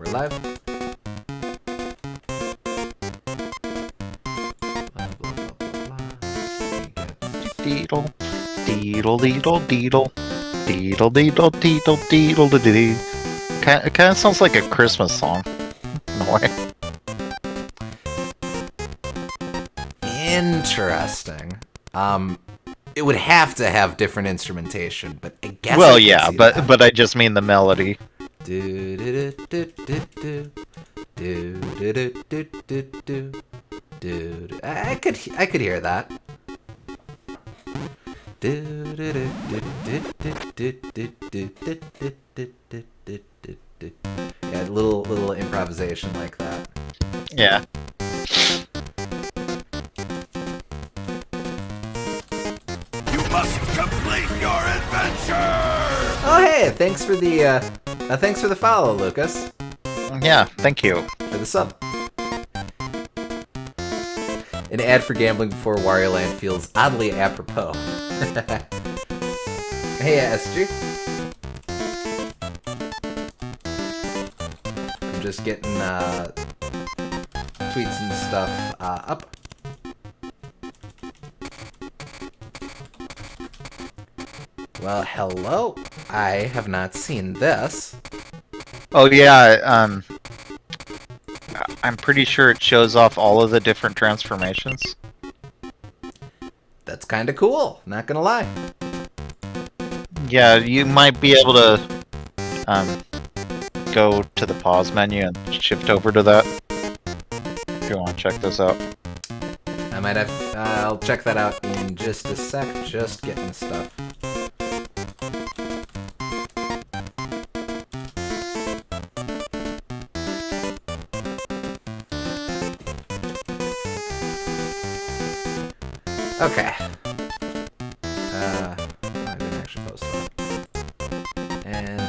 We're live. Blah, blah, blah, blah, blah. Deedle, deedle, deedle, deedle, deedle, deedle, deedle, deedle, deedle. It kind of sounds like a Christmas song, in a way. Interesting. It would have to have different instrumentation, but I guess. Well, I can yeah, see that. but I just mean the melody. Do do do do do do do do do do do do. I could hear that. Do do do do do do do do do do do. Yeah, little improvisation like that. Yeah. You must complete your adventure! Oh hey, thanks for the follow, Lucas. Yeah, thank you. For the sub. An ad for gambling before Wario Land feels oddly apropos. Hey, SG. I'm just getting tweets and stuff up. Well, hello. I have not seen this. Oh yeah, I'm pretty sure it shows off all of the different transformations. That's kind of cool, not gonna lie. Yeah, you might be able to go to the pause menu and shift over to that if you want to check this out. I might have. I'll check that out in just a sec. Just getting stuff. Okay. I didn't actually post that. And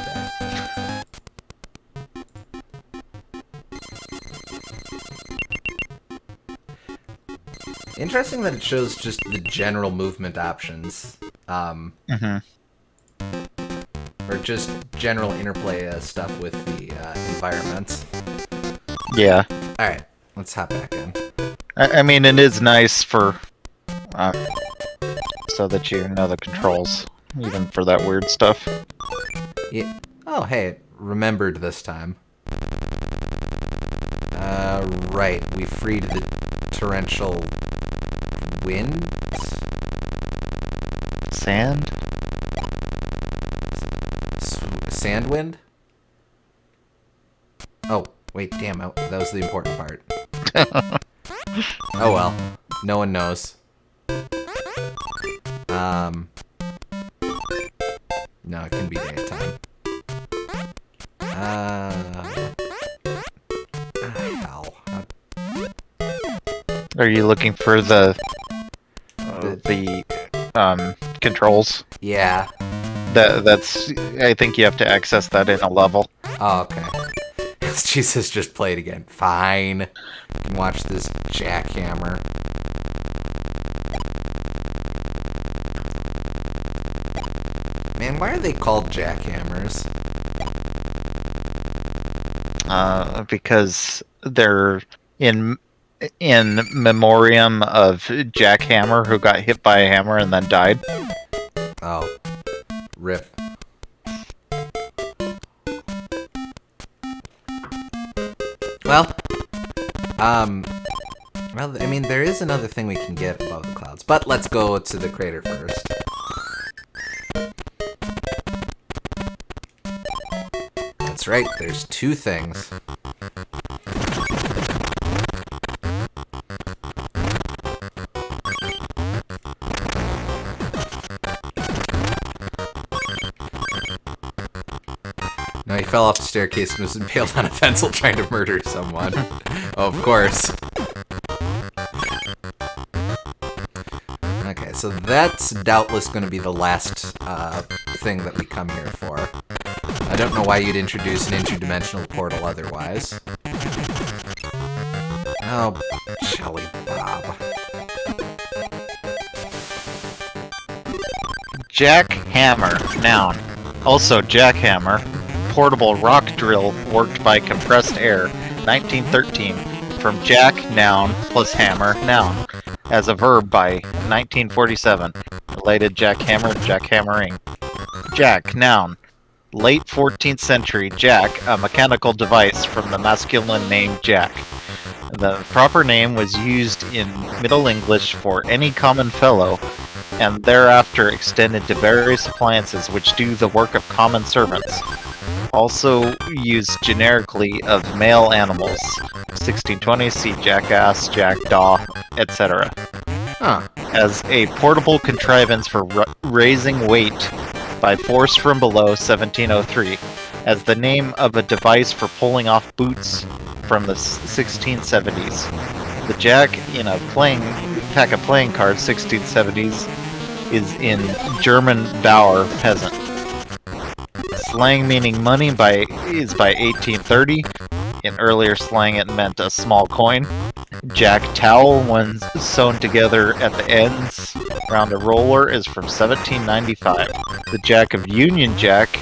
interesting that it shows just the general movement options. Or just general interplay stuff with the environments. Yeah. Alright, let's hop back in. I mean, it is nice for so that you know the controls, even for that weird stuff. Yeah. Oh, hey, it remembered this time. Right, we freed the torrential wind? Sand? Sand wind? Oh, wait, damn, that was the important part. Oh well, no one knows. No, it can be daytime. Hell. Are you looking for the controls? Yeah. That's. I think you have to access that in a level. Oh, okay. Jesus, just play it again. Fine. You can watch this jackhammer. Man, why are they called jackhammers? Because they're in memoriam of Jack Hammer, who got hit by a hammer and then died. Oh. Rip. Well, I mean, there is another thing we can get above the clouds, but let's go to the crater first. That's right, there's two things. No, he fell off the staircase and was impaled on a pencil trying to murder someone. Oh, of course. Okay, so that's doubtless going to be the last thing that we come here for. I don't know why you'd introduce an interdimensional portal otherwise. Oh, Shelly Bob. Jack Hammer, noun. Also Jackhammer. portable rock drill worked by compressed air, 1913, from jack, noun, plus hammer, noun, as a verb by 1947, related jackhammer, jackhammering. Jack, noun, late 14th century, jack, a mechanical device from the masculine name jack. The proper name was used in Middle English for any common fellow, and thereafter extended to various appliances which do the work of common servants. Also used generically of male animals. 1620, see jackass, jackdaw, etc. Huh. As a portable contrivance for raising weight by force from below, 1703. As the name of a device for pulling off boots from the 1670s. The jack in a pack of playing cards, 1670s, is in German Bauer peasant. Slang meaning money is by 1830. In earlier slang it meant a small coin. Jack towel, when sewn together at the ends around a roller, is from 1795. The jack of Union Jack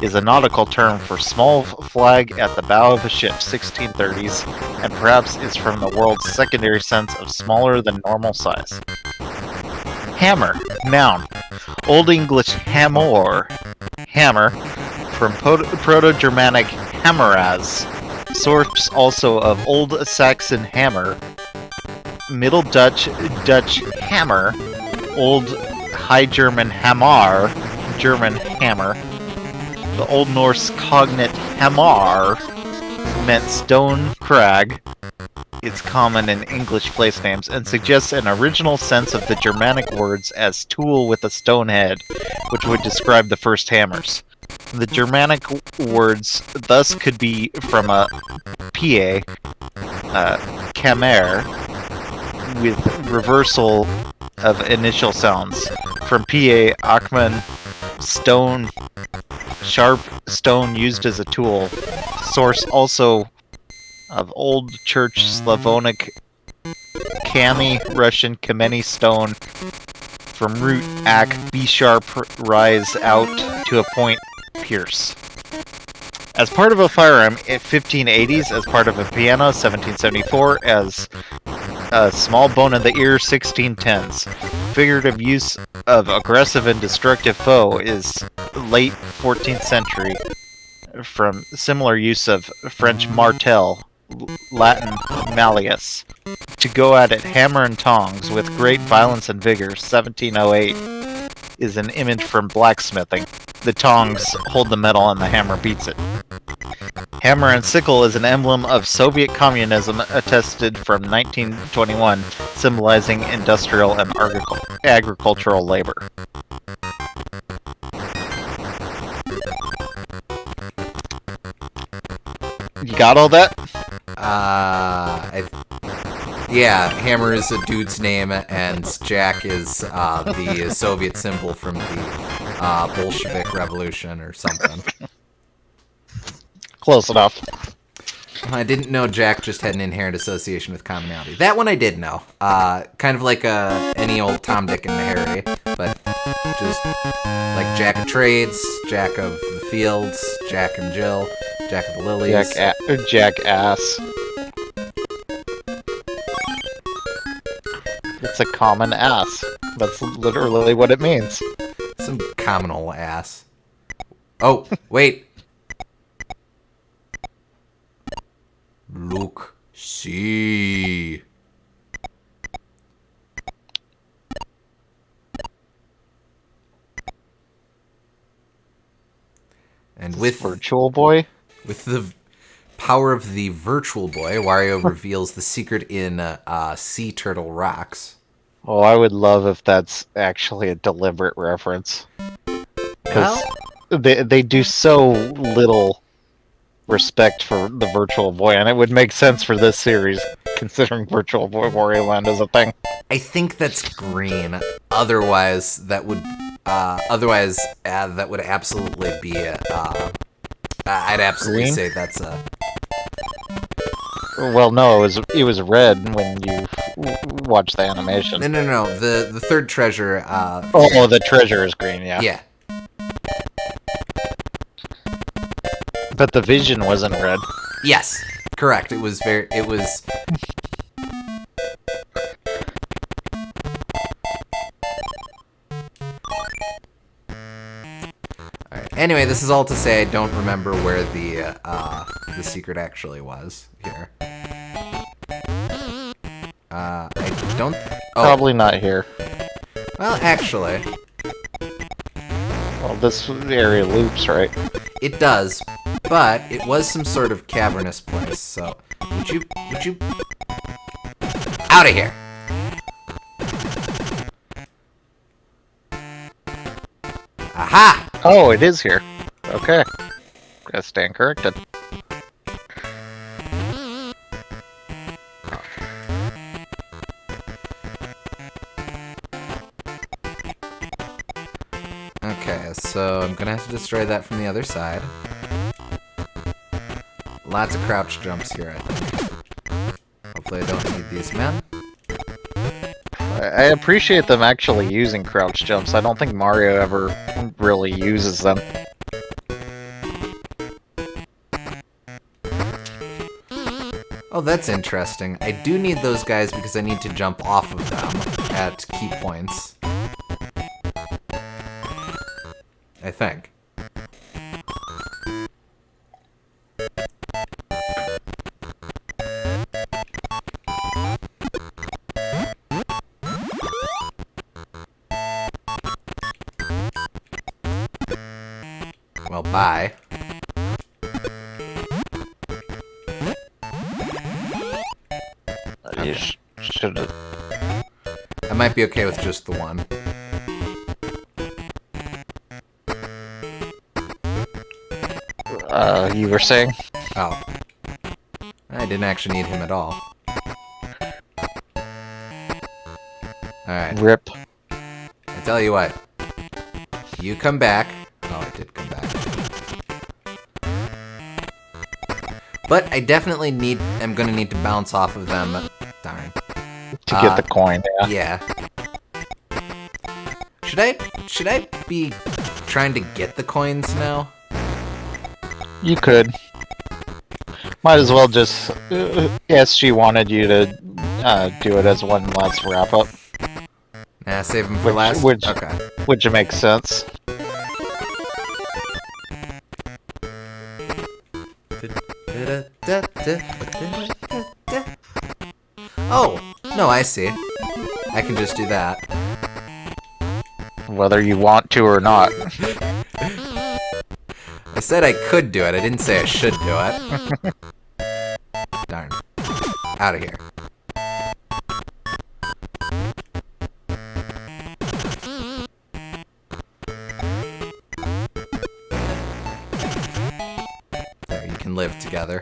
is a nautical term for small flag at the bow of a ship, 1630s, and perhaps is from the world's secondary sense of smaller than normal size. Hammer, noun. Old English hamor, hammer, from Proto-Germanic hammeraz, source also of Old Saxon hammer, Middle Dutch hammer, Old High German hamar, German hammer. The Old Norse cognate hamar meant stone crag. It's common in English place names and suggests an original sense of the Germanic words as tool with a stone head, which would describe the first hammers. The Germanic words thus could be from a pa, kamer, with reversal of initial sounds. From pa, achman, stone, sharp stone used as a tool. Source also of Old Church Slavonic kami, Russian kameni stone, from root ak, be sharp, rise out to a point, pierce. As part of a firearm, 1580s, as part of a piano, 1774, as a small bone in the ear, 1610s. Figurative use of aggressive and destructive foe is late 14th century, from similar use of French martel, Latin malleus, to go at it hammer and tongs with great violence and vigor, 1708, is an image from blacksmithing. The tongs hold the metal and the hammer beats it. Hammer and sickle is an emblem of Soviet communism attested from 1921, symbolizing industrial and agricultural labor. You got all that? Yeah, Hammer is a dude's name, and Jack is the Soviet symbol from the Bolshevik Revolution or something. Close enough. I didn't know Jack just had an inherent association with commonality. That one I did know. Kind of like any old Tom, Dick, and Harry, but just like Jack of Trades, Jack of the Fields, Jack and Jill, Jack of the Lilies. Jackass. It's a common ass. That's literally what it means. Some communal ass. Oh, wait. Look, see. And with Virtual Boy? With the power of the Virtual Boy, Wario reveals the secret in Sea Turtle Rocks. Oh, I would love if that's actually a deliberate reference. Because they do so little respect for the Virtual Boy, and it would make sense for this series, considering Virtual Boy Wario Land is a thing. I think that's green. Otherwise, that would absolutely be I'd absolutely Green? say that's a. Well, no, it was red when you watched the animation. No. The third treasure. Oh, the treasure is green. Yeah. Yeah. But the vision wasn't red. Yes, correct. It was very. It was. Alright. Anyway, this is all to say I don't remember where the secret actually was here. I don't. Oh. Probably not here. Well, actually. Well, this area loops, right? It does, but it was some sort of cavernous place, so would you out of here. Aha! Oh, it is here. Okay. Gotta stand corrected. Okay, so I'm gonna have to destroy that from the other side. Lots of crouch jumps here, I think. Hopefully I don't need these men. I appreciate them actually using crouch jumps. I don't think Mario ever really uses them. Oh, that's interesting. I do need those guys because I need to jump off of them at key points. I think. Well, bye. You should have. I might be okay with just the one. You were saying? Oh. I didn't actually need him at all. Alright. Rip. I tell you what. You come back. Oh, I did come back. But I definitely am gonna need to bounce off of them. Darn. To get the coin, yeah. Should I be trying to get the coins now? You could. Might as well just... SG wanted you to do it as one last wrap-up. Nah, save them for last? Okay. Which makes sense. Oh! No, I see. I can just do that. Whether you want to or not. I said I could do it, I didn't say I should do it. Darn. Out of here. There, you can live together.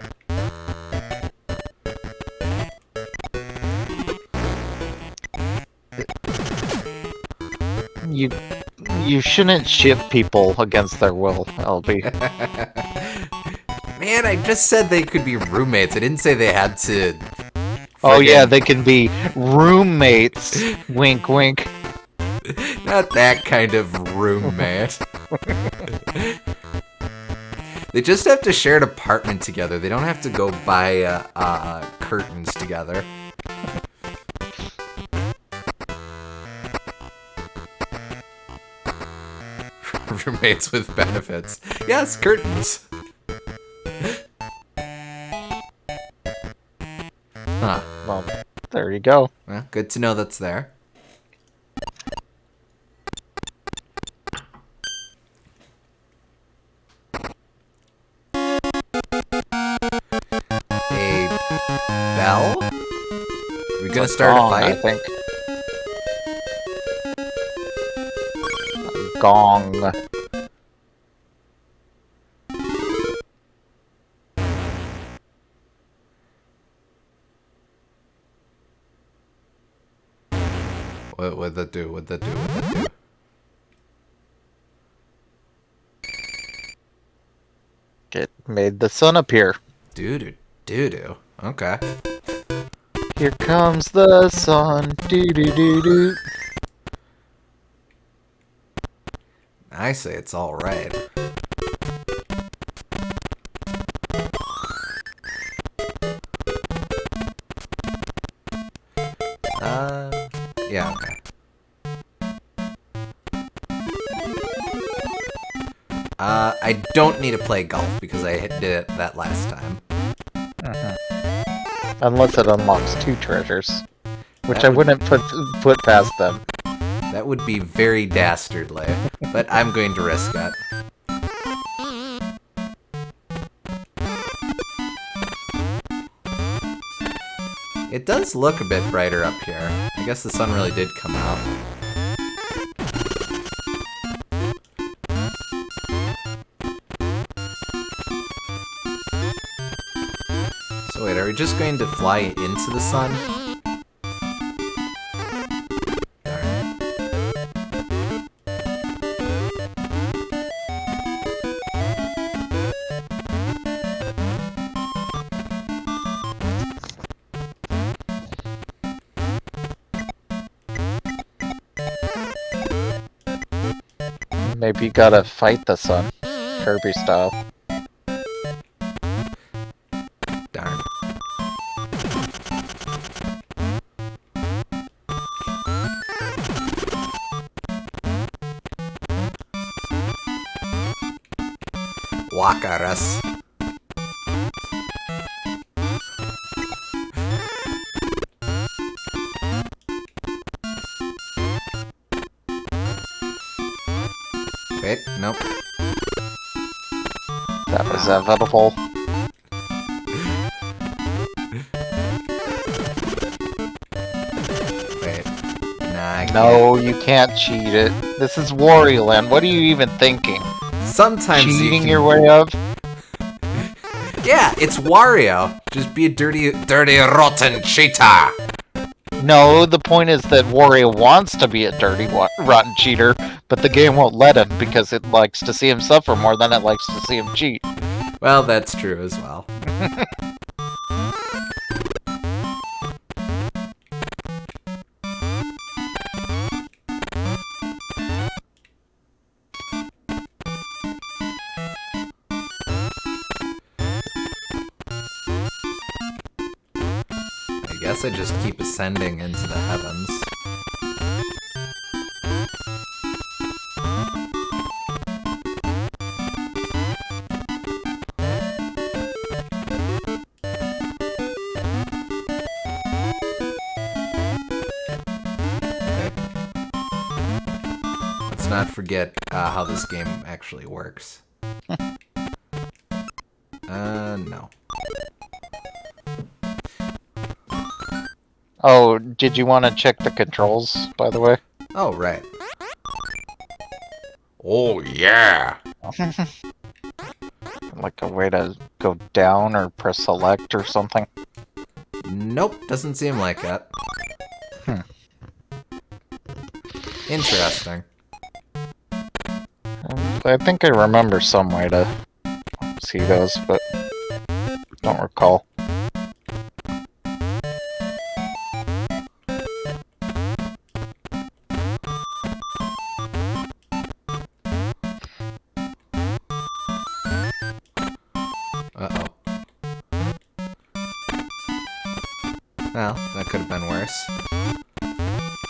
You shouldn't ship people against their will, LB. Man, I just said they could be roommates. I didn't say they had to... Oh yeah, they can be roommates. Wink, wink. Not that kind of roommate. They just have to share an apartment together. They don't have to go buy curtains together. Roommates with benefits. Yes, curtains. Huh. Well, there you go. Well, good to know that's there. A bell? Are we gonna start a fight? I think. Gong. What'd that do? What'd that do? What'd that do? It made the sun appear. Doo-doo. Okay. Here comes the sun. Doo-doo-doo-doo. I say it's alright. Yeah, okay. I don't need to play golf because I did it that last time. Unless it unlocks 2 treasures, which That I would- wouldn't put past them. That would be very dastardly, but I'm going to risk it. It does look a bit brighter up here. I guess the sun really did come out. So wait, are we just going to fly into the sun? Maybe you gotta fight the sun, Kirby style. Darn. Wakaras. Wait, nope. That was inevitable. Wait. Nah, I can't. No, you can't cheat it. This is Wario Land. What are you even thinking? Sometimes you Cheating can... your way up? Yeah, it's Wario. Just be a dirty, rotten cheater. No, the point is that Wario wants to be a dirty, rotten cheater, but the game won't let him because it likes to see him suffer more than it likes to see him cheat. Well, that's true as well. I guess I just keep ascending into the heavens. Okay. Let's not forget how this game actually works. No. Oh, did you want to check the controls, by the way? Oh, right. Oh, yeah! Like a way to go down or press select or something? Nope, doesn't seem like it. Interesting. I think I remember some way to see those, but don't recall. Uh-oh. Well, that could have been worse.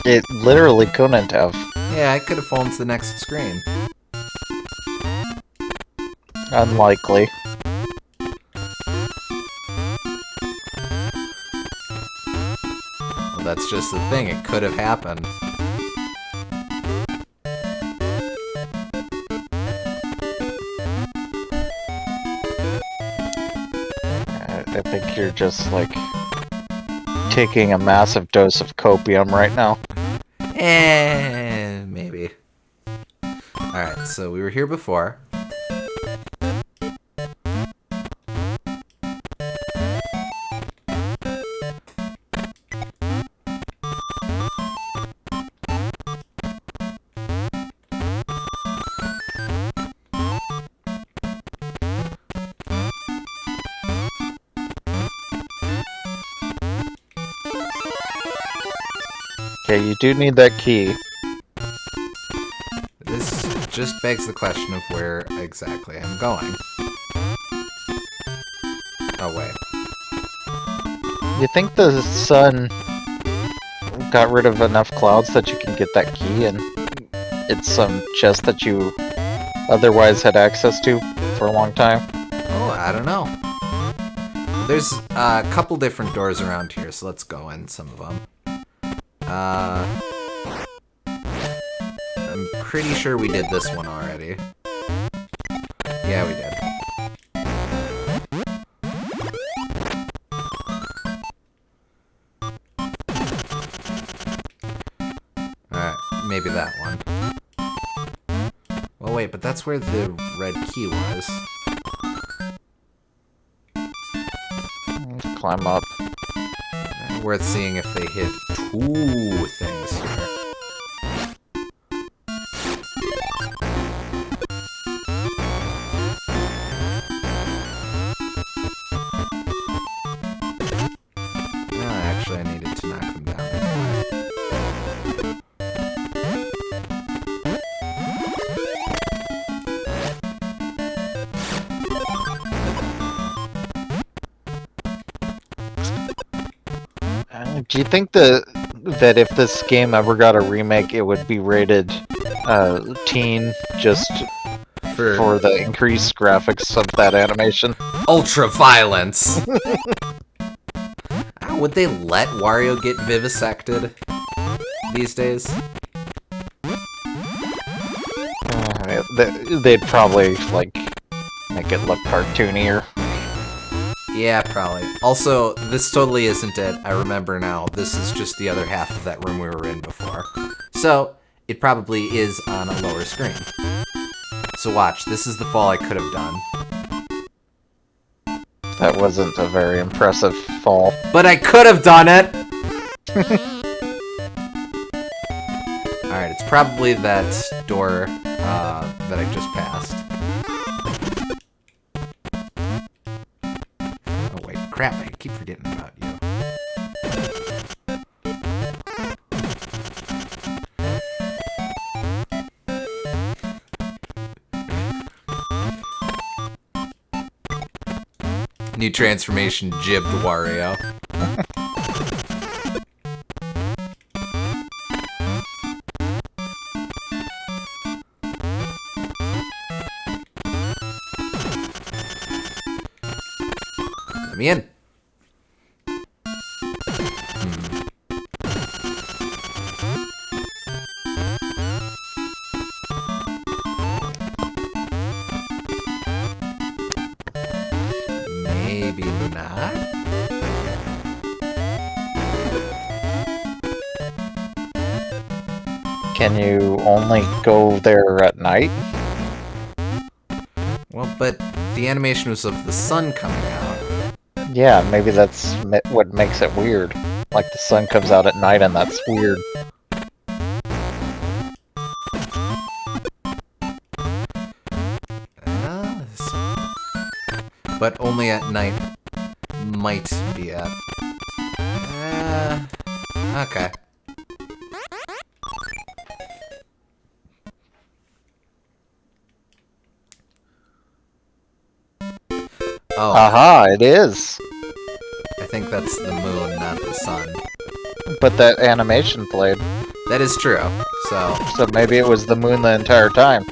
It literally couldn't have. Yeah, I could have fallen to the next screen. Unlikely. Well, that's just the thing. It could have happened. I think you're just, like, taking a massive dose of copium right now. Maybe. Alright, so we were here before. Okay, you do need that key. This just begs the question of where exactly I'm going. Oh, wait. You think the sun got rid of enough clouds that you can get that key, and it's some chest that you otherwise had access to for a long time? Oh, I don't know. There's a couple different doors around here, so let's go in some of them. I'm pretty sure we did this one already. Yeah, we did. Alright, maybe that one. Well, wait, but that's where the red key was. Climb up. Worth seeing if they hit 2 things here. Actually, I needed to knock them down. Do you think that if this game ever got a remake, it would be rated teen just for the increased graphics of that animation? Ultra violence! Would they let Wario get vivisected these days? They'd probably, like, make it look cartoonier. Yeah, probably. Also, this totally isn't it. I remember now. This is just the other half of that room we were in before. So, it probably is on a lower screen. So watch, this is the fall I could have done. That wasn't a very impressive fall. But I could have done it! Alright, it's probably that door that I just passed. Oh wait, crap, I keep forgetting about you. New transformation jibbed Wario. Let me in. Maybe not. Can you only go there at night? Well, but the animation was of the sun coming out. Yeah, maybe that's what makes it weird. Like the sun comes out at night and that's weird. But only at night might be at. Okay. Oh. Aha, it is! I think that's the moon, not the sun. But that animation played. That is true, so... So maybe it was the moon the entire time.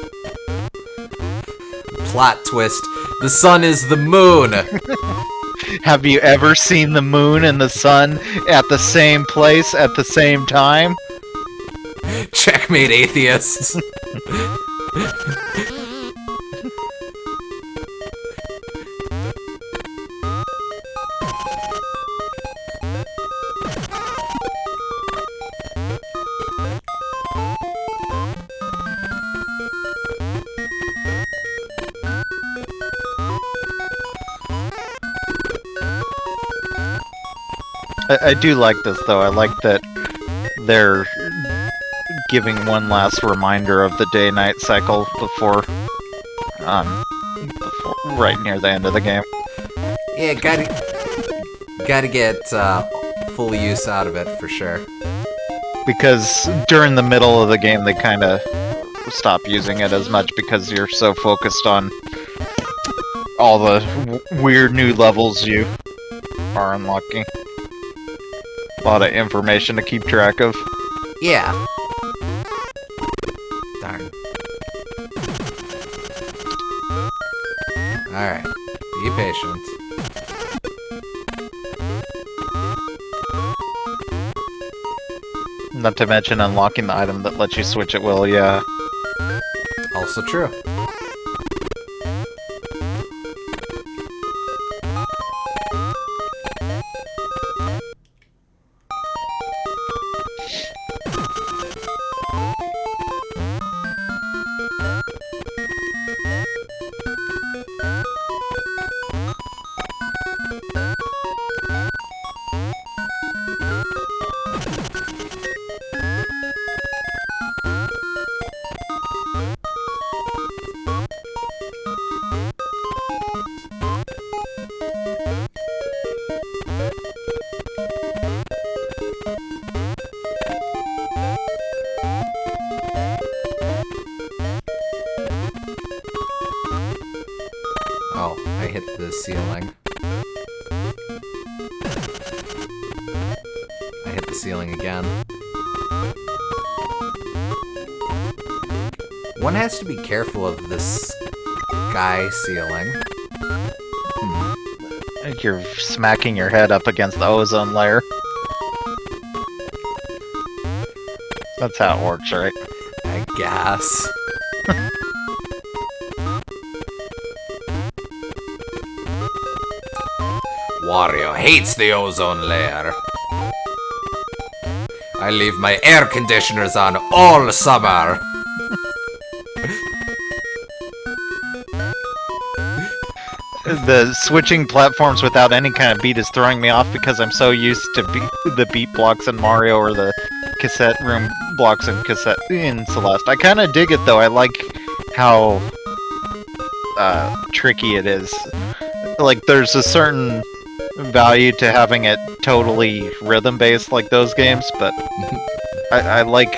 Plot twist. The sun is the moon! Have you ever seen the moon and the sun at the same place at the same time? Checkmate, atheists! I do like this, though. I like that they're giving one last reminder of the day-night cycle before right near the end of the game. Yeah, gotta get full use out of it, for sure. Because during the middle of the game, they kind of stop using it as much because you're so focused on all the weird new levels you are unlocking. A lot of information to keep track of. Yeah. Darn. Alright. Be patient. Not to mention unlocking the item that lets you switch at will, yeah. Also true. Oh, I hit the ceiling. I hit the ceiling again. One has to be careful of this sky ceiling. You're smacking your head up against the ozone layer. That's how it works, right? I guess. Wario hates the ozone layer. I leave my air conditioners on all summer. The switching platforms without any kind of beat is throwing me off because I'm so used to the beat blocks in Mario or the cassette room blocks in Celeste. I kind of dig it though. I like how tricky it is. Like there's a certain value to having it totally rhythm-based like those games, but I like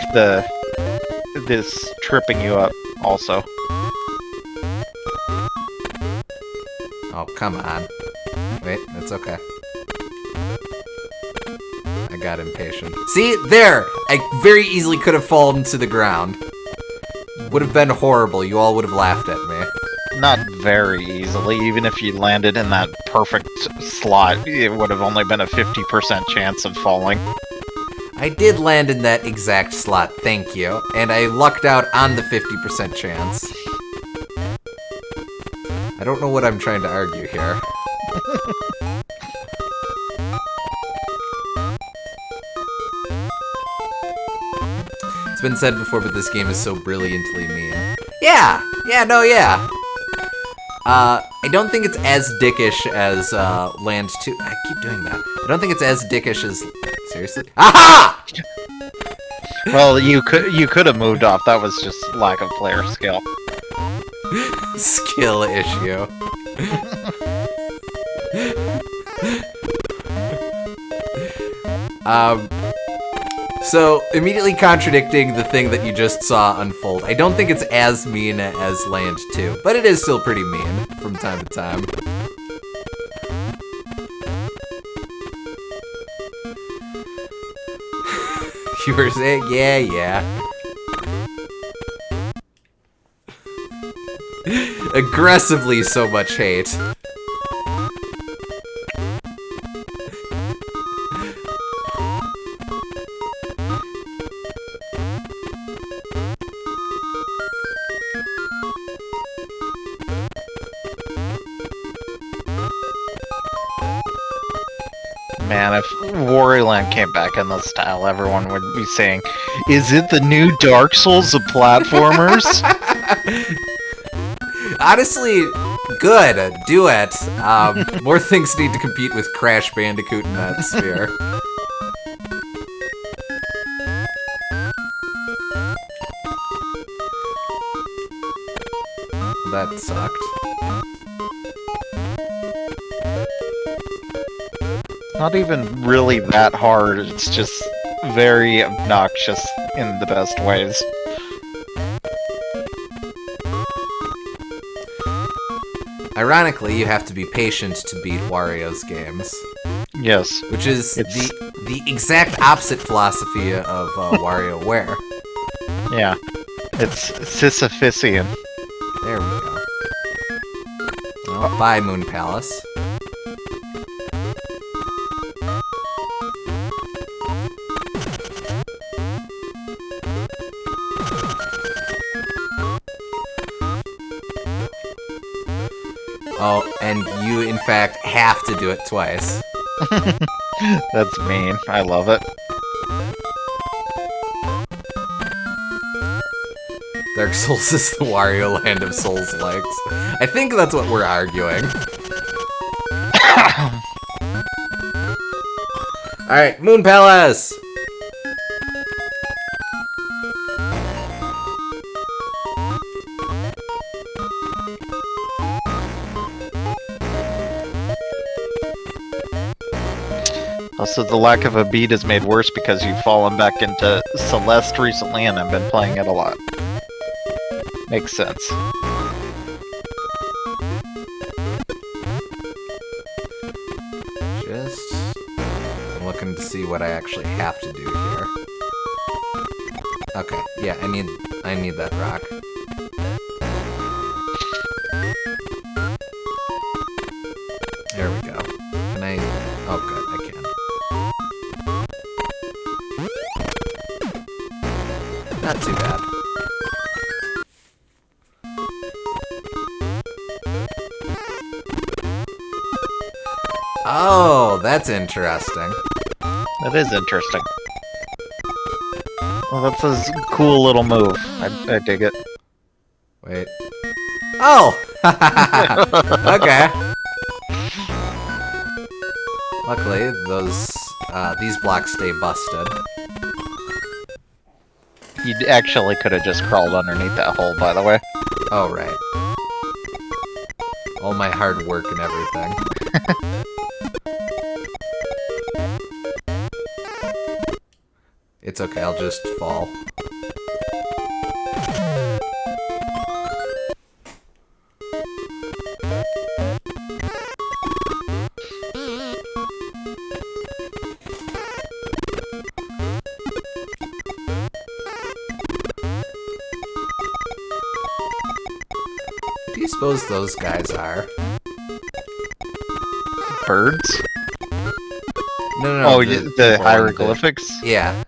this tripping you up also. Oh, come on. Wait, it's okay. I got impatient. See? There! I very easily could have fallen to the ground. Would have been horrible. You all would have laughed at me. Not very easily. Even if you landed in that perfect slot, it would have only been a 50% chance of falling. I did land in that exact slot, thank you. And I lucked out on the 50% chance. I don't know what I'm trying to argue here. It's been said before, but this game is so brilliantly mean. Yeah! I don't think it's as dickish as Land 2. I keep doing that. I don't think it's as dickish as... Seriously? Aha! Well, you could have moved off. That was just lack of player skill. Skill issue. So, immediately contradicting the thing that you just saw unfold, I don't think it's as mean as Land 2, but it is still pretty mean from time to time. You were saying, yeah. Aggressively so much hate. Man, if Wario Land came back in this style, everyone would be saying, "Is it the new Dark Souls of platformers?" Honestly, good. Do it. More things need to compete with Crash Bandicoot in that sphere. That sucked. Not even really that hard, it's just very obnoxious in the best ways. Ironically, you have to be patient to beat Wario's games. Yes. Which is It's- the exact opposite philosophy of WarioWare. Yeah. It's Sisyphusian. There we go. Well, bye, Moon Palace. Oh, and you, in fact, have to do it twice. That's mean. I love it. Dark Souls is the Wario Land of Souls-likes. I think that's what we're arguing. Alright, Moon Palace! Also, the lack of a beat is made worse because you've fallen back into Celeste recently, and I've been playing it a lot. Makes sense. Just looking to see what I actually have to do here. Okay, yeah, I need that rock. There we go. Can I? Oh, good, I can. Not too bad. Oh, that's interesting. That is interesting. Well, that's a cool little move. I dig it. Wait. Oh! Okay. Luckily, these blocks stay busted. You actually could have just crawled underneath that hole, by the way. Oh, right. All my hard work and everything. It's okay, I'll just fall. What do you suppose those guys are? Birds? No, Oh, the the one hieroglyphics? that- yeah.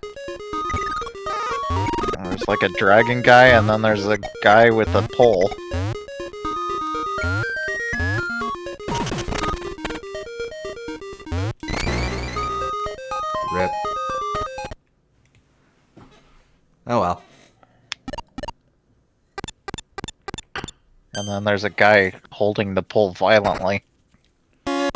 There's like a dragon guy, and then there's a guy with a pole. Rip. Oh well. And then there's a guy holding the pole violently. A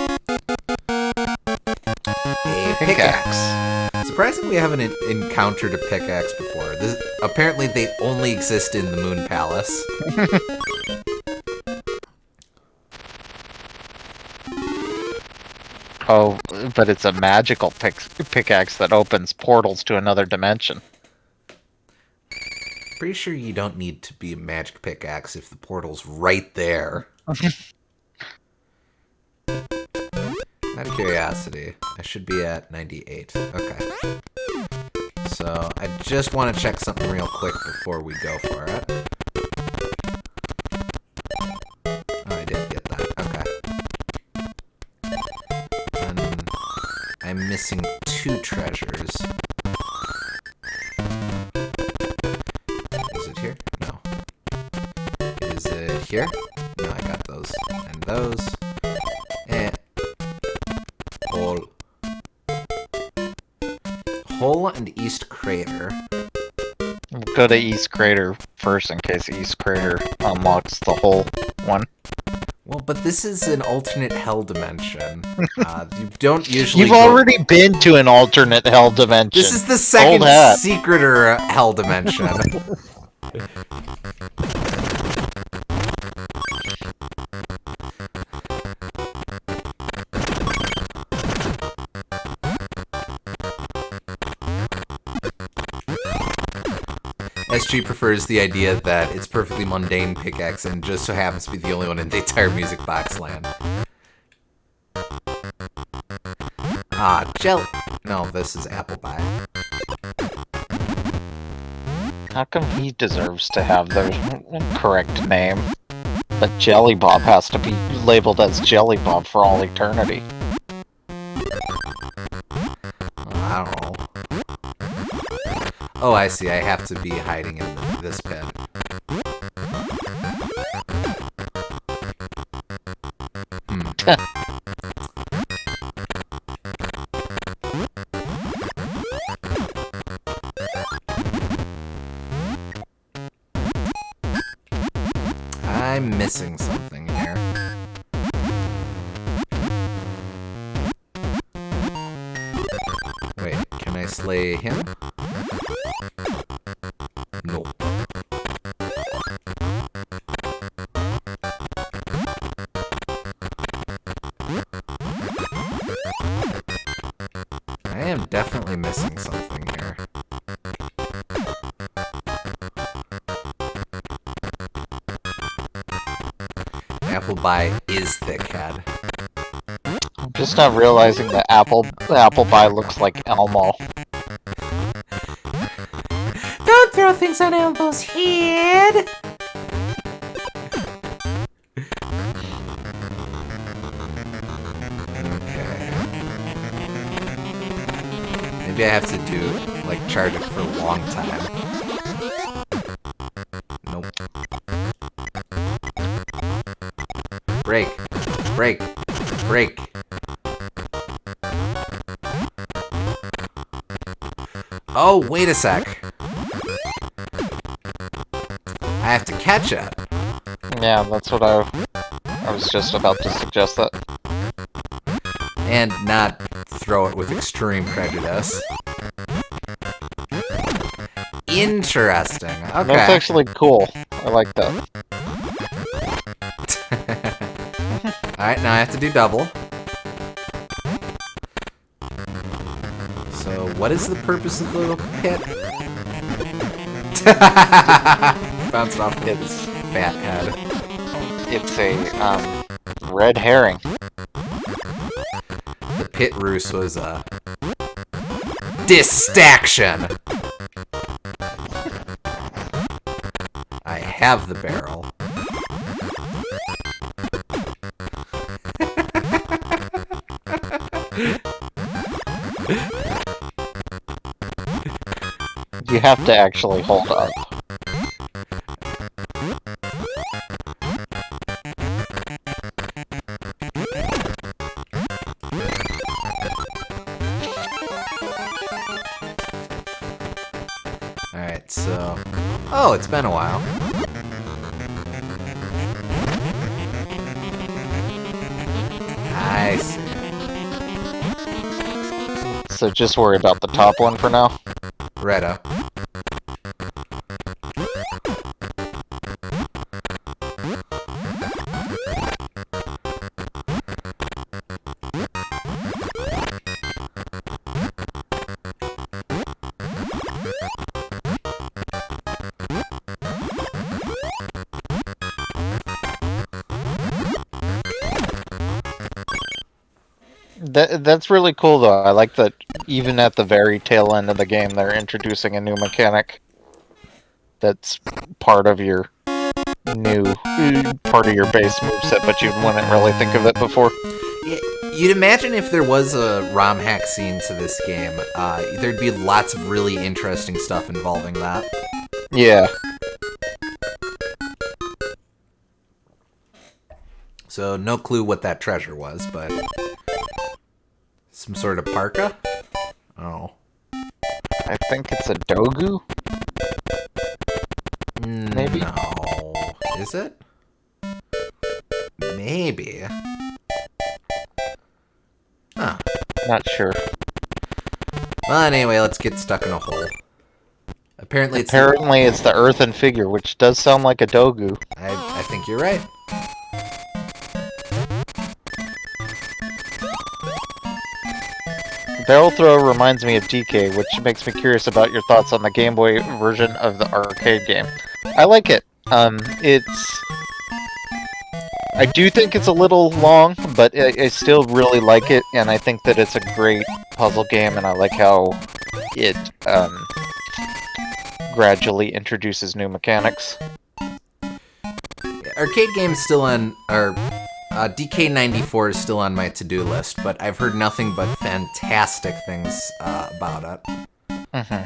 pickaxe. Surprisingly, we haven't encountered a pickaxe before. Apparently, they only exist in the Moon Palace. Oh, but it's a magical pickaxe that opens portals to another dimension. Pretty sure you don't need to be a magic pickaxe if the portal's right there. Out of curiosity, I should be at 98. Okay. So, I just want to check something real quick before we go for it. Oh, I did get that. Okay. And I'm missing 2 treasures. Is it here? No. Is it here? No, I got those. And those. And Hole and East Crater. We'll go to East Crater first in case East Crater unlocks the whole one. Well, but this is an alternate hell dimension. You don't usually. You've already been to an alternate hell dimension. This is the second Old hat. secreter hell dimension. SG prefers the idea that it's perfectly mundane pickaxe and just so happens to be the only one in the entire music box land. Ah, jelly. No, this is apple pie. How come he deserves to have the correct name? But Jelly Bob has to be labeled as Jelly Bob for all eternity. I don't know. Oh, I see. I have to be hiding in this pit. I'm missing something here. Wait, can I slay him? Nope. I am definitely missing something here. Appleby is thickhead. I'm just not realizing that Appleby looks like Elmo. Don't throw things on Elmo's head! Okay. Maybe I have to do, like, charge it for a long time. Nope. Break. Break. Break. Oh, wait a sec. I have to catch it. Yeah, that's what I was just about to suggest that. And not throw it with extreme prejudice. Interesting. Okay. That's actually cool. I like that. Alright, now I have to do double. So, what is the purpose of the little pit? Bounced off its fat head. It's a, red herring. The pit roost was a distraction. I have the barrel. You have to actually hold up. Alright, so... Oh, it's been a while. I see. So just worry about the top one for now. Retta. That's really cool though. I like that even at the very tail end of the game they're introducing a new mechanic that's part of your base moveset, but you wouldn't really think of it before. You'd imagine if there was a ROM hack scene to this game, there'd be lots of really interesting stuff involving that. Yeah. So, no clue what that treasure was, but... Some sort of parka? Oh. I think it's a Dogu? Maybe? No. Is it? Maybe. Huh. Not sure. Well, anyway, let's get stuck in a hole. Apparently it's the earthen figure, which does sound like a Dogu. I think you're right. Barrel Throw reminds me of DK, which makes me curious about your thoughts on the Game Boy version of the arcade game. I like it. It's I do think it's a little long, but I still really like it, and I think that it's a great puzzle game, and I like how it gradually introduces new mechanics. Arcade game's still on, or DK94 is still on my to-do list, but I've heard nothing but fantastic things about it. Mm-hmm.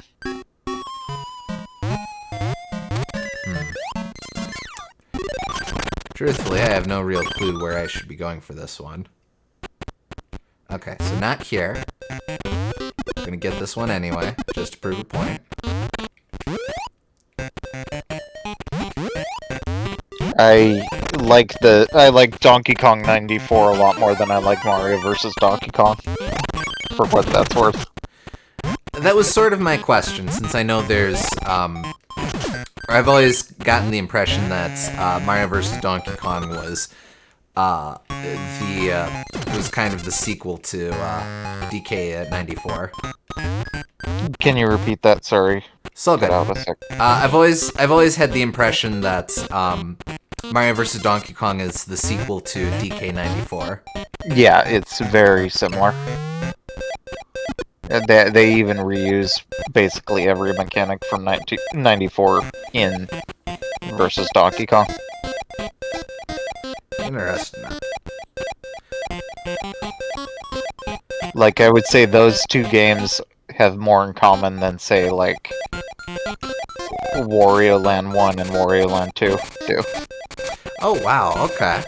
Truthfully, I have no real clue where I should be going for this one. Okay, so not here. I'm gonna get this one anyway, just to prove a point. I like Donkey Kong 94 a lot more than I like Mario vs. Donkey Kong, for what that's worth. That was sort of my question, since I know there's, I've always gotten the impression that Mario vs. Donkey Kong was was kind of the sequel to DK94. Can you repeat that? Sorry. So good. Out a sec. I've always had the impression that Mario vs. Donkey Kong is the sequel to DK94. Yeah, it's very similar. They even reuse basically every mechanic from 94 in versus Donkey Kong. Interesting. Like, I would say those two games have more in common than, say, like, Wario Land 1 and Wario Land 2 do. Oh, wow, okay.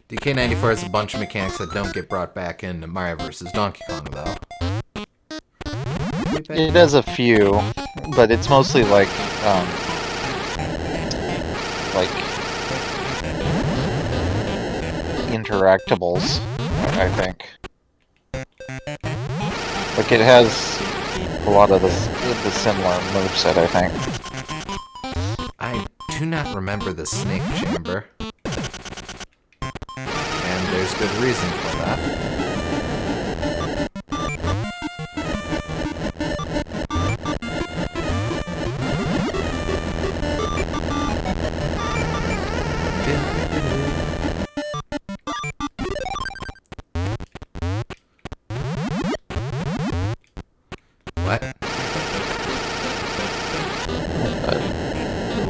DK94 has a bunch of mechanics that don't get brought back into Mario vs. Donkey Kong, though. It has a few, but it's mostly like interactables, I think. Like, it has a lot of the similar moveset, I think. I do not remember the Snake Chamber. And there's good reason for that. What?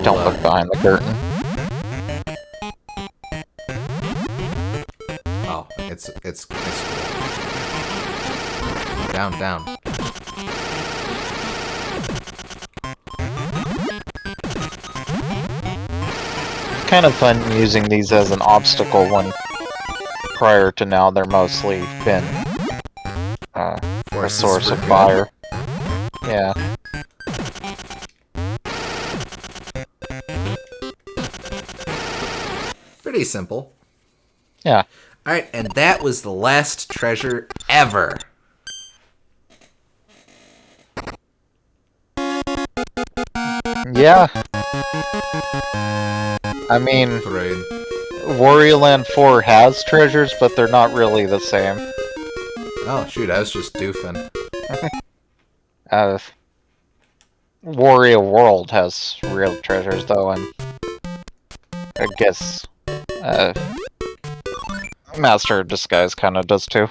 Don't look behind the curtain. Oh, it's cool. Down. Kind of fun using these as an obstacle when prior to now they're mostly been a source of fire. Yeah. Pretty simple. Yeah. Alright, and that was the last treasure ever. Yeah. I mean, Wario Land 4 has treasures, but they're not really the same. Oh, shoot, I was just doofing. Wario World has real treasures, though, and I guess Master of Disguise kind of does too.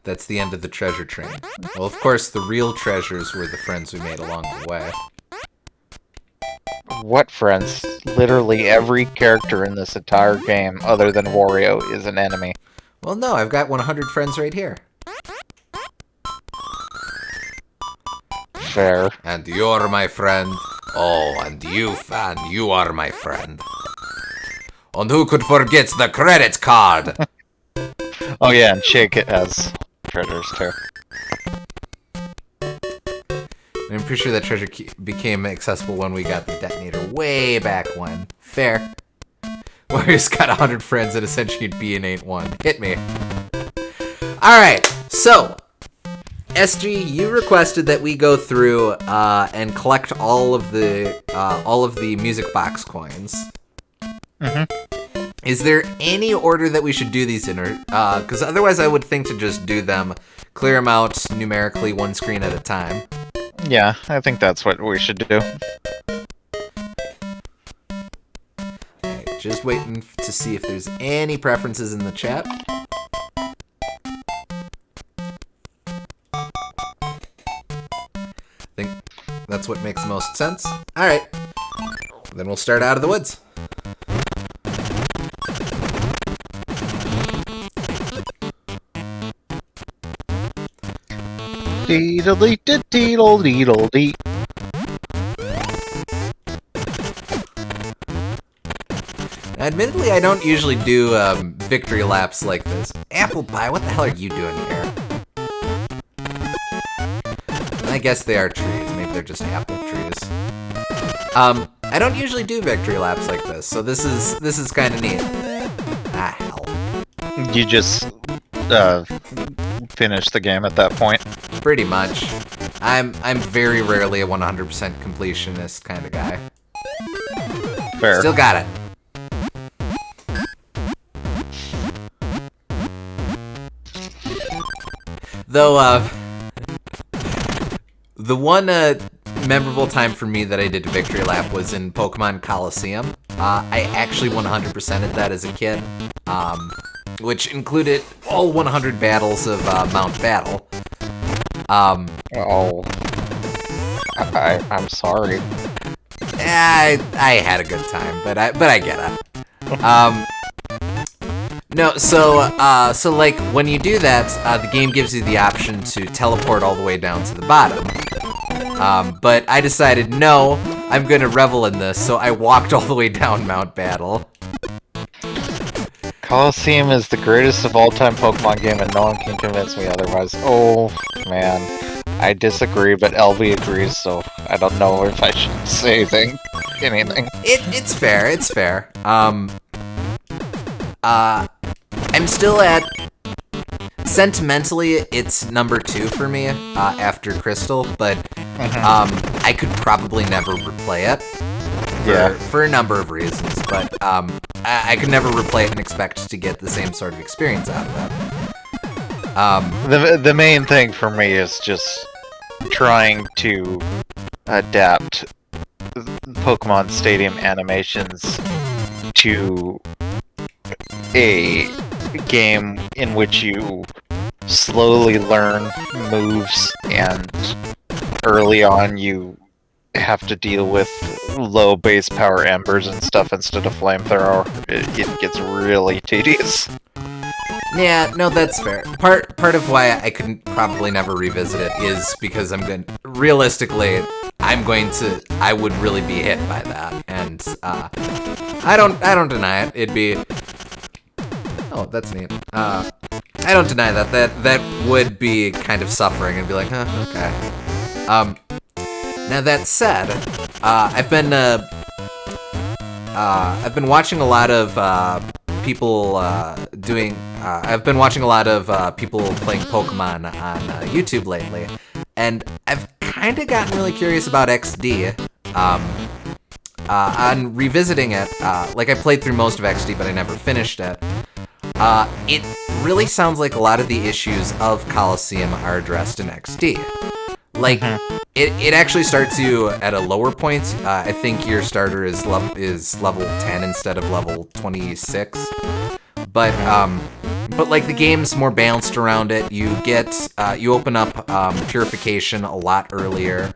That's the end of the treasure train. Well, of course, the real treasures were the friends we made along the way. What friends? Literally every character in this entire game, other than Wario, is an enemy. Well, no, I've got 100 friends right here. Fair. And you're my friend. Oh, and you are my friend. And who could forget the credit card? Oh yeah, and Chick has treasures too. I'm pretty sure that treasure became accessible when we got the detonator way back when. Fair. Wario's got 100 friends and essentially be an ain't one. Hit me. Alright, so SG, you requested that we go through and collect all of the music box coins. Is there any order that we should do these in? Because otherwise I would think to just do them, clear them out numerically one screen at a time. Yeah, I think that's what we should do. Okay, just waiting to see if there's any preferences in the chat. I think that's what makes the most sense. All right, then we'll start out of the woods. Deedle-dee-deedle-deedle-dee. Admittedly, I don't usually do victory laps like this. Apple pie, what the hell are you doing here? I guess they are trees. Maybe they're just apple trees. I don't usually do victory laps like this, so this is kind of neat. Ah, hell. You just finish the game at that point. Pretty much. I'm very rarely a 100% completionist kind of guy. Fair. Still got it. Though, the one memorable time for me that I did a victory lap was in Pokemon Coliseum. I actually 100%ed that as a kid, which included all 100 battles of Mount Battle. I'm sorry. I had a good time, but I get it. No, so like when you do that, the game gives you the option to teleport all the way down to the bottom. But I decided no, I'm gonna revel in this, so I walked all the way down Mount Battle. Coliseum is the greatest of all time Pokemon game, and no one can convince me otherwise. Oh man, I disagree, but LB agrees, so I don't know if I should say anything. It's fair. It's fair. I'm still at... Sentimentally, it's number 2 for me after Crystal, but I could probably never replay it for a number of reasons, but I could never replay it and expect to get the same sort of experience out of it. The main thing for me is just trying to adapt Pokemon Stadium animations to a game in which you slowly learn moves, and early on you have to deal with low base power embers and stuff instead of flamethrower. It gets really tedious. Yeah, no, that's fair. Part of why I couldn't probably never revisit it is because realistically, I would really be hit by that, and I don't deny it. It'd be, oh, that's neat. I don't deny that would be kind of suffering and be like, huh, okay. Now that said, I've been watching a lot of people I've been watching a lot of people playing Pokemon on YouTube lately, and I've kind of gotten really curious about XD. On revisiting it, like I played through most of XD, but I never finished it. It really sounds like a lot of the issues of Coliseum are addressed in XD. Like, it actually starts you at a lower point. I think your starter is level 10 instead of level 26. But like the game's more balanced around it. You open up Purification a lot earlier.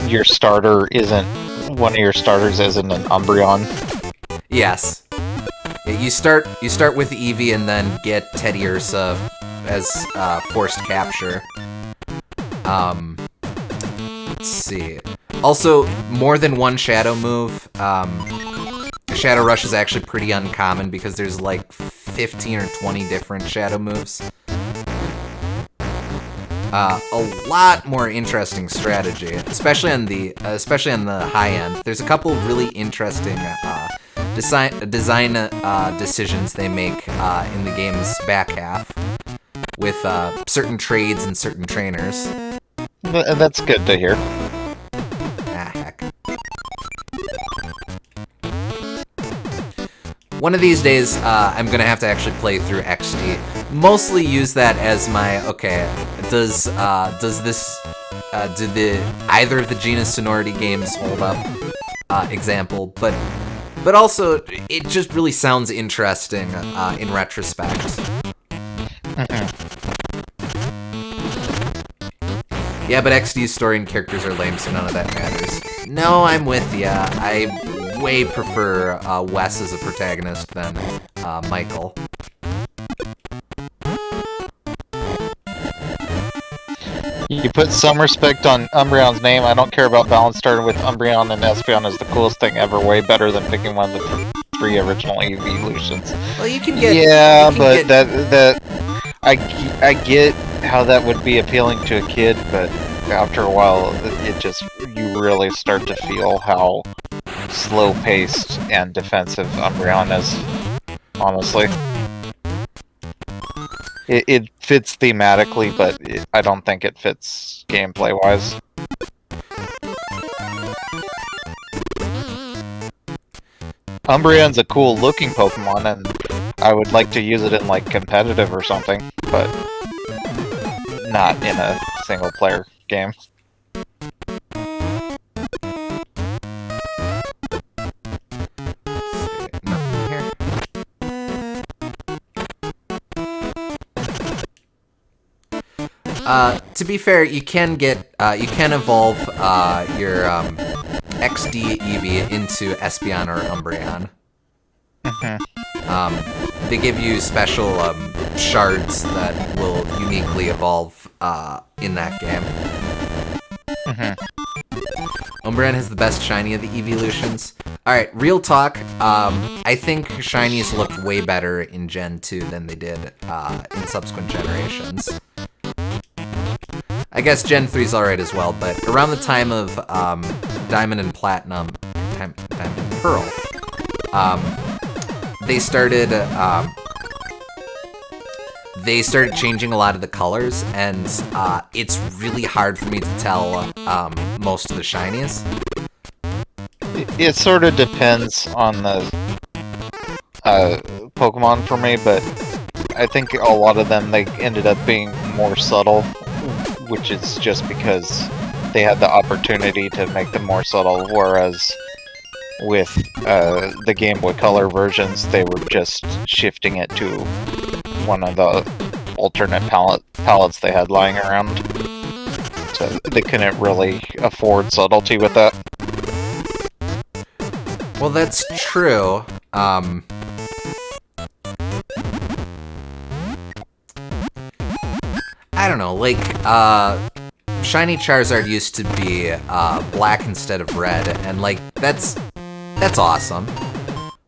Your starter isn't, one of your starters isn't an Umbreon. Yes. You start with Eevee and then get Teddy Ursa as forced capture. Let's see. Also, more than one Shadow move. Shadow Rush is actually pretty uncommon because there's like 15 or 20 different Shadow moves. A lot more interesting strategy, especially on the high end. There's a couple really interesting design decisions they make in the game's back half with certain trades and certain trainers. That's good to hear. Ah, heck. One of these days, I'm gonna have to actually play through XD. Mostly use that as my, okay, does this, do either of the Genus Sonority games hold up, example, but also, it just really sounds interesting, in retrospect. Yeah, but XD's story and characters are lame, so none of that matters. No, I'm with ya. I way prefer Wes as a protagonist than Michael. You put some respect on Umbreon's name. I don't care about balance starting with Umbreon and Espeon is the coolest thing ever. Way better than picking one of the 3 original Eeveelutions. Well, you can get... Yeah, but that I get how that would be appealing to a kid, but after a while, it just, you really start to feel how slow-paced and defensive Umbreon is, honestly. It fits thematically, but I don't think it fits gameplay-wise. Umbreon's a cool-looking Pokemon, and I would like to use it in, like, competitive or something, but not in a single-player game. To be fair, you can get, you can evolve, your, XD Eevee into Espeon or Umbreon. They give you special, shards that will uniquely evolve, in that game. Umbreon has the best shiny of the Eeveelutions. Alright, real talk, I think shinies looked way better in Gen 2 than they did, in subsequent generations. I guess Gen 3's alright as well, but around the time of Diamond and Platinum, Diamond and Pearl, they started changing a lot of the colors, and it's really hard for me to tell most of the shinies. It sort of depends on the Pokemon for me, but I think a lot of them, they ended up being more subtle, which is just because they had the opportunity to make them more subtle, whereas with the Game Boy Color versions, they were just shifting it to one of the alternate palettes they had lying around. So they couldn't really afford subtlety with that. Well, that's true. I don't know, like, Shiny Charizard used to be, black instead of red, and, like, that's awesome.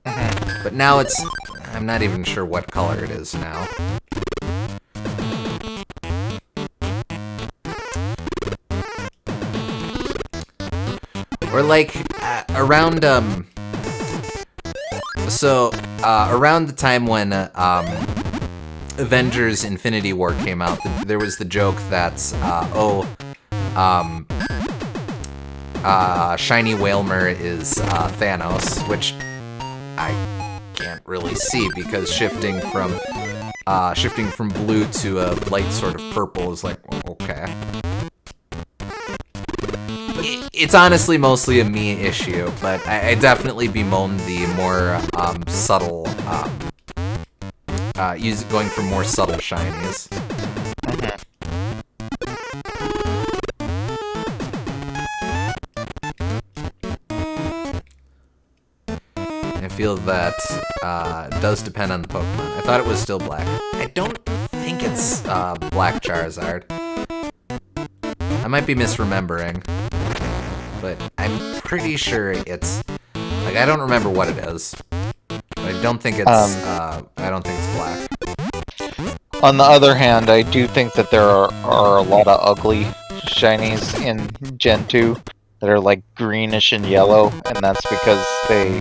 But now it's, I'm not even sure what color it is now. Or, like, around, around the time when, Avengers Infinity War came out, there was the joke that, Shiny Wailmer is, Thanos, which I can't really see, because shifting from blue to a light sort of purple is like, okay. It's honestly mostly a me issue, but I definitely bemoan the more, subtle, going for more subtle shinies. I feel that does depend on the Pokemon. I thought it was still black. I don't think it's black Charizard. I might be misremembering, but I'm pretty sure it's, like, I don't remember what it is. I don't think it's I don't think it's black. On the other hand, I do think that there are a lot of ugly shinies in Gen 2 that are like greenish and yellow, and that's because they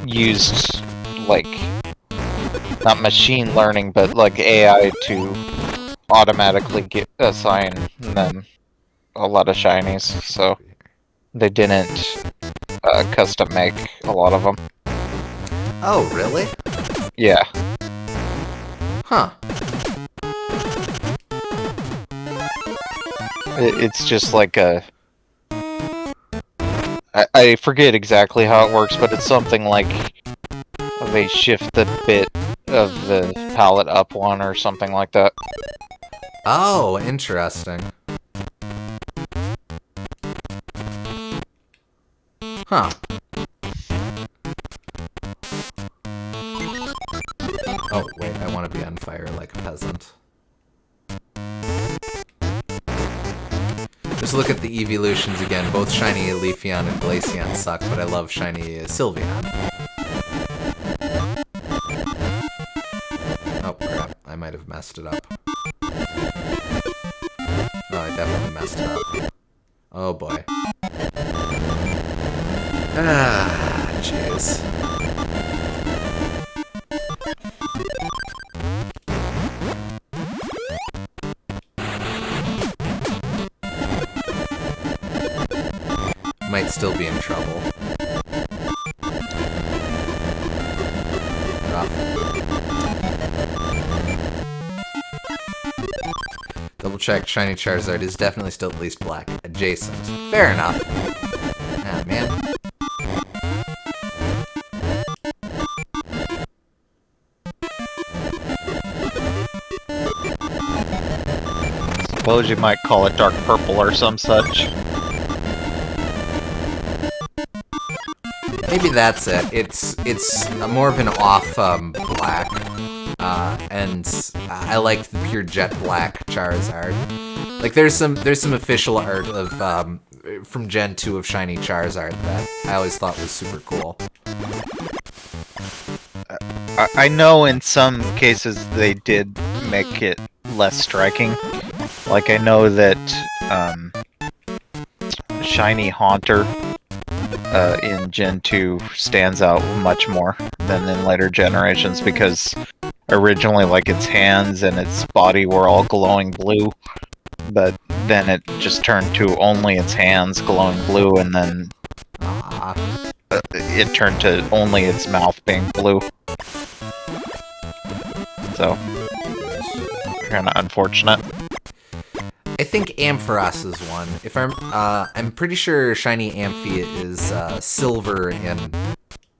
used, like, not machine learning, but like AI to automatically assign them a lot of shinies, so they didn't custom make a lot of them. Oh, really? Yeah. Huh. It's just like a... I forget exactly how it works, but it's something like they shift the bit of the palette up one or something like that. Oh, interesting. Huh. Oh, wait, I want to be on fire like a peasant. Just look at the Eeveelutions again. Both Shiny Leafeon and Glaceon suck, but I love Shiny Sylveon. Oh, crap. I might have messed it up. Oh, I definitely messed it up. Oh, boy. Ah, jeez. Might still be in trouble. Double check, Shiny Charizard is definitely still at least black. Adjacent. Fair enough. Ah, man. Suppose you might call it dark purple or some such. Maybe that's it. It's more of an off black, and I like the pure jet black Charizard. Like there's some official art of from Gen 2 of Shiny Charizard that I always thought was super cool. I know in some cases they did make it less striking. Like I know that Shiny Haunter in Gen 2 stands out much more than in later generations because originally like its hands and its body were all glowing blue, but then it just turned to only its hands glowing blue, and then it turned to only its mouth being blue. So, kind of unfortunate. I think Ampharos is one. If I'm pretty sure Shiny Amphi is silver and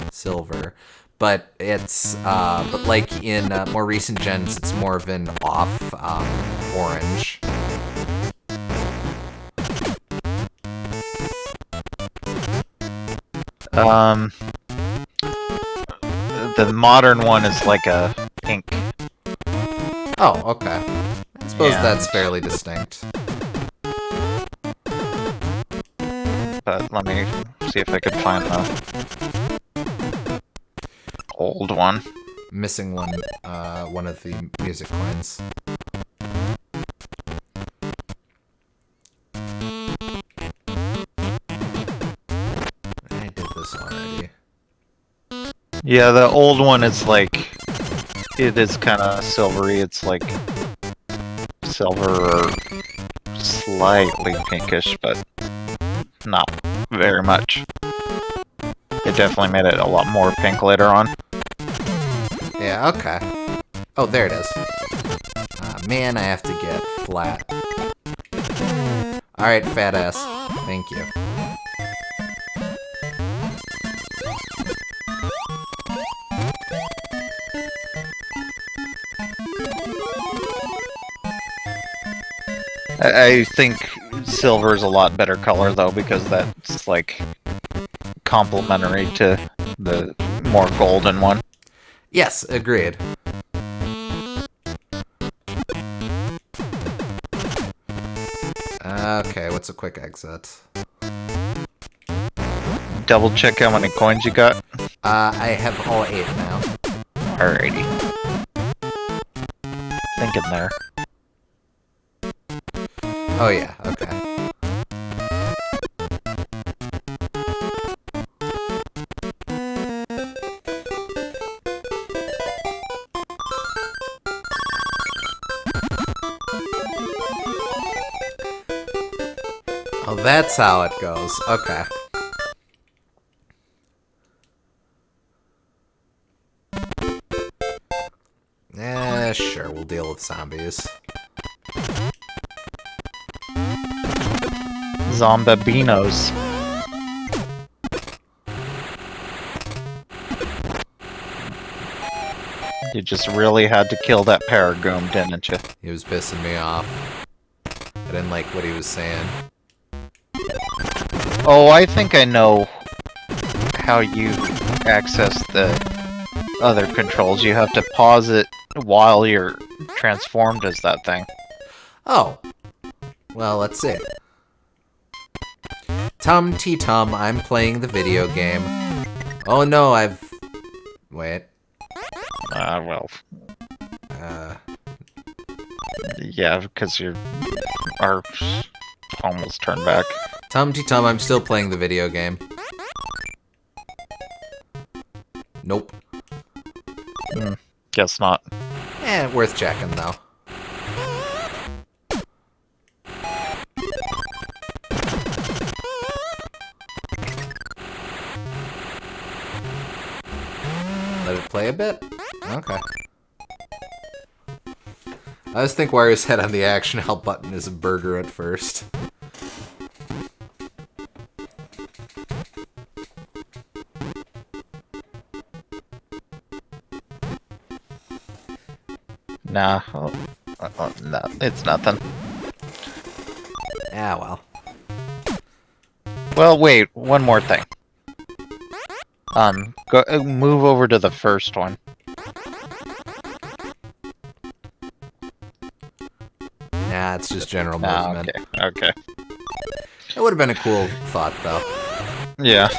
silver, but it's but like in more recent gens, it's more of an off orange. The modern one is like a pink. Oh, okay. I suppose that's fairly distinct. But let me see if I could find the old one. Missing one of the music coins. I did this already. Yeah, the old one is like, it is kind of silvery. It's like silver or slightly pinkish, but not very much. It definitely made it a lot more pink later on. Yeah, okay. Oh, there it is. Man, I have to get flat. Alright, fat ass. Thank you. I think silver is a lot better color though, because that's like complementary to the more golden one. Yes, agreed. Okay, what's a quick exit? Double check how many coins you got. I have all 8 now. Alrighty. Think in there. Oh yeah, okay. Oh, that's how it goes. Okay. Sure, we'll deal with zombies. Zombabinos. You just really had to kill that Paragon, didn't you? He was pissing me off. I didn't like what he was saying. Oh, I think I know how you access the other controls. You have to pause it while you're transformed as that thing. Oh. Well, let's see. Tum-Tum, I'm playing the video game. Oh no, Wait. Well. Yeah, because you are almost turned back. Tum-Tum, I'm still playing the video game. Nope. Guess not. Worth checking, though. Let it play a bit? Okay. I always think Wario's head on the action help button is a burger at first. Nah. No, it's nothing. Ah, well. Well, wait, one more thing. Go move over to the first one. Nah, it's just general movement. Okay. It would have been a cool thought, though. Yeah.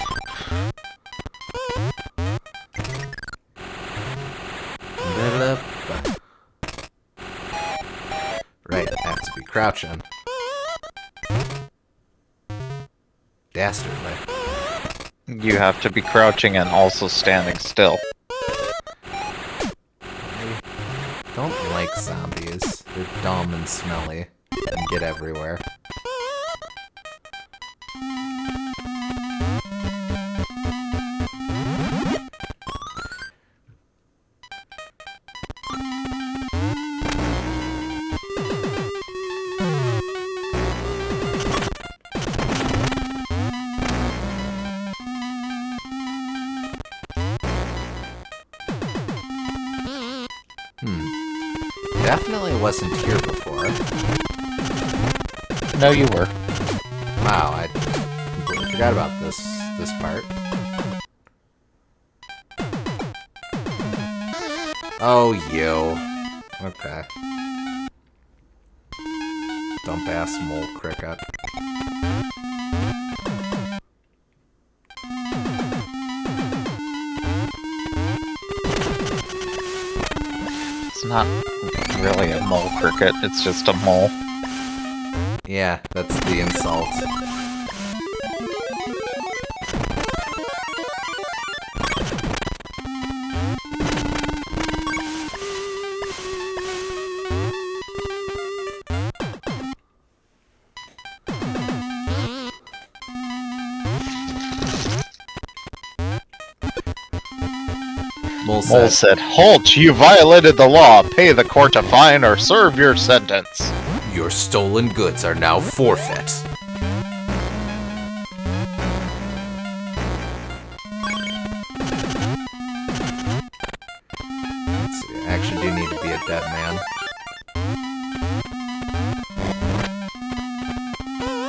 Right, I have to be crouching. Dastardly. You have to be crouching and also standing still. I don't like zombies. They're dumb and smelly and get everywhere. Definitely wasn't here before. No, you were. Wow, I completely forgot about this part. Oh, you. Okay. Dump ass mole cricket. It's not really a mole cricket, it's just a mole. Yeah, that's the insult. Mole said, "Halt! You violated the law! Pay the court a fine or serve your sentence!" Your stolen goods are now forfeit. Let's see, I actually do need to be a dead man.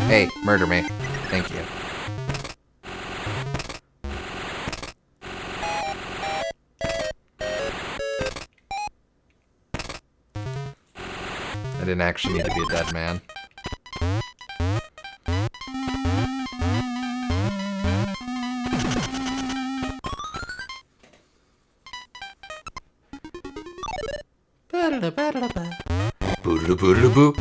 Hey, murder me. Thank you. I didn't actually need to be a dead man. Boo-da-boo-da-boo.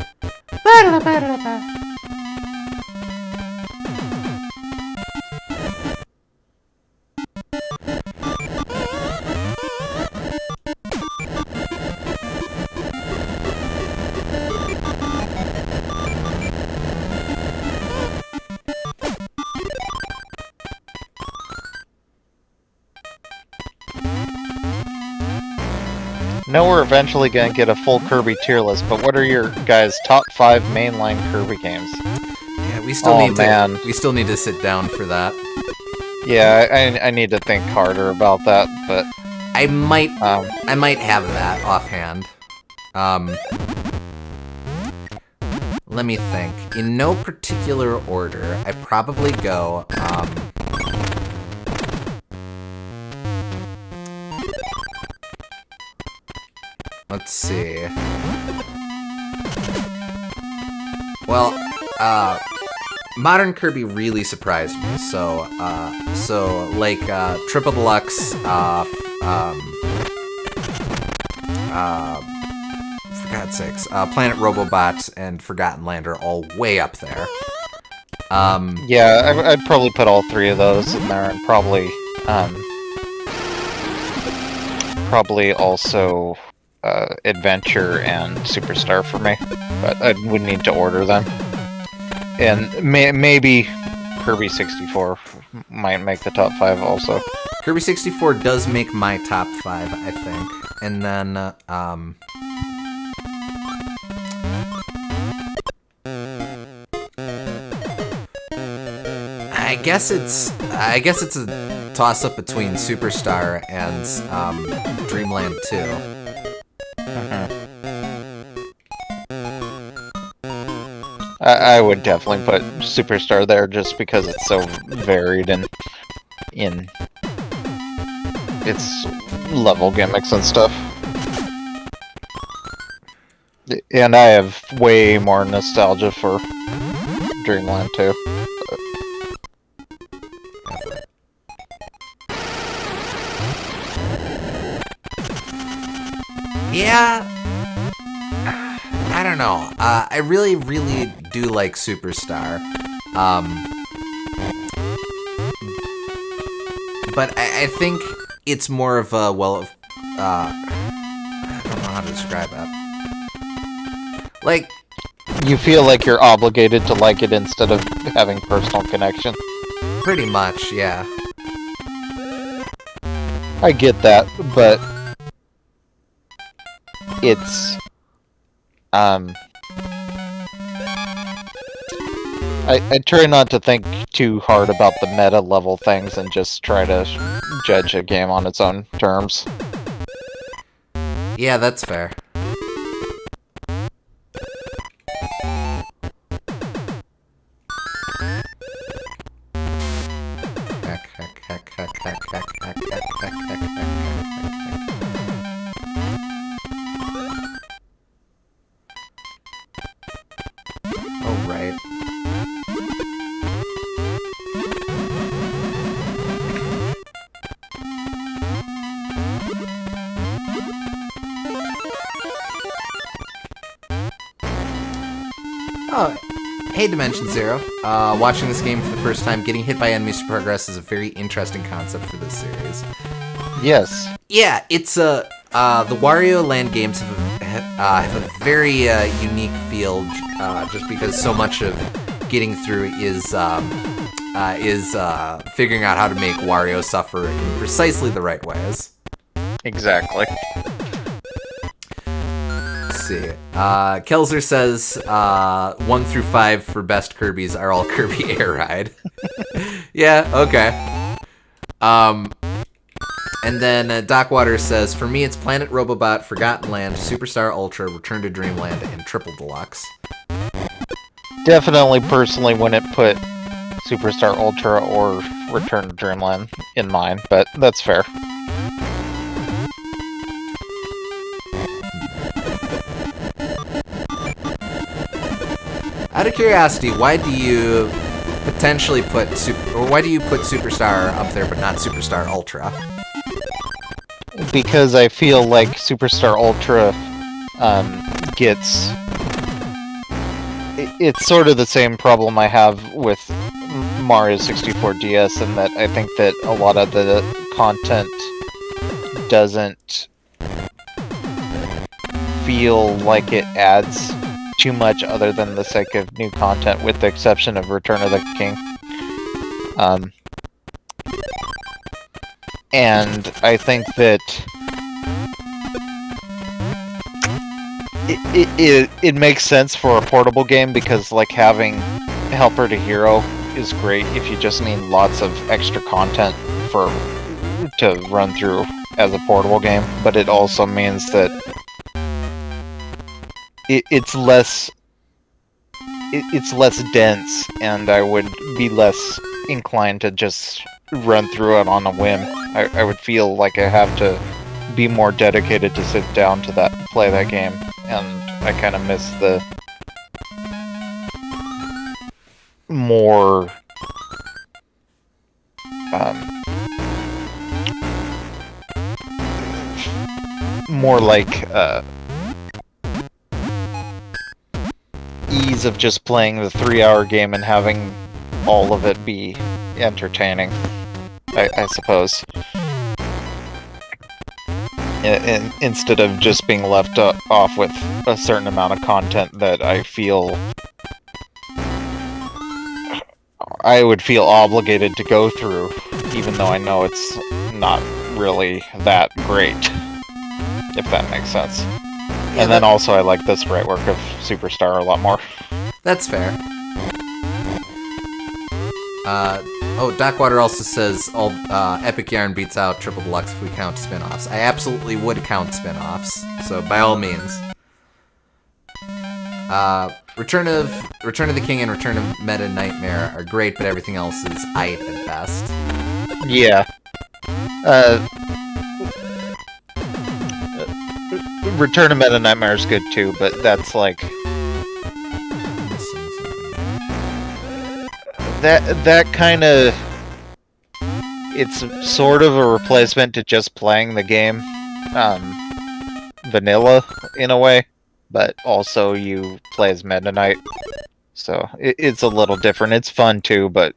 know we're eventually gonna get a full Kirby tier list, but what are your guys' top 5 mainline Kirby games? Yeah, we still man. we still need to sit down for that. Yeah, I need to think harder about that, but I might have that offhand. Let me think. In no particular order, I probably go, let's see. Well, Modern Kirby really surprised me, so like, Triple Deluxe, for God's sakes, Planet Robobot and Forgotten Land are all way up there. yeah, I'd probably put all 3 of those in there, and probably also Adventure and Superstar for me, but I would need to order them. And maybe Kirby 64 might make the top 5 also. Kirby 64 does make my top 5, I think. And then, I guess it's a toss-up between Superstar and Dreamland 2. I would definitely put Superstar there just because it's so varied and in its level gimmicks and stuff. And I have way more nostalgia for Dreamland 2. Yeah, I don't know. I really, really do like Superstar. But I think it's more of a, well, I don't know how to describe that. Like, you feel like you're obligated to like it instead of having personal connection. Pretty much, yeah. I get that, but it's I try not to think too hard about the meta level things and just try to judge a game on its own terms. Yeah, that's fair. Oh, right. Oh, hey Dimension Zero. Watching this game for the first time, getting hit by enemies to progress is a very interesting concept for this series. Yes. Yeah, it's the Wario Land games have a very unique feel, just because so much of getting through is figuring out how to make Wario suffer in precisely the right ways. Exactly. Let's see. Kelzer says 1 through 5 for best Kirby's are all Kirby Air Ride. Yeah, okay. And then Doc Waters says, for me it's Planet Robobot, Forgotten Land, Superstar Ultra, Return to Dreamland, and Triple Deluxe. Definitely personally wouldn't put Superstar Ultra or Return to Dreamland in mine, but that's fair. Out of curiosity, why do you put Superstar up there but not Superstar Ultra? Because I feel like Superstar Ultra gets... It's sort of the same problem I have with Mario 64 DS, in that I think that a lot of the content doesn't feel like it adds too much other than the sake of new content, with the exception of Return of the King. And I think that it makes sense for a portable game because like having helper to hero is great if you just need lots of extra content to run through as a portable game, but it also means that it's less dense, and I would be less inclined to just run through it on a whim. I would feel like I have to be more dedicated to sit down to play that game, and I kind of miss the more like ease of just playing the 3-hour game and having all of it be entertaining, I suppose. Instead of just being left off with a certain amount of content that I feel I would feel obligated to go through, even though I know it's not really that great, if that makes sense. Yeah, and then also I like the sprite work of Superstar a lot more. That's fair. Dockwater also says Epic Yarn beats out Triple Deluxe if we count spin-offs. I absolutely would count spin-offs, so by all means. Return of the King and Return of Meta Nightmare are great, but everything else is aight at best. Yeah. Return of Meta Nightmare is good too, but that's like that kind of, it's sort of a replacement to just playing the game vanilla in a way, but also you play as Meta Knight, so it's a little different. It's fun too, but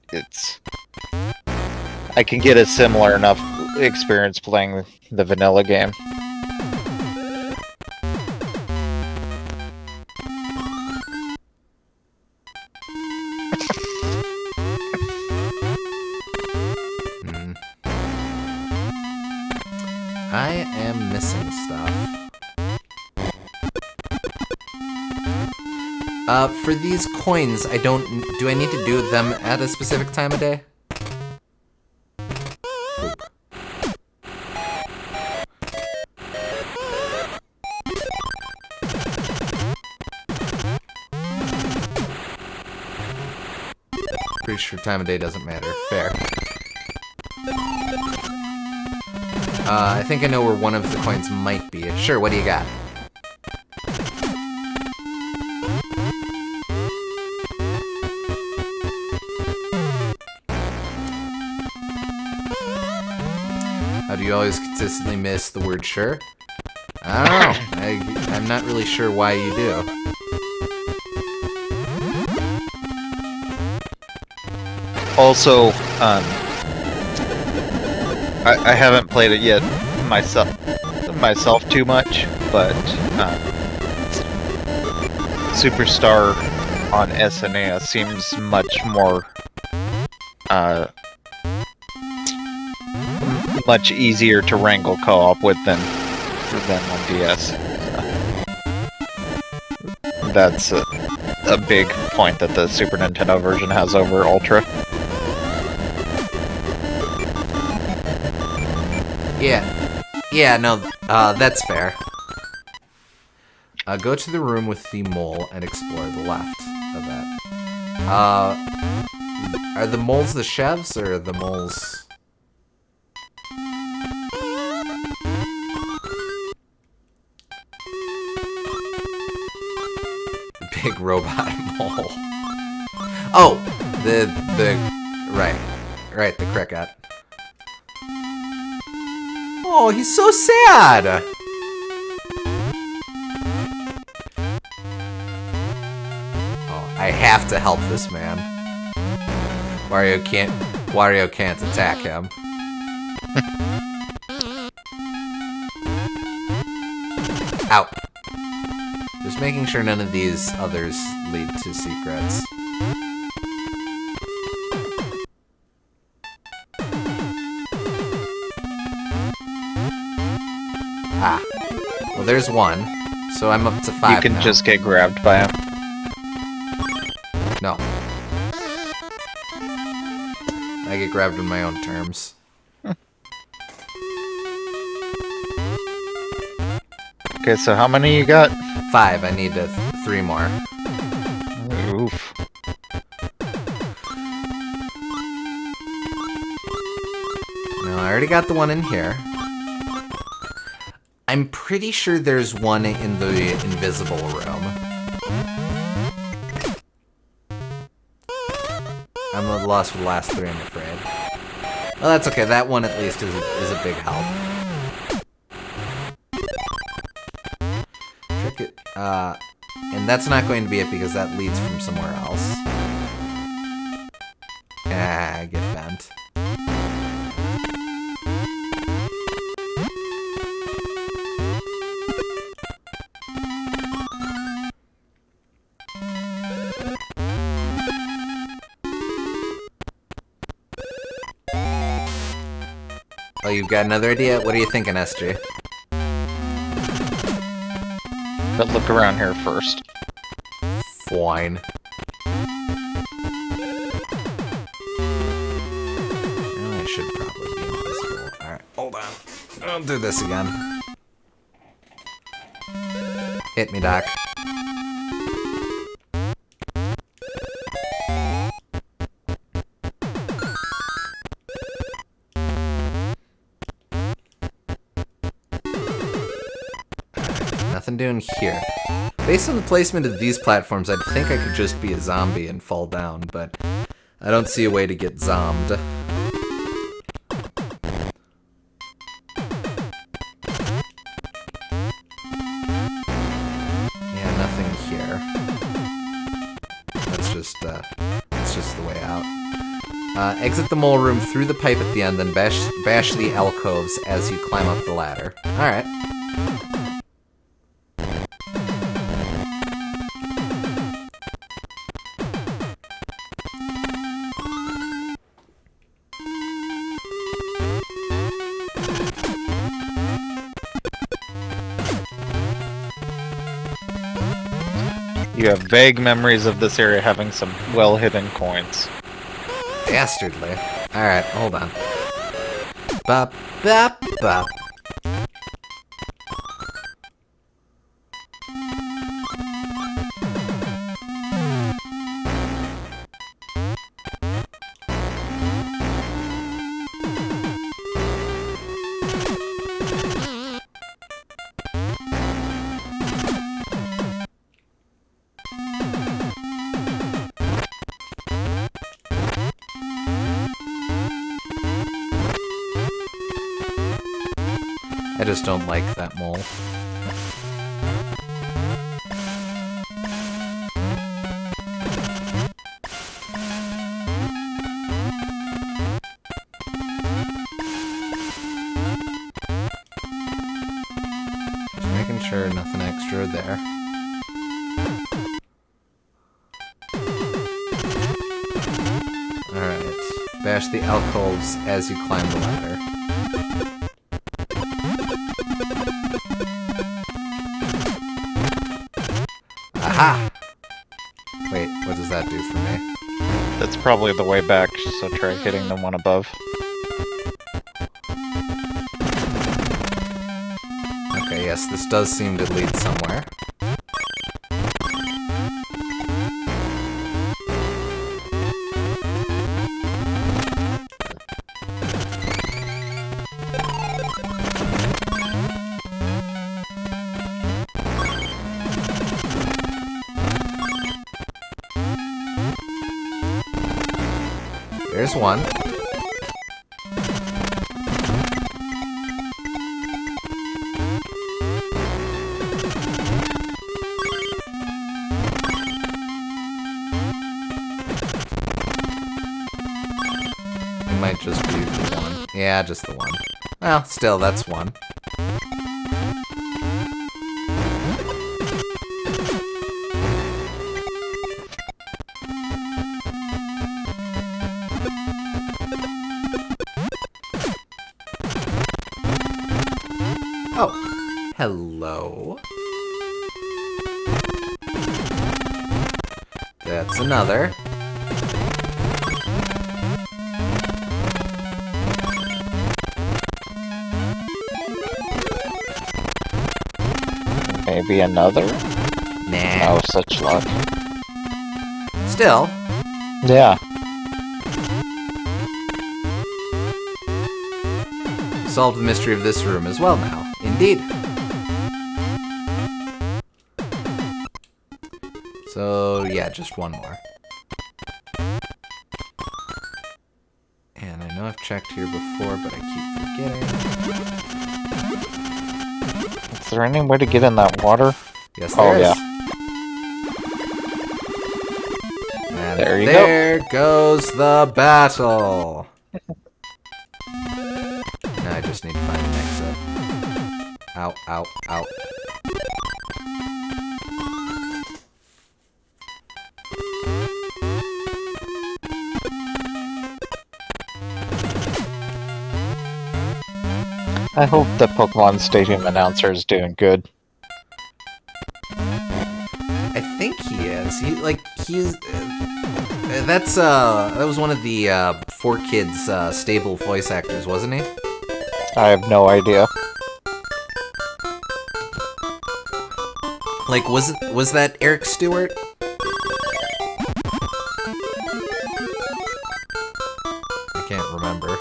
I can get a similar enough experience playing the vanilla game. I am missing stuff. For these coins, do I need to do them at a specific time of day? Pretty sure time of day doesn't matter. Fair. I think I know where one of the coins might be. Sure, what do you got? How do you always consistently miss the word sure? I don't know. I'm not really sure why you do. Also, I haven't played it yet myself too much, but Superstar on SNES seems much more much easier to wrangle co-op with than on DS. That's a big point that the Super Nintendo version has over Ultra. Yeah, no, that's fair. Go to the room with the mole and explore the left of that. Are the moles the chefs, or are the moles... Big robot mole. Oh, right, the cricket. Oh, he's so sad! Oh, I have to help this man. Wario can't attack him. Out. Just making sure none of these others lead to secrets. Ah. Well, there's one. So So I'm up to 5 You can now. just get grabbed by him. No. I get grabbed on my own terms. Okay, so how many you got? 5. I need 3 more. Oof. No, I already got the one in here. I'm pretty sure there's one in the invisible room. I'm at a loss for the last 3, I'm afraid. Well, that's okay. That one at least is a big help. Trick it. And that's not going to be it because that leads from somewhere else. Ah, get bent. Oh, you've got another idea? What are you thinking, SG? But look around here first. Fine. Oh, I should probably be invisible. Alright, hold on. I'll do this again. Hit me, Doc. Nothing doing here. Based on the placement of these platforms, I'd think I could just be a zombie and fall down, but I don't see a way to get zombed. Yeah, nothing here. That's just the way out. Exit the mole room through the pipe at the end, then bash the alcoves as you climb up the ladder. Alright. You have vague memories of this area having some well-hidden coins. Dastardly. Alright, hold on. Bop, bop, bop. I just don't like that mole. Just making sure nothing extra there. Alright. Bash the alcoves as you climb the ladder. Aha! Wait, what does that do for me? That's probably the way back, so try hitting the one above. Okay, yes, this does seem to lead somewhere. There's one. It might just be the one. Yeah, just the one. Well, still, that's one. Oh, hello. another. Maybe another? Nah. Oh, such luck. Still. Yeah. Solved the mystery of this room as well now. Indeed. So, yeah, just one more. And I know I've checked here before, but I keep forgetting. Is there any way to get in that water? Yes, there is. Yeah. And there you there goes the battle. Now I just need to find an exit. Ow, ow, ow. I hope the Pokemon Stadium announcer is doing good. I think he is. He's that was one of the 4Kids stable voice actors, wasn't he? I have no idea. Like, was that Eric Stewart? I can't remember.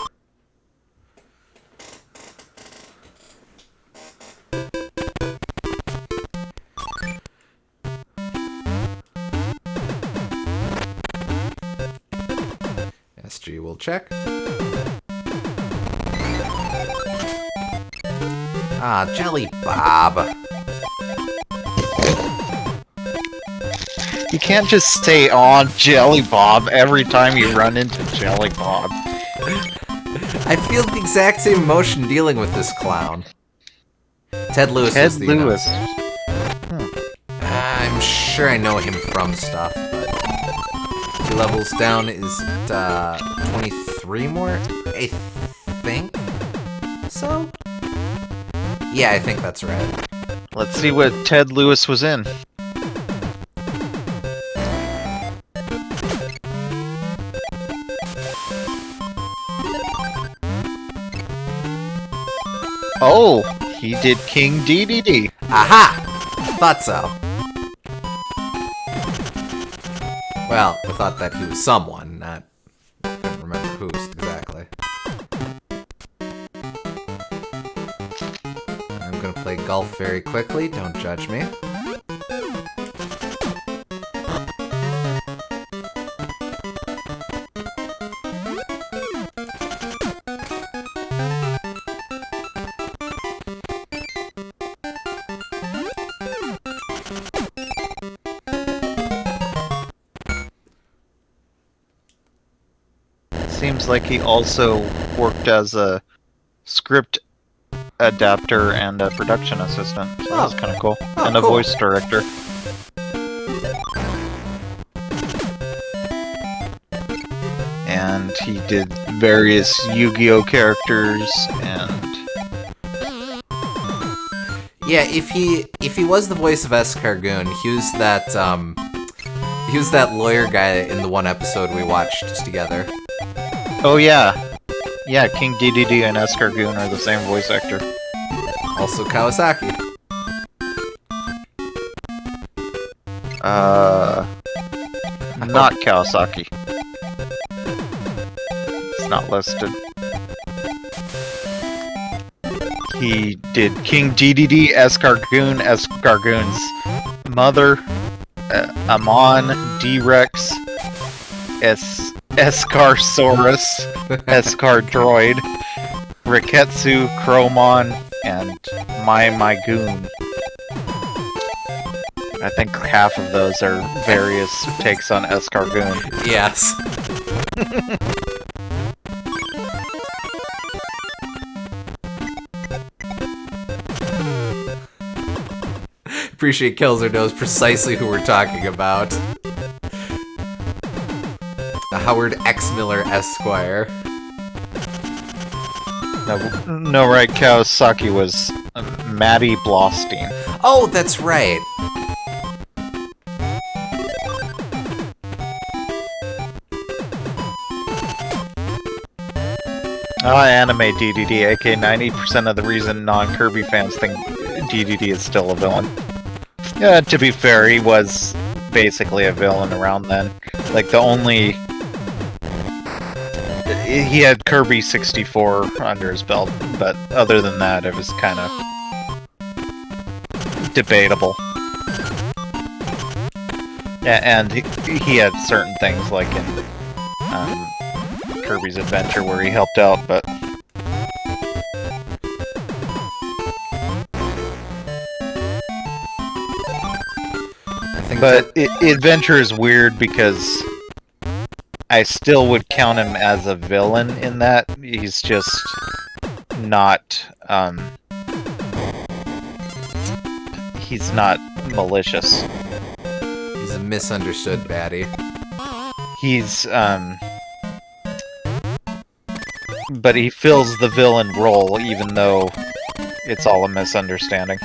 SG will check. Ah, Jelly Bob. You can't just say, "Aw, Jelly Bob," every time you run into Jelly Bob. I feel the exact same emotion dealing with this clown. Ted Lewis Ted is the Lewis. I'm sure I know him from stuff, but 2 levels down is 23 more? I think so? Yeah, I think that's right. Let's see what Ted Lewis was in. Oh, he did King DDD. Aha! Thought so. Well, I thought that he was someone, not... I couldn't remember who exactly. I'm gonna play golf very quickly, don't judge me. Seems like he also worked as a script adapter and a production assistant. So that's kind of cool. Oh, and a cool. voice director. And he did various Yu-Gi-Oh characters and... Yeah, if he was the voice of Escargoon, he was that lawyer guy in the one episode we watched together. Oh yeah. Yeah, King DDD and Escargoon are the same voice actor. Also Kawasaki. Not Kawasaki. It's not listed. He did King DDD, Escargoon, Escargoon's mother, Amon, D-Rex, Escarsaurus, Escardroid, Riketsu, Chromon, and My Goon. I think half of those are various takes on Escargoon. Yes. Appreciate Kelzer knows precisely who we're talking about. The Howard X. Miller Esquire. No, right, Kawasaki was Maddie Blostein. Oh, that's right. Anime DDD, aka 90% of the reason non-Kirby fans think DDD is still a villain. Yeah, to be fair, he was basically a villain around then. Like, the only... He had Kirby 64 under his belt, but other than that, it was kind of debatable. Yeah, and he had certain things, like in Kirby's Adventure, where he helped out, but... But Adventure is weird because I still would count him as a villain in that. He's just not, he's not malicious. He's a misunderstood baddie. He's, but he fills the villain role even though it's all a misunderstanding.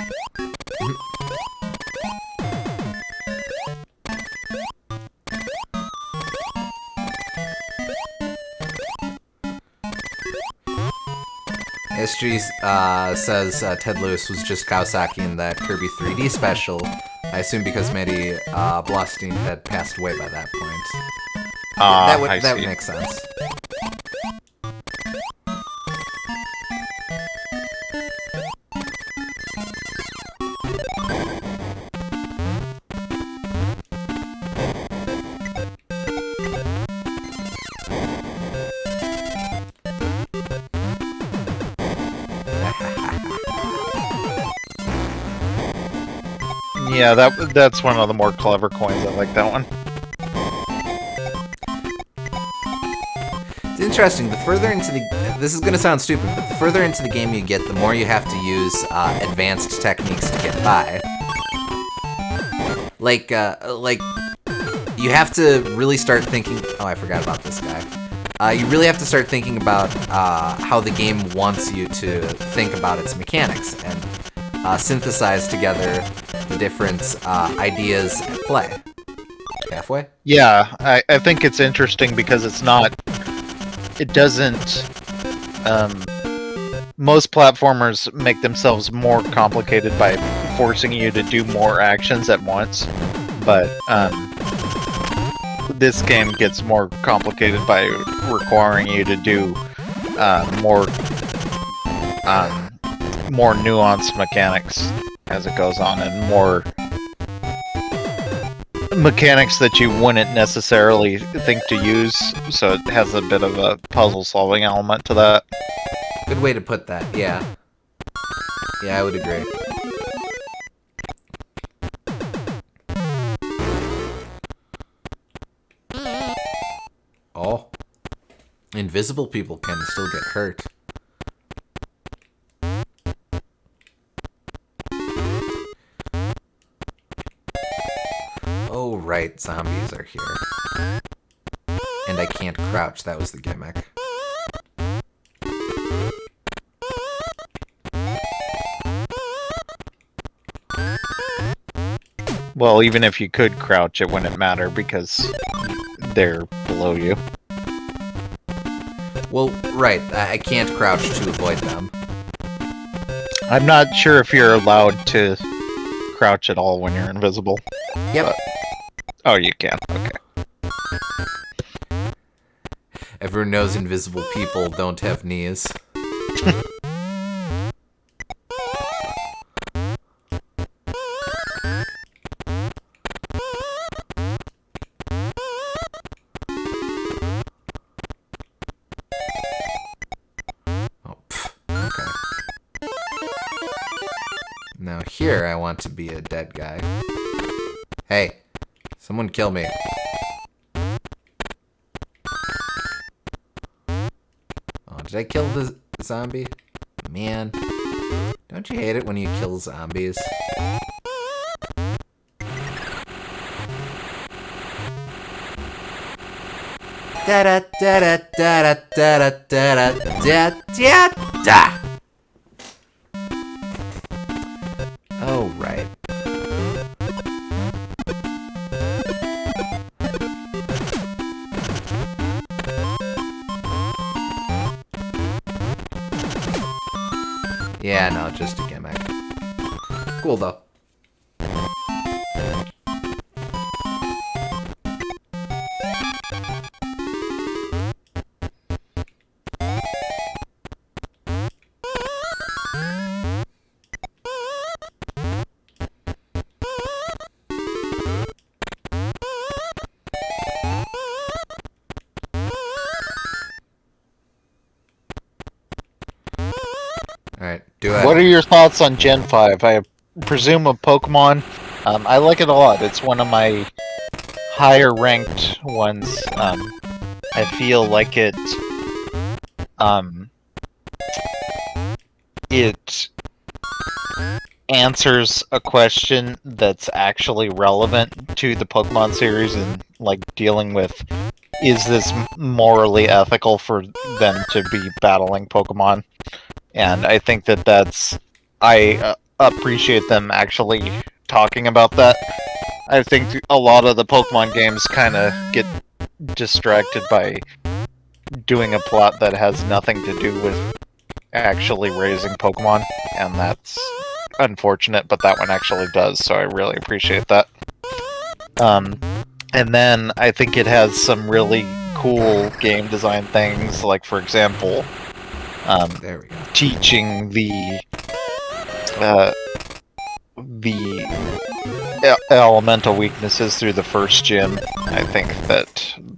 SG says Ted Lewis was just Kawasaki in that Kirby 3D special. I assume because Mehdi Blostein had passed away by that point. That would make sense. Yeah, that's one of the more clever coins. I like that one. It's interesting. The further into this is gonna sound stupid, but the further into the game you get, the more you have to use advanced techniques to get by. Like you have to really start thinking. Oh, I forgot about this guy. You really have to start thinking about how the game wants you to think about its mechanics and synthesize together the different ideas at play. Halfway? Yeah, I think it's interesting because it's not... It doesn't... most platformers make themselves more complicated by forcing you to do more actions at once, but this game gets more complicated by requiring you to do more nuanced mechanics as it goes on, and more mechanics that you wouldn't necessarily think to use, so it has a bit of a puzzle-solving element to that. Good way to put that, yeah. Yeah, I would agree. Oh. Invisible people can still get hurt. Oh, right, zombies are here. And I can't crouch, that was the gimmick. Well, even if you could crouch, it wouldn't matter because they're below you. Well, right, I can't crouch to avoid them. I'm not sure if you're allowed to crouch at all when you're invisible. Yep. But... Oh, you can. Okay. Everyone knows invisible people don't have knees. Now here I want to be a dead guy. Hey, someone kill me. Oh, did I kill the zombie? Man, don't you hate it when you kill zombies? Da da da da da da da da da da da. Oh, right. Yeah, no, just a gimmick. Cool, though. Alright, do it. What are your thoughts on Gen 5? I presume of Pokemon. I like it a lot. It's one of my higher ranked ones. I feel like it answers a question that's actually relevant to the Pokemon series and like dealing with, is this morally ethical for them to be battling Pokemon? And I think I appreciate them actually talking about that. I think a lot of the Pokemon games kind of get distracted by doing a plot that has nothing to do with actually raising Pokemon, and that's unfortunate, but that one actually does, so I really appreciate that. And then I think it has some really cool game design things, like for example, There we go. teaching the elemental weaknesses through the first gym. I think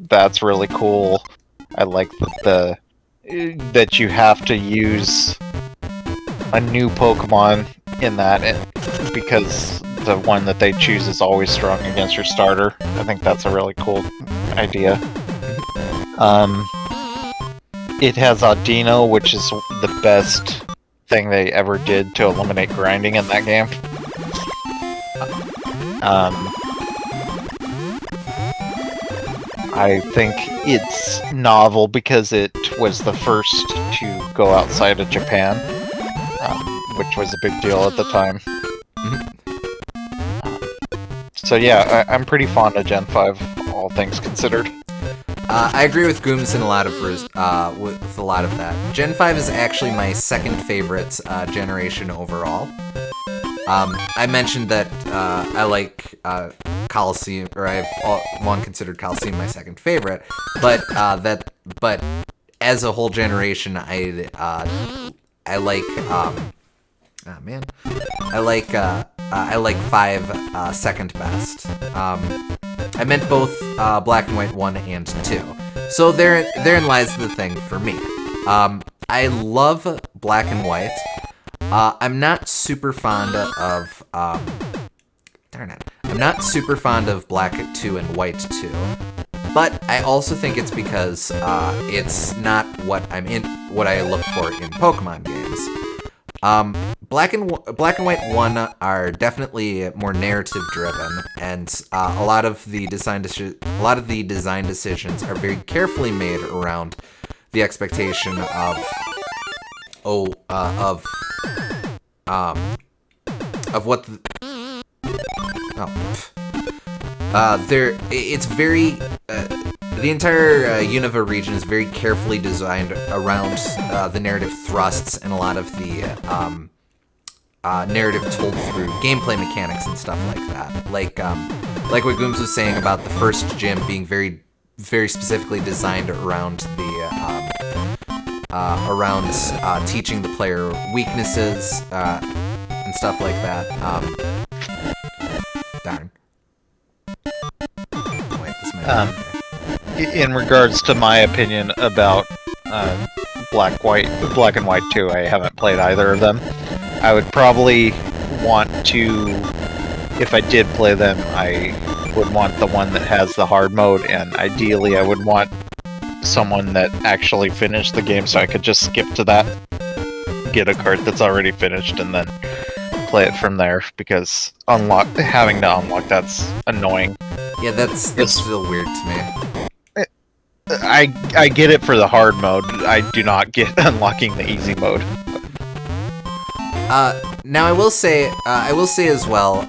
that's really cool. I like that you have to use a new Pokemon in that, because the one that they choose is always strong against your starter. I think that's a really cool idea. It has Audino, which is the best thing they ever did to eliminate grinding in that game. I think it's novel because it was the first to go outside of Japan, which was a big deal at the time. So yeah, I'm pretty fond of Gen 5, all things considered. I agree with Gooms in a lot of with a lot of that. Gen 5 is actually my second favorite generation overall. I mentioned that I like Coliseum, or I've long considered Coliseum my second favorite, but as a whole generation, I like I like 5 second best. I meant both Black and White 1 and 2. So therein lies the thing for me. I love Black and White. I'm not super fond of darn it. I'm not super fond of Black 2 and White 2. But I also think it's because it's not what I look for in Pokemon games. Black and White 1 are definitely more narrative driven, and a lot of the design decisions are very carefully made around the expectation of what it's very the entire Unova region is very carefully designed around the narrative thrusts and a lot of the narrative told through gameplay mechanics and stuff like that. Like what Gooms was saying about the first gym being very, very specifically designed around teaching the player weaknesses and stuff like that. Darn. Wait, this might be In regards to my opinion about Black and White 2, I haven't played either of them. I would probably want to, if I did play them, I would want the one that has the hard mode, and ideally I would want someone that actually finished the game so I could just skip to that, get a cart that's already finished, and then play it from there, because having to unlock that's annoying. Yeah, that's still weird to me. I get it for the hard mode. I do not get unlocking the easy mode. Now I will say as well,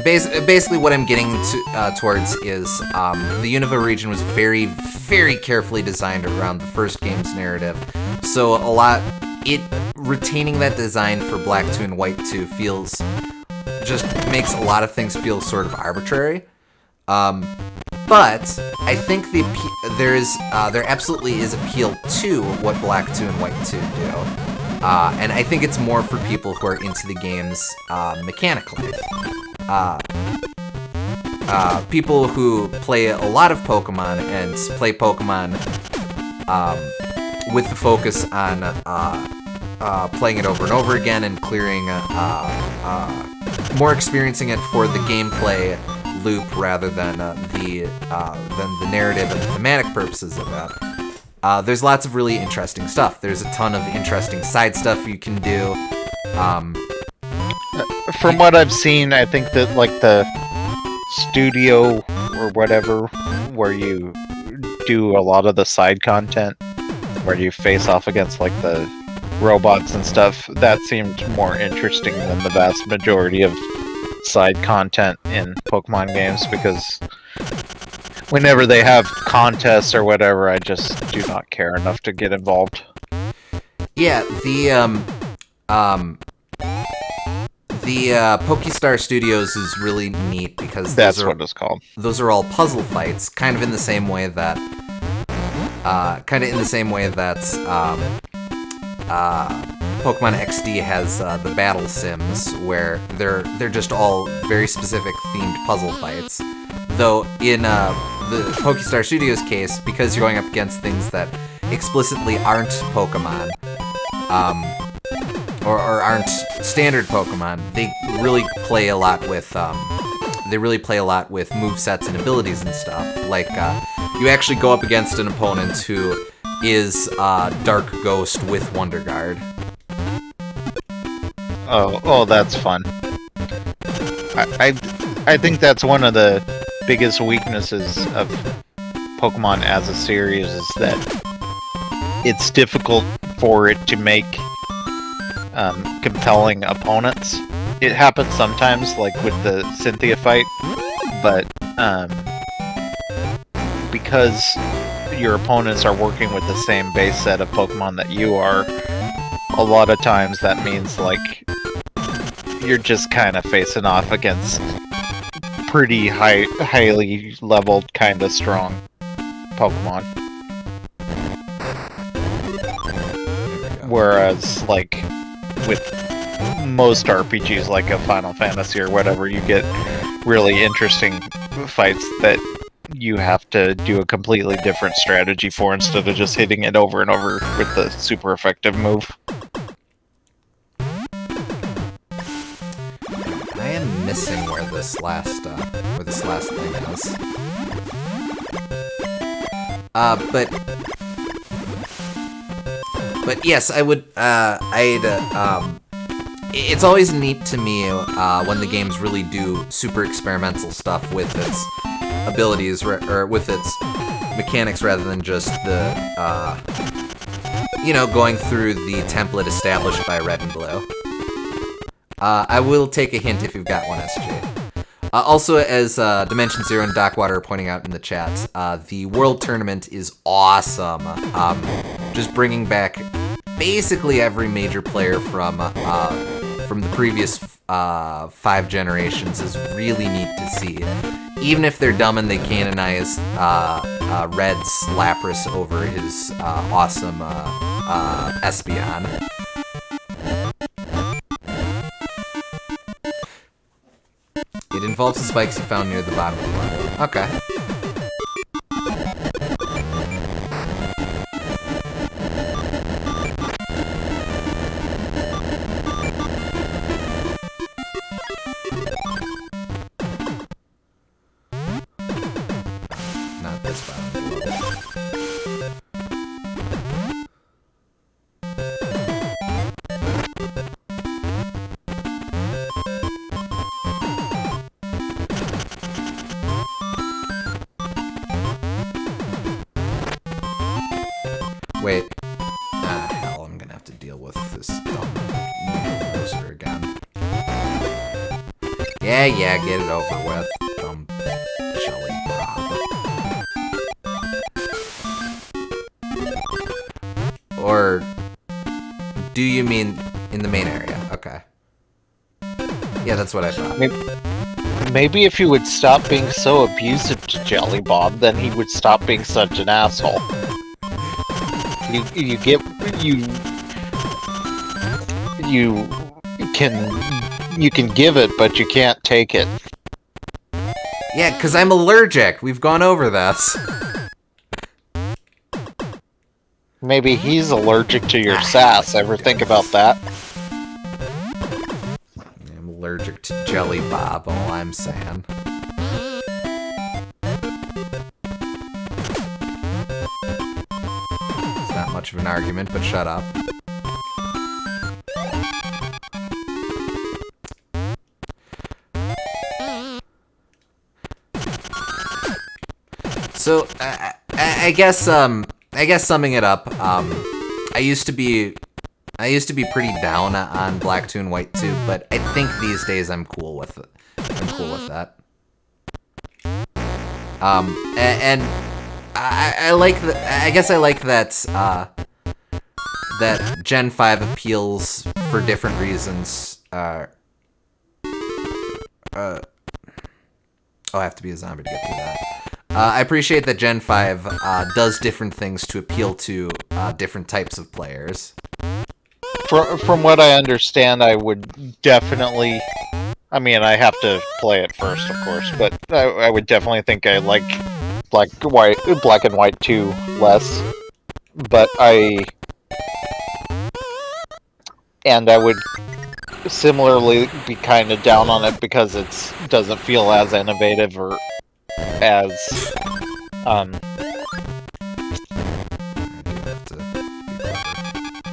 basically what I'm getting towards is the Unova region was very, very carefully designed around the first game's narrative. So retaining that design for Black 2 and White 2 just makes a lot of things feel sort of arbitrary. But I think there absolutely is appeal to what Black 2 and White 2 do. And I think it's more for people who are into the games mechanically. People who play a lot of Pokemon and play Pokemon with the focus on playing it over and over again and clearing, more experiencing it for the gameplay loop rather than the narrative and thematic purposes of that. There's lots of really interesting stuff. There's a ton of interesting side stuff you can do. From what I've seen, I think that like the studio or whatever, where you do a lot of the side content, where you face off against like the robots and stuff, that seemed more interesting than the vast majority of side content in Pokemon games, because whenever they have contests or whatever, I just do not care enough to get involved. Yeah, the Pokestar Studios is really neat because that's what it's called. Those are all puzzle fights, kind of in the same way that Pokemon XD has the battle sims, where they're just all very specific themed puzzle fights. Though in the Pokestar Studios case, because you're going up against things that explicitly aren't Pokemon, or aren't standard Pokemon, they really play a lot with movesets and abilities and stuff. Like you actually go up against an opponent who is Dark Ghost with Wonder Guard. Oh, that's fun. I think that's one of the biggest weaknesses of Pokemon as a series, is that it's difficult for it to make compelling opponents. It happens sometimes, like with the Cynthia fight, but because your opponents are working with the same base set of Pokemon that you are, a lot of times that means like you're just kind of facing off against pretty highly leveled, kind of strong Pokemon. Whereas, like, with most RPGs, like a Final Fantasy or whatever, you get really interesting fights that you have to do a completely different strategy for, instead of just hitting it over and over with the super effective move. I am missing where this last thing is. But yes, I would. It's always neat to me when the games really do super experimental stuff with its abilities or with its mechanics, rather than just the going through the template established by Red and Blue. I will take a hint if you've got one, SJ. Also, as Dimension Zero and Dockwater are pointing out in the chat, the World Tournament is awesome. Just bringing back basically every major player from the previous 5 generations is really neat to see. Even if they're dumb and they canonize Red's Lapras over his awesome Espeon. It involves the spikes you found near the bottom of the level. Okay. Not this bottom of the level. Wait. Hell, I'm gonna have to deal with this dumb browser again. Yeah, Yeah, get it over with. Jelly Bob. Or do you mean in the main area? Okay. Yeah, that's what I thought. Maybe if you would stop being so abusive to Jelly Bob, then he would stop being such an asshole. You can give it, but you can't take it. Yeah, because I'm allergic. We've gone over this. Maybe he's allergic to your sass. Ever think about that? I'm allergic to Jelly Bob, all I'm saying. It's not much of an argument, but shut up. So, I guess summing it up, I used to be pretty down on Black 2 and White 2, but I think these days I'm cool with it. I'm cool with that. And I like I guess I like that that Gen 5 appeals for different reasons. Oh, I have to be a zombie to get through that. I appreciate that Gen 5 does different things to appeal to different types of players. From what I understand, I would definitely... I mean, I have to play it first, of course, but I would definitely think I like Black and White 2 less. But I would similarly be kind of down on it because it doesn't feel as innovative or as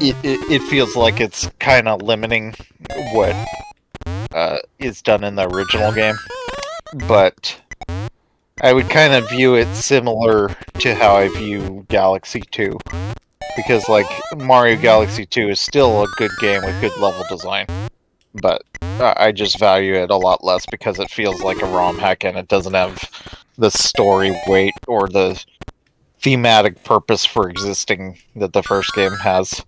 it feels like it's kind of limiting what is done in the original game, but I would kind of view it similar to how I view Galaxy 2, because like Mario Galaxy 2 is still a good game with good level design, but I just value it a lot less because it feels like a ROM hack and it doesn't have the story weight or the thematic purpose for existing that the first game has.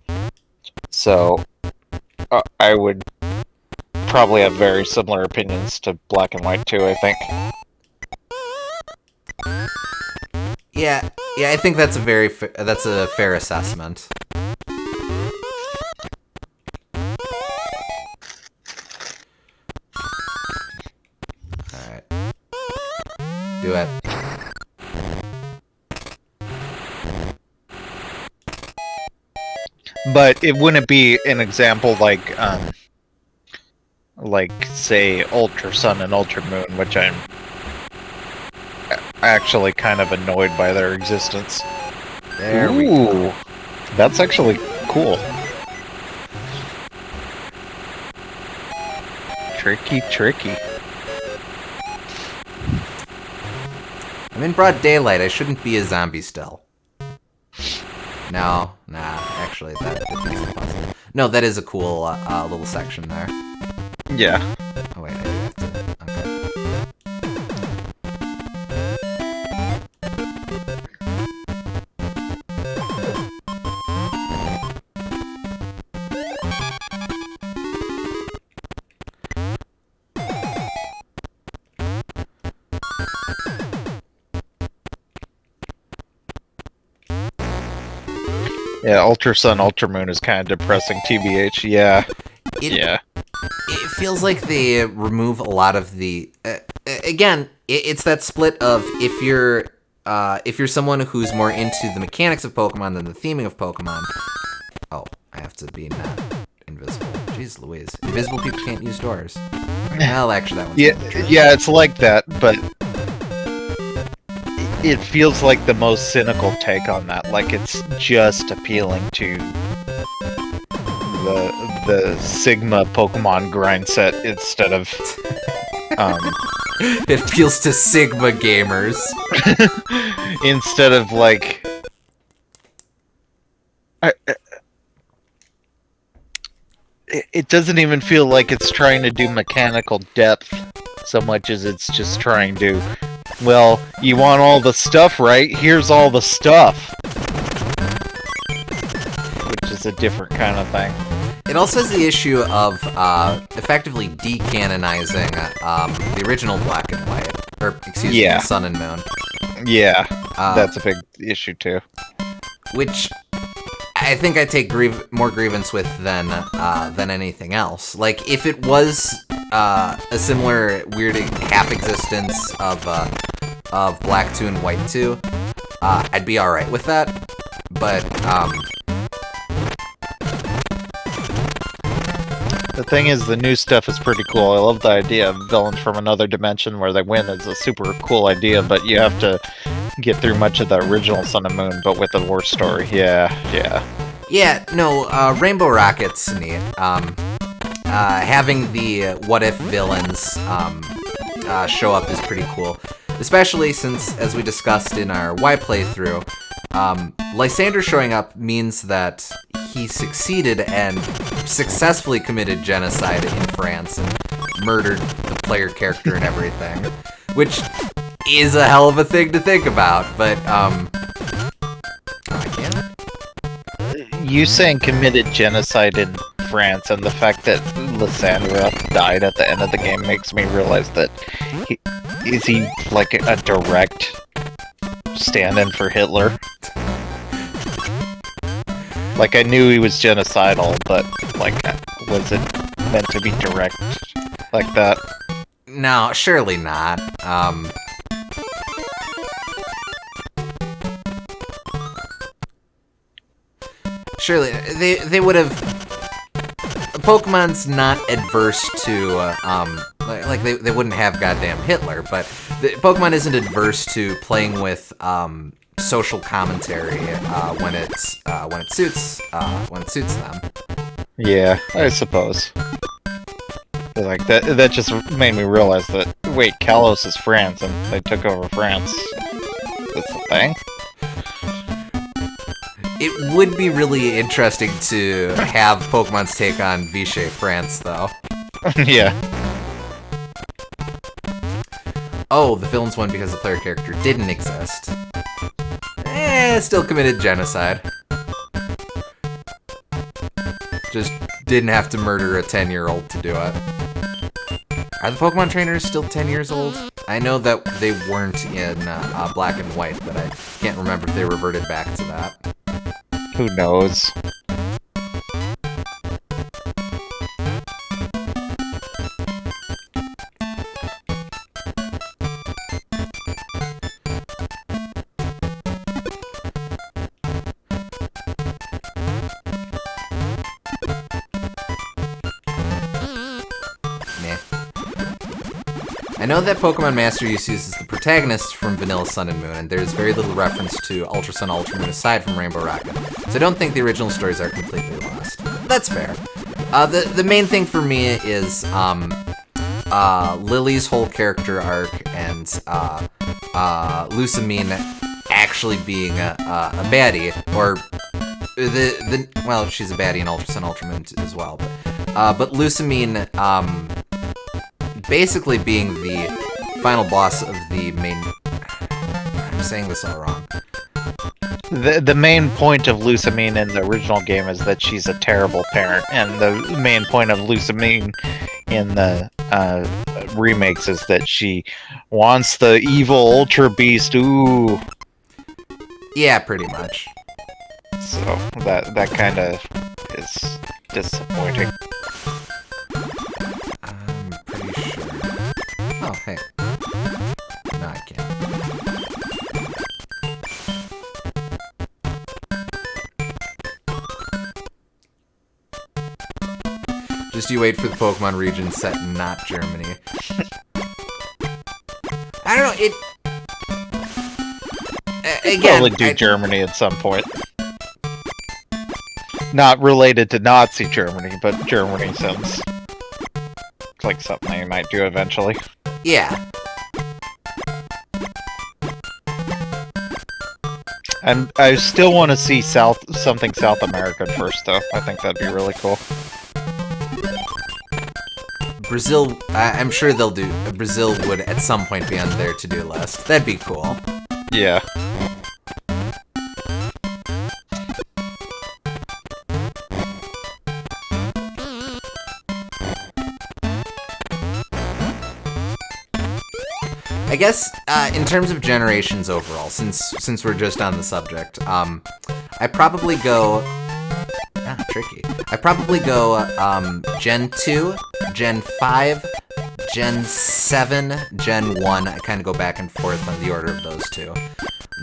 So I would probably have very similar opinions to Black and White 2, I think. Yeah, I think that's a fair assessment. Alright. Do it. But it wouldn't be an example like say Ultra Sun and Ultra Moon, which I'm actually kind of annoyed by their existence. There we go. That's actually cool. Tricky. I'm in broad daylight. I shouldn't be a zombie still. No, actually, that defeats the puzzle. No, that is a cool little section there. Yeah. Oh wait, I do have to. Okay. Yeah, Ultra Sun, Ultra Moon is kind of depressing, TBH. Yeah. Yeah. It feels like they remove a lot of the. Again, it's that split of if you're someone who's more into the mechanics of Pokemon than the theming of Pokemon. Oh, I have to be not invisible. Jeez Louise, invisible people can't use doors. Well, actually, that one's yeah, it's like that, but it feels like the most cynical take on that. Like it's just appealing to the Sigma Pokemon grind set instead of it appeals to Sigma gamers instead of like it doesn't even feel like it's trying to do mechanical depth so much as it's just trying to, well, you want all the stuff, right? Here's all the stuff. Which is a different kind of thing. It also has the issue of effectively decanonizing the original Black and White, or excuse me, Sun and Moon. Yeah, that's a big issue too. Which I think I take more grievance with than anything else. Like, if it was a similar weird half existence of Black 2 and White 2, I'd be alright with that. But the thing is, the new stuff is pretty cool. I love the idea of villains from another dimension where they win. It's a super cool idea, but you have to get through much of the original Sun and Moon, but with the worst story. Yeah. No, Rainbow Rocket's neat. Having the what-if villains show up is pretty cool. Especially since, as we discussed in our Y playthrough, Lysander showing up means that he succeeded and successfully committed genocide in France and murdered the player character and everything. Which is a hell of a thing to think about, but, I can't. You saying committed genocide in France and the fact that Lysandra died at the end of the game makes me realize that is he like a direct stand-in for Hitler? Like, I knew he was genocidal, but, like, was it meant to be direct like that? No, surely not. Surely, they would have... Pokemon's not adverse to, like, they wouldn't have goddamn Hitler, but Pokemon isn't adverse to playing with, social commentary, when it suits them. Yeah, I suppose. Like, that just made me realize that, wait, Kalos is France, and they took over France. That's the thing? It would be really interesting to have Pokemon's take on Vichy France, though. Yeah. Oh, the villains won because the player character didn't exist. Still committed genocide. Just didn't have to murder a 10-year-old to do it. Are the Pokemon trainers still 10 years old? I know that they weren't in Black and White, but I can't remember if they reverted back to that. Who knows? I know that Pokemon Master Use uses the protagonist from Vanilla Sun and Moon, and there's very little reference to Ultra Sun, Ultra Moon aside from Rainbow Rocket, so I don't think the original stories are completely lost. That's fair. The main thing for me is Lily's whole character arc and Lusamine actually being a baddie, or well, she's a baddie in Ultra Sun, Ultra Moon as well, but Lusamine basically being the final boss of the main... I'm saying this all wrong. The main point of Lusamine in the original game is that she's a terrible parent, and the main point of Lusamine in the remakes is that she wants the evil Ultra Beast. Ooh. Yeah, pretty much. So that kind of is disappointing. Oh, hey. No, I can't. Just you wait for the Pokemon region set in not Germany. I don't know, it... again, probably do Germany at some point. Not related to Nazi Germany, but Germany sounds like something they might do eventually. Yeah. And I still want to see something South American first, though. I think that'd be really cool. Brazil, I'm sure they'll do. Brazil would at some point be on their to-do list. That'd be cool. Yeah. I guess in terms of generations overall, since we're just on the subject, I probably go. Tricky. I probably go Gen 2, Gen 5, Gen 7, Gen 1. I kind of go back and forth on the order of those two.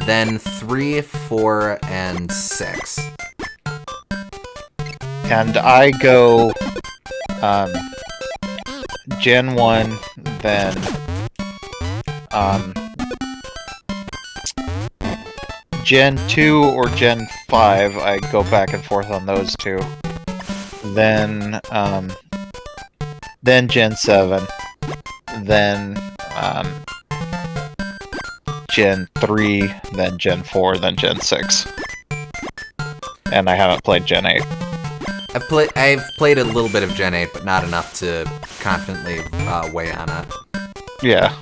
Then 3, 4, and 6. And I go Gen 1, then Gen 2 or Gen 5, I go back and forth on those two. Then Gen 7. Then Gen 3, then Gen 4, then Gen 6. And I haven't played Gen 8. I've played a little bit of Gen 8, but not enough to confidently weigh on it. Yeah.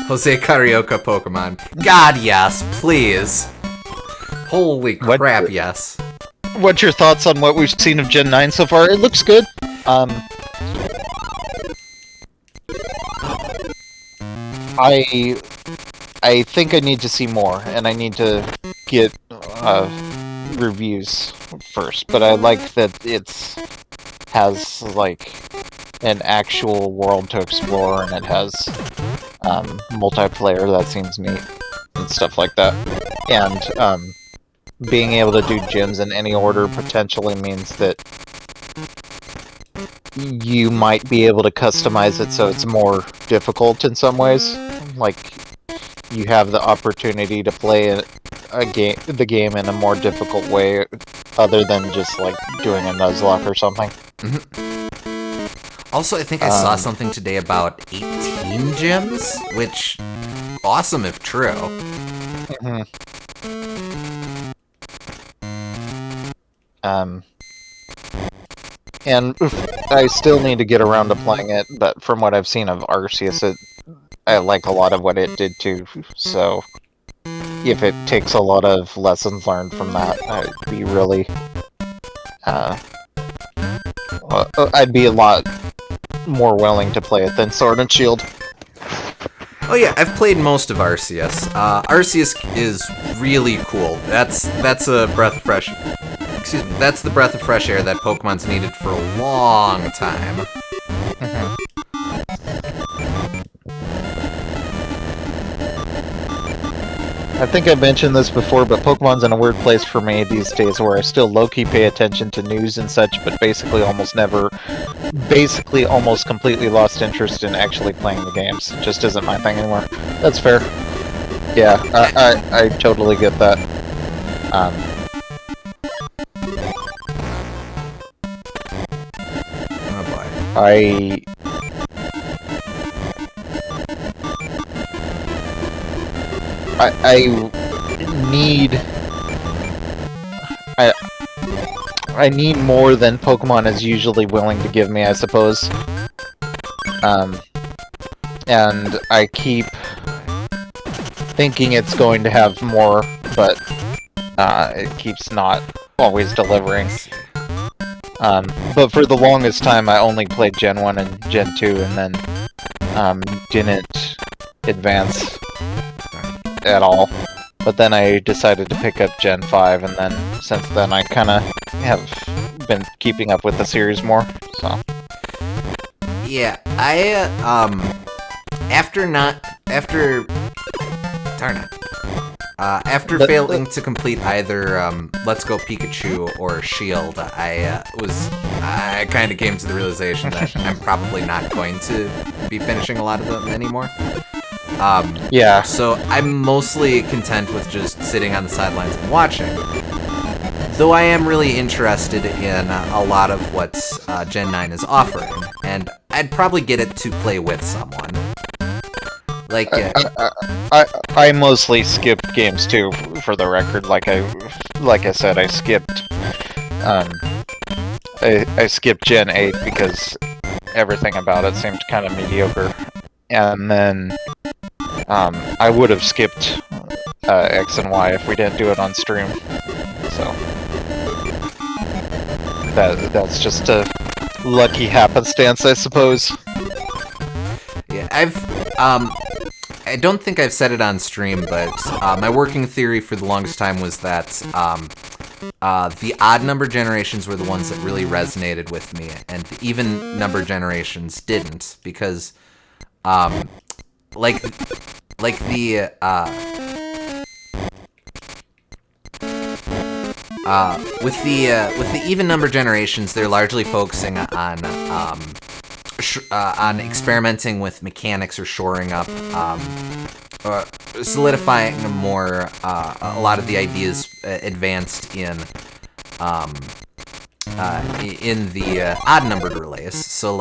Jose Carioca Pokemon. God, yes, please. Holy crap, yes. What's your thoughts on what we've seen of Gen 9 so far? It looks good. I think I need to see more, and I need to get reviews first. But I like that it's has like an actual world to explore, and it has multiplayer that seems neat and stuff like that. And being able to do gyms in any order potentially means that you might be able to customize it so it's more difficult in some ways. Like, you have the opportunity to play the game in a more difficult way, other than just like doing a Nuzlocke or something. Mm-hmm. Also, I think I saw something today about 18 gyms, which awesome if true. Mm-hmm. And I still need to get around to playing it, but from what I've seen of Arceus, I like a lot of what it did too, so if it takes a lot of lessons learned from that, I'd be really... I'd be a lot more willing to play it than Sword and Shield. Oh yeah, I've played most of Arceus. Arceus is really cool. That's a breath of fresh... Excuse me, that's the breath of fresh air that Pokemon's needed for a long time. I think I mentioned this before, but Pokemon's in a weird place for me these days where I still low-key pay attention to news and such, but basically almost completely lost interest in actually playing the games. It just isn't my thing anymore. That's fair. Yeah, I totally get that. Oh boy. I need more than Pokemon is usually willing to give me, I suppose. And I keep thinking it's going to have more, but it keeps not always delivering. But for the longest time, I only played Gen 1 and Gen 2, and then didn't advance at all. But then I decided to pick up Gen 5, and then since then I kind of have been keeping up with the series more, so... Yeah, after failing to complete either Let's Go Pikachu or Shield, I kind of came to the realization that I'm probably not going to be finishing a lot of them anymore. Yeah. So I'm mostly content with just sitting on the sidelines and watching. Though I am really interested in a lot of what Gen 9 is offering, and I'd probably get it to play with someone. Like, I mostly skipped games too, for the record. Like I said, I skipped I skipped Gen 8 because everything about it seemed kind of mediocre. And then I would have skipped X and Y if we didn't do it on stream. So that's just a lucky happenstance, I suppose. Yeah, I don't think I've said it on stream, but my working theory for the longest time was that the odd number generations were the ones that really resonated with me, and the even number generations didn't, because with the even number generations, they're largely focusing on experimenting with mechanics or shoring up, solidifying more a lot of the ideas advanced in the odd numbered release. So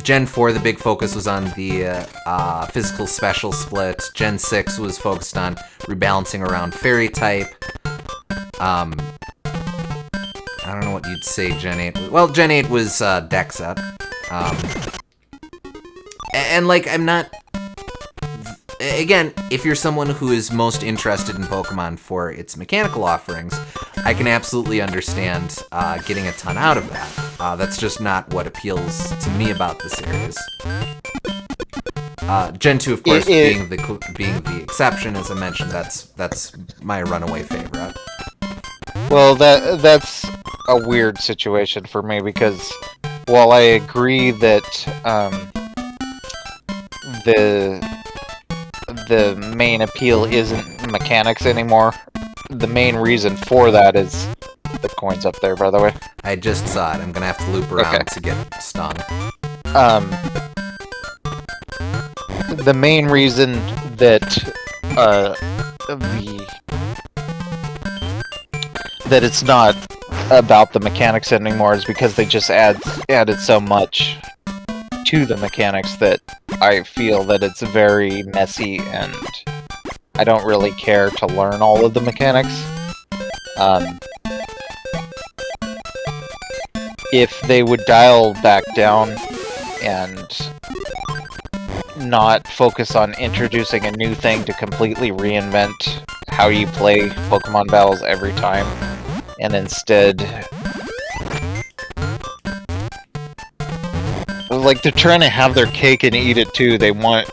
Gen 4, the big focus was on the physical special split. Gen 6 was focused on rebalancing around fairy type. I don't know what you'd say Gen 8 was. Well, Gen 8 was deck set. And I'm not... Again, if you're someone who is most interested in Pokemon for its mechanical offerings, I can absolutely understand getting a ton out of that. That's just not what appeals to me about the series. Gen 2, of course, being the exception, as I mentioned, that's my runaway favorite. Well, that's a weird situation for me, because while I agree that the main appeal isn't mechanics anymore, the main reason for that is the coins up there, by the way. I just saw it. I'm gonna have to loop around to get stung. The main reason that that it's not about the mechanics anymore is because they just added so much to the mechanics that I feel that it's very messy, and I don't really care to learn all of the mechanics. If they would dial back down and not focus on introducing a new thing to completely reinvent how you play Pokemon battles every time, and instead, they're trying to have their cake and eat it too. They want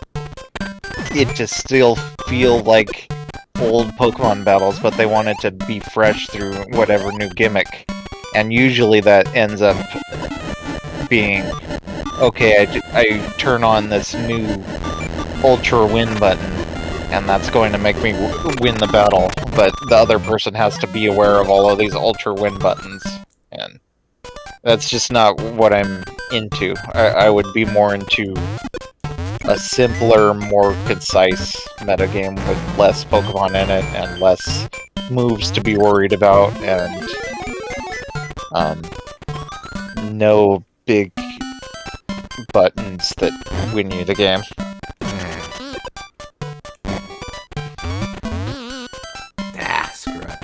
it to still feel like old Pokemon battles, but they want it to be fresh through whatever new gimmick. And usually that ends up being, okay, I turn on this new Ultra Win button, and that's going to make me win the battle, but the other person has to be aware of all of these Ultra Win buttons, and that's just not what I'm into. I would be more into a simpler, more concise metagame with less Pokemon in it, and less moves to be worried about, and no big buttons that win you the game. Screw it.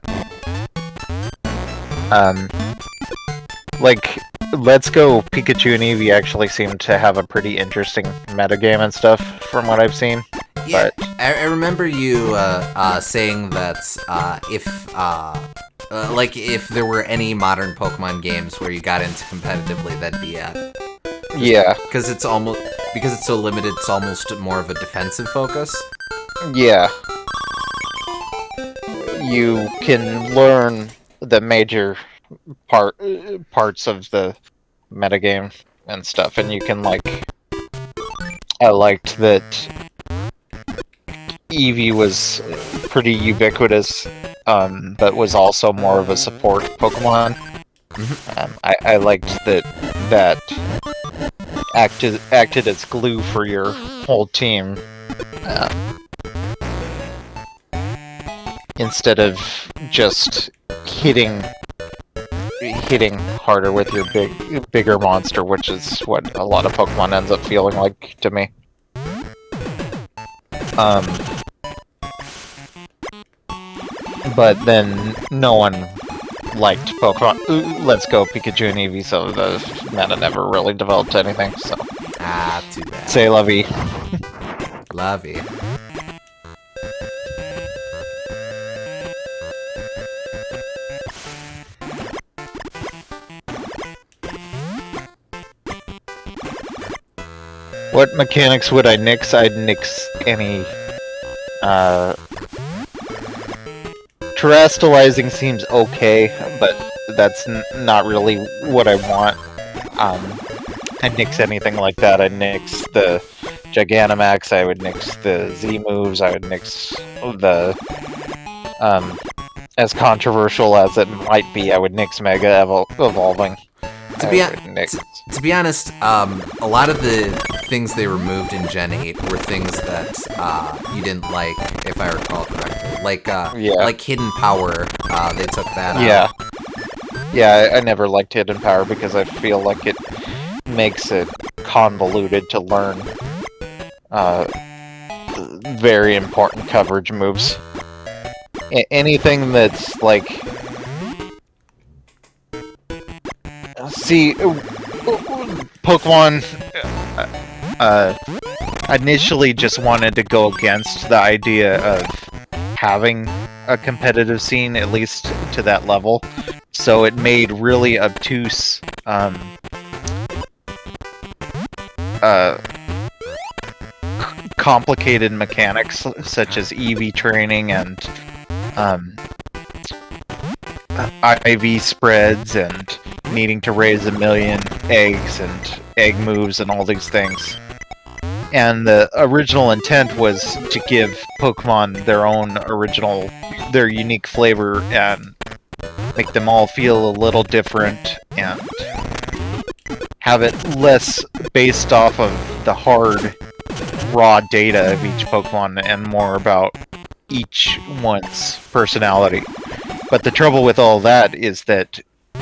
Let's Go Pikachu and Eevee actually seem to have a pretty interesting metagame and stuff, from what I've seen. Yeah, but I remember you saying that if there were any modern Pokemon games where you got into competitively, that'd be it. Yeah. Because it's so limited, it's almost more of a defensive focus. Yeah. You can learn the major parts of the metagame and stuff, and you can I liked that Eevee was pretty ubiquitous, but was also more of a support Pokemon. I liked that acted as glue for your whole team, instead of just hitting harder with your bigger monster, which is what a lot of Pokemon ends up feeling like to me. But then no one liked Pokemon Let's Go Pikachu and Eevee, so the meta never really developed anything, so... Ah, too bad. Say la vie. Lovey. What mechanics would I nix? I'd nix any... Terrestrializing seems okay, but that's not really what I want. I'd nix anything like that. I'd nix the Gigantamax, I would nix the Z moves, I would nix the... as controversial as it might be, I would nix Mega Evolving. To be honest, a lot of the things they removed in Gen 8 were things that you didn't like, if I recall correctly. Like Hidden Power, they took that out. Yeah, I never liked Hidden Power because I feel like it makes it convoluted to learn very important coverage moves. Anything that's like... See, Pokemon initially just wanted to go against the idea of having a competitive scene, at least to that level. So it made really obtuse complicated mechanics, such as EV training and IV spreads and needing to raise 1 million eggs and egg moves and all these things. And the original intent was to give Pokemon their unique flavor and make them all feel a little different and have it less based off of the hard, raw data of each Pokemon and more about each one's personality. But the trouble with all that is that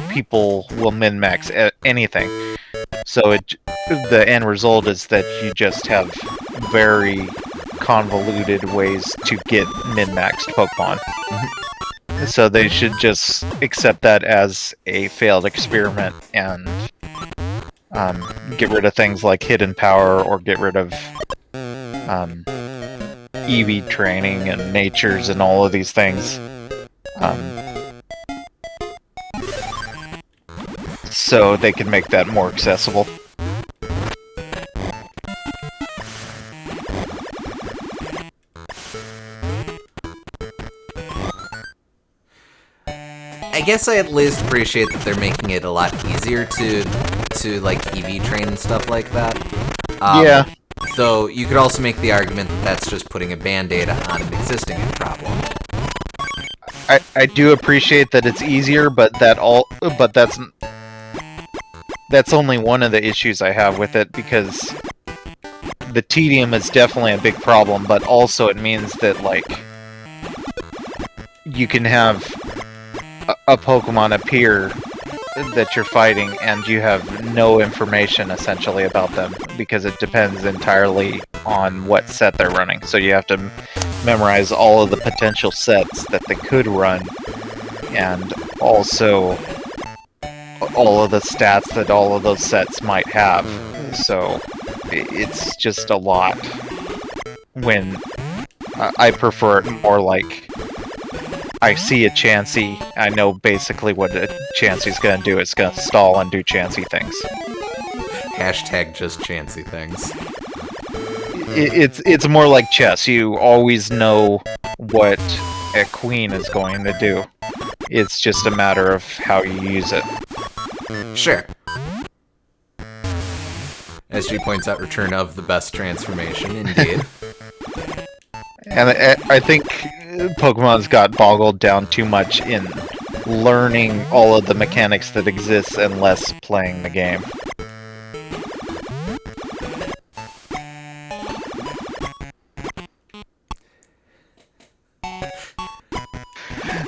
people will min-max anything. So the end result is that you just have very convoluted ways to get min-maxed Pokemon. So they should just accept that as a failed experiment and get rid of things like Hidden Power or get rid of EV training and natures and all of these things. So they can make that more accessible. I guess I at least appreciate that they're making it a lot easier to like EV train and stuff like that. Yeah. Though you could also make the argument that that's just putting a band-aid on an existing problem. I do appreciate that it's easier, but that's only one of the issues I have with it, because the tedium is definitely a big problem, but also it means that, like, you can have a Pokemon appear that you're fighting and you have no information essentially about them, because it depends entirely on what set they're running. So you have to memorize all of the potential sets that they could run, and also all of the stats that all of those sets might have. So it's just a lot, when I prefer it more like I see a Chansey, I know basically what a Chansey's gonna do. It's gonna stall and do Chansey things. Hashtag just Chansey things. It's more like chess. You always know what a queen is going to do. It's just a matter of how you use it. Sure. As she points out, return of the best transformation, indeed. And I think Pokemon's got boggled down too much in learning all of the mechanics that exist and less playing the game.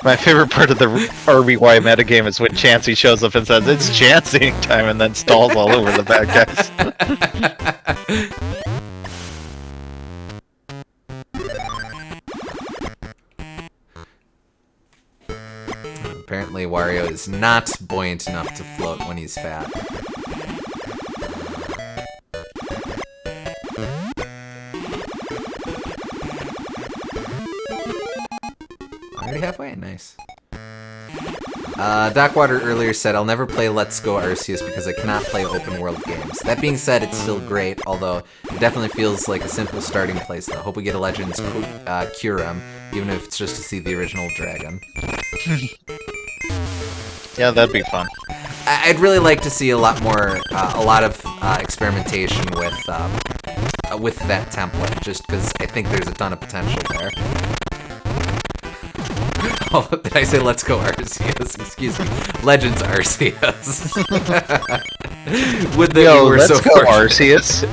My favorite part of the RBY metagame is when Chansey shows up and says, "It's Chansey time," and then stalls all over the bad guys. Apparently Wario is not buoyant enough to float when he's fat. Already halfway? Nice. Dockwater earlier said, I'll never play Let's Go Arceus because I cannot play open world games. That being said, it's still great, although it definitely feels like a simple starting place, though. Hope we get a Legends Kyurem, even if it's just to see the original dragon. Yeah, that'd be fun. I'd really like to see a lot more, a lot of experimentation with that template, just because I think there's a ton of potential there. Oh, did I say Let's Go Arceus? Excuse me. Legends Arceus. Would that you were let's so go, fortunate. Arceus.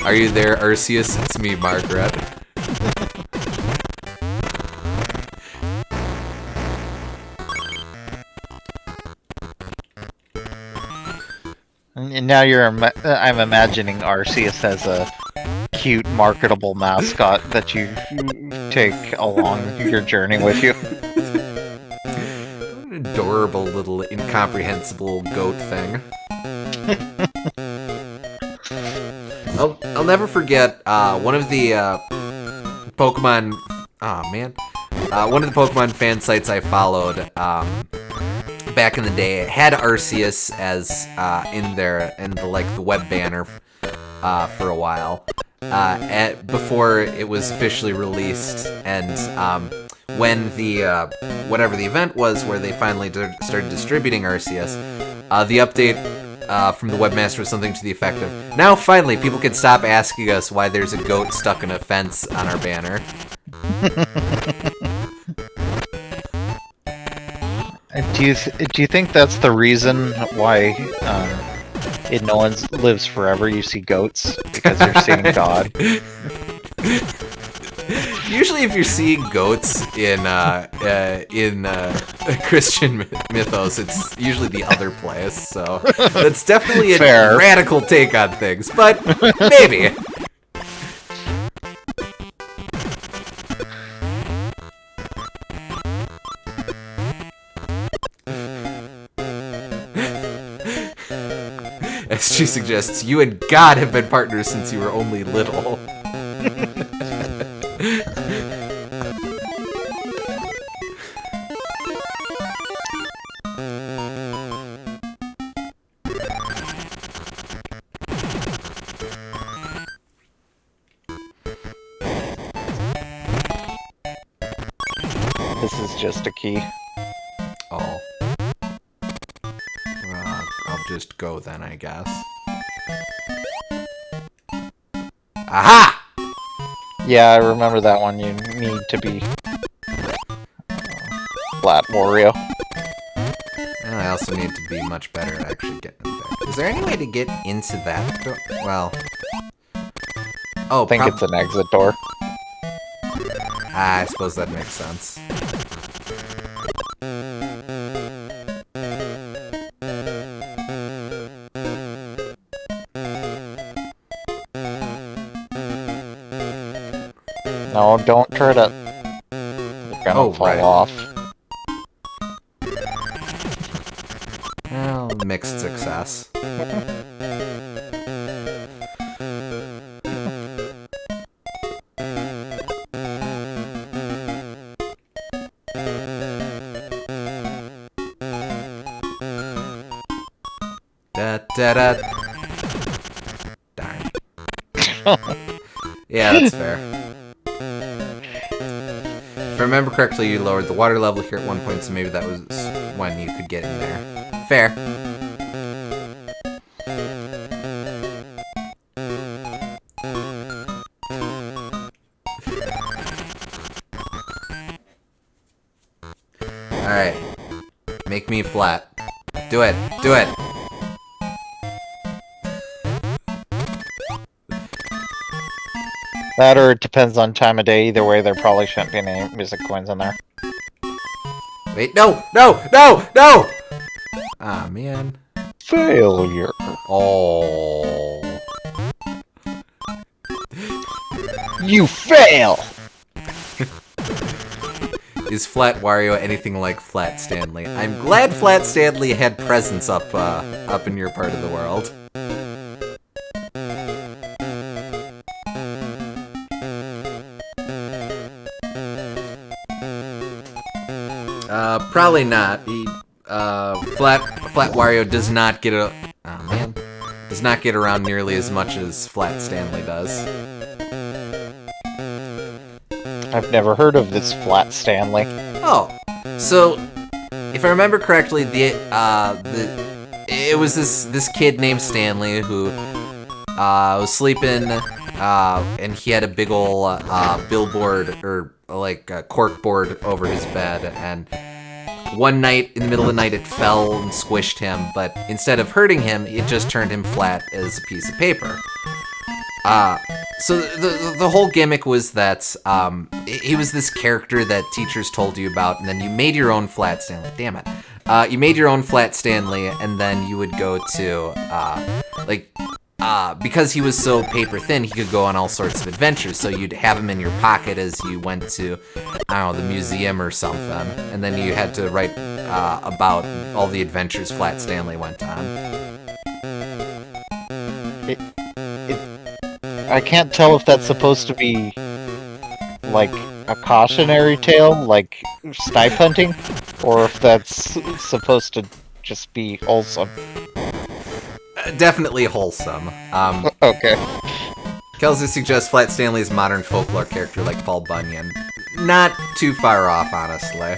Are you there, Arceus? It's me, Margaret. And now I'm imagining Arceus as a cute, marketable mascot that you take along your journey with you. An adorable little incomprehensible goat thing. I'll never forget one of the Pokemon. Oh man, one of the Pokemon fan sites I followed back in the day had Arceus as in the web banner for a while. Before it was officially released, and when the whatever the event was where they finally started distributing Arceus, the update from the webmaster was something to the effect of, now finally people can stop asking us why there's a goat stuck in a fence on our banner. Do you think that's the reason why No One Lives Forever you see goats? Because you're seeing God. Usually if you're seeing goats in Christian mythos, it's usually the other place, so that's definitely a Fair. Radical take on things, but maybe. As she suggests, you and God have been partners since you were only little. This is just a key. Oh. I'll just go then, I guess. Aha! Yeah, I remember that one. You need to be flat Wario. And I also need to be much better at actually getting in there. Is there any way to get into that door? Well... Oh, I think it's an exit door. I suppose that makes sense. No, don't try to... You're gonna fall right. off. Well, mixed success. Da-da. Darn. Yeah, that's fair. If I remember correctly, you lowered the water level here at one point, so maybe that was when you could get in there. Fair. Alright. Make me flat. Do it. Do it. That or it depends on time of day. Either way, there probably shouldn't be any music coins in there. Wait, no! No! No! No! Ah, man. Failure. Oh. You fail! Is Flat Wario anything like Flat Stanley? I'm glad Flat Stanley had presence up in your part of the world. Probably not. Flat Wario does not get does not get around nearly as much as Flat Stanley does. I've never heard of this Flat Stanley. Oh, so if I remember correctly, it was this kid named Stanley who was sleeping, and he had a big ol' billboard or like a cork board over his bed, and one night in the middle of the night it fell and squished him, but instead of hurting him, it just turned him flat as a piece of paper. So the whole gimmick was that he was this character that teachers told you about, and then you made your own Flat Stanley. Damn it. You made your own Flat Stanley, and then you would go to, because he was so paper thin, he could go on all sorts of adventures. So you'd have him in your pocket as you went to, I don't know, the museum or something, and then you had to write about all the adventures Flat Stanley went on. I can't tell if that's supposed to be like a cautionary tale, like snipe hunting, or if that's supposed to just be wholesome. Definitely wholesome. Okay. Kelsey suggests Flat Stanley's modern folklore character like Paul Bunyan. Not too far off, honestly.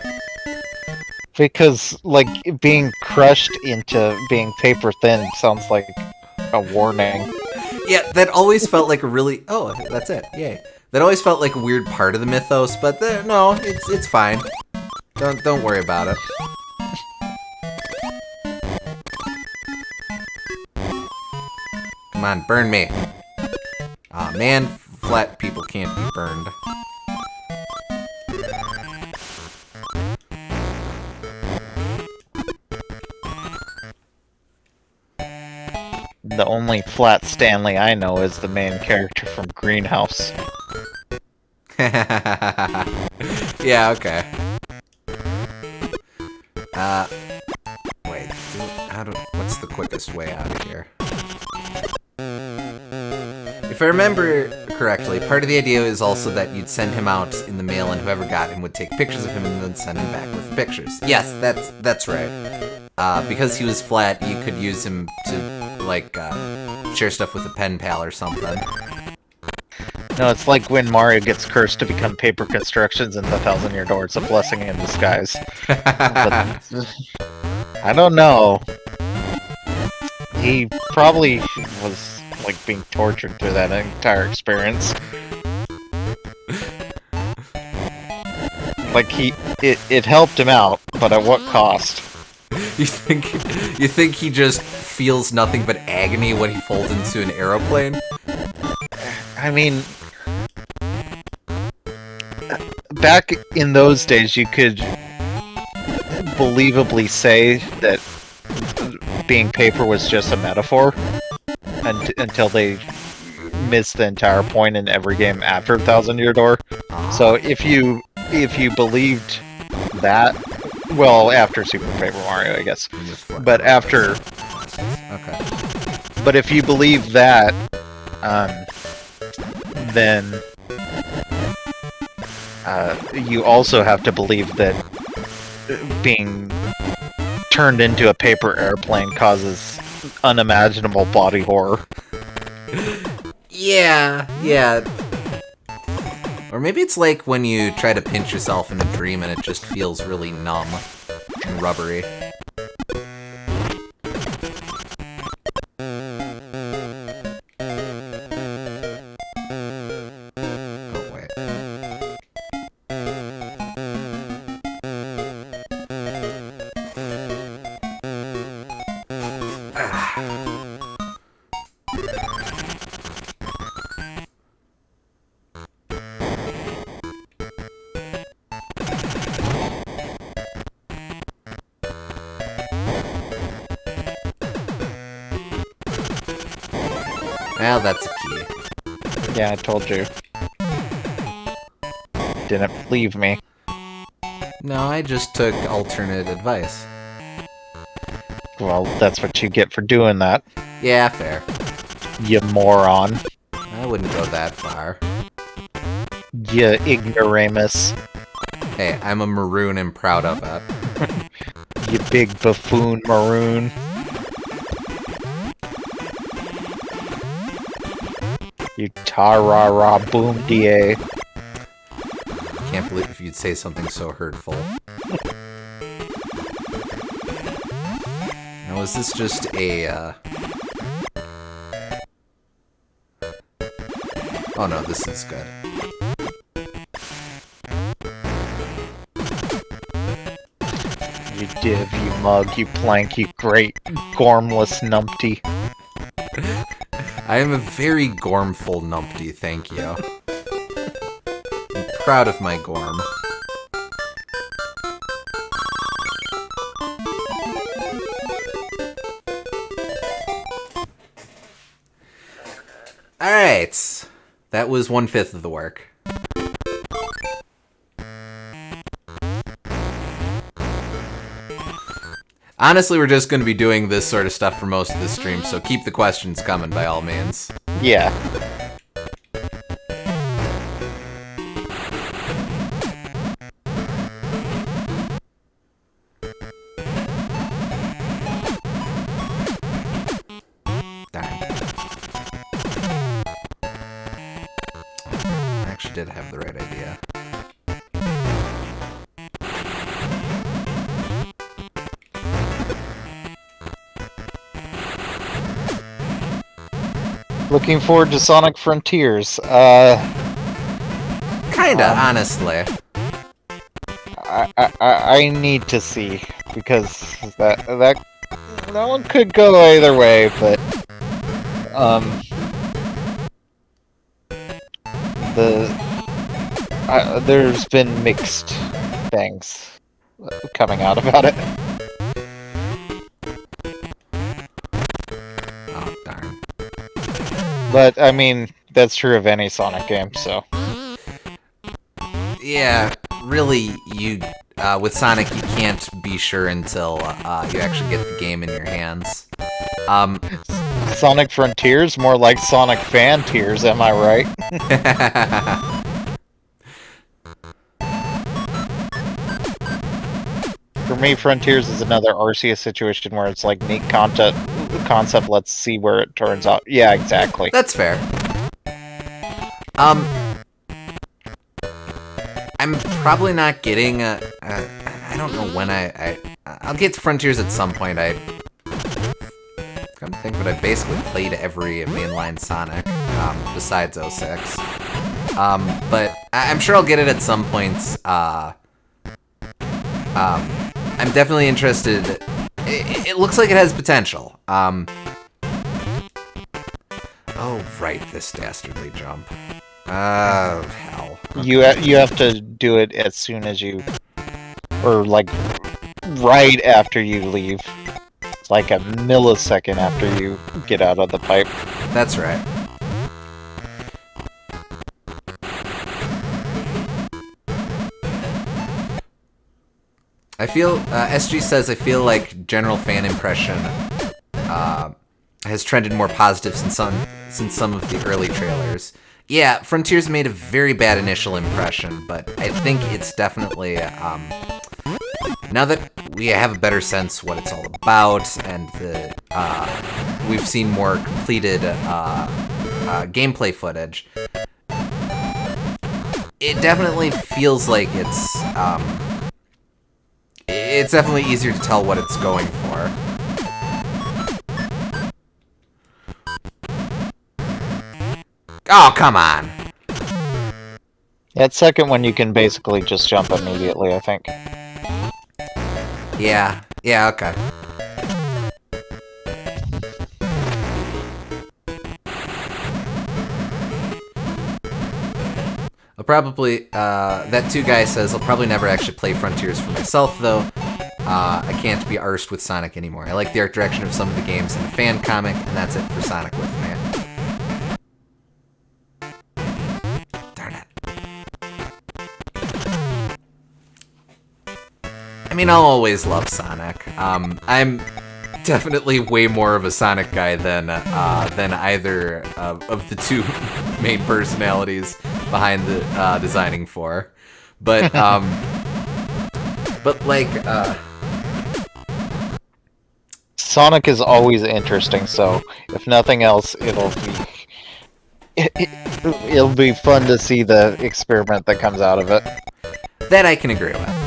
Because, like, being crushed into being paper thin sounds like a warning. Yeah, that always felt like a really... Oh, that's it. Yay. That always felt like a weird part of the mythos, but no, it's fine. Don't worry about it. Come on, burn me. Aw, man, flat people can't be burned. The only Flat Stanley I know is the main character from Greenhouse. Yeah, okay. Wait, what's the quickest way out of here? If I remember correctly, part of the idea is also that you'd send him out in the mail and whoever got him would take pictures of him and then send him back with pictures. Yes, that's right. Because he was flat, you could use him to, like, share stuff with a pen pal or something. No, it's like when Mario gets cursed to become paper constructions in the Thousand Year Door. It's a blessing in disguise. But, I don't know. He probably was, like, being tortured through that entire experience. Like, it helped him out, but at what cost? You think he just feels nothing but agony when he folds into an aeroplane? I mean, back in those days, you could believably say that being paper was just a metaphor until they missed the entire point in every game after Thousand Year Door. So if you believed that, well, after Super Paper Mario, I guess, but after, okay. But if you believe that, then you also have to believe that being turned into a paper airplane causes unimaginable body horror. Yeah. Or maybe it's like when you try to pinch yourself in a dream and it just feels really numb and rubbery. Oh, wait. Well, that's a key. Yeah, I told you. Didn't believe me. No, I just took alternate advice. Well, that's what you get for doing that, Yeah, fair. you moron. I wouldn't go that far. You ignoramus. Hey, I'm a maroon and proud of it. You big buffoon maroon. You ta-ra-ra boom da. Can't believe you'd say something so hurtful. Now, is this just a, Oh no, this is good. You div, you mug, you plank, you great gormless numpty. I am a very gormful numpty, thank you. I'm proud of my gorm. Alright. That was 1/5 of the work. Honestly, we're just going to be doing this sort of stuff for most of the stream, so keep the questions coming by all means. Yeah. Darn. I actually did have the right idea. Looking forward to Sonic Frontiers. Kinda, honestly. I need to see, because that one could go either way, but there's been mixed things coming out about it. Oh, darn. But I mean, that's true of any Sonic game, so. Yeah, really, you with Sonic, you can't be sure until you actually get the game in your hands. Sonic Frontiers? More like Sonic Fan Tears, am I right? For me, Frontiers is another Arceus situation where it's like neat concept, let's see where it turns out. Yeah, exactly. That's fair. I'm probably not getting I don't know when I'll get to Frontiers at some point. I come to think, but I basically played every mainline Sonic besides 06. But I'm sure I'll get it at some points. I'm definitely interested. It looks like it has potential. Oh, right, this dastardly jump. Oh, hell. You have to do it as soon as you, or like right after you leave. It's like a millisecond after you get out of the pipe. That's right. I feel, SG says, I feel like general fan impression has trended more positive since some of the early trailers. Yeah, Frontiers made a very bad initial impression, but I think it's definitely, now that we have a better sense what it's all about, and we've seen more completed gameplay footage, it definitely feels like it's definitely easier to tell what it's going for. Oh, come on! That second one you can basically just jump immediately, I think. Yeah, okay. I'll probably, that 2 guy says, I'll probably never actually play Frontiers for myself, though. I can't be arsed with Sonic anymore. I like the art direction of some of the games in the fan comic, and that's it for Sonic with me. Darn it. mean, I'll always love Sonic. I'm definitely way more of a Sonic guy than either of the two main personalities behind the designing 4. But like Sonic is always interesting, so if nothing else, it'll be fun to see the experiment that comes out of it. that I can agree with.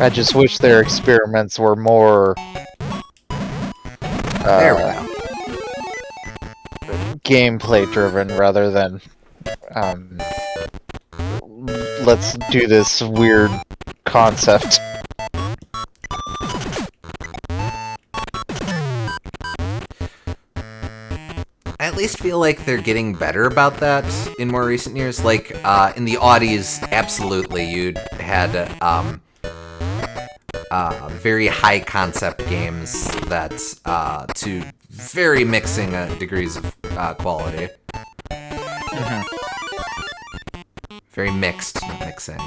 I just wish their experiments were more There we go. gameplay driven rather than let's do this weird concept. I at least feel like they're getting better about that in more recent years. Like, in the Audies, absolutely, you had very high concept games that to very mixing degrees of quality. Mm-hmm. Very mixed, not mixing.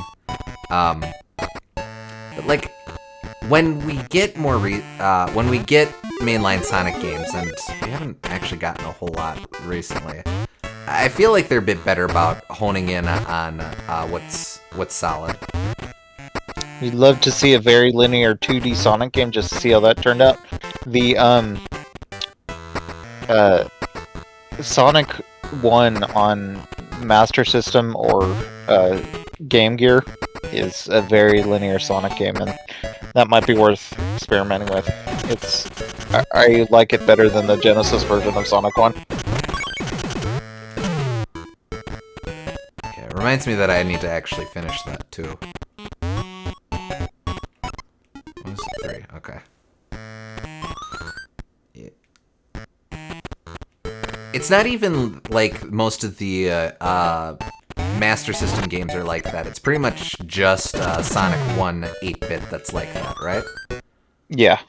But like, when we get more when we get mainline Sonic games, and we haven't actually gotten a whole lot recently, I feel like they're a bit better about honing in on what's solid. You'd love to see a very linear 2D Sonic game just to see how that turned out. The Sonic 1 on Master System or Game Gear is a very linear Sonic game, and that might be worth experimenting with. I like it better than the Genesis version of Sonic 1. Yeah, it reminds me that I need to actually finish that too. What is it? 3? Okay. Yeah. It's not even like most of the Master System games are like that. It's pretty much just Sonic 1 8-bit that's like that, right? Yeah.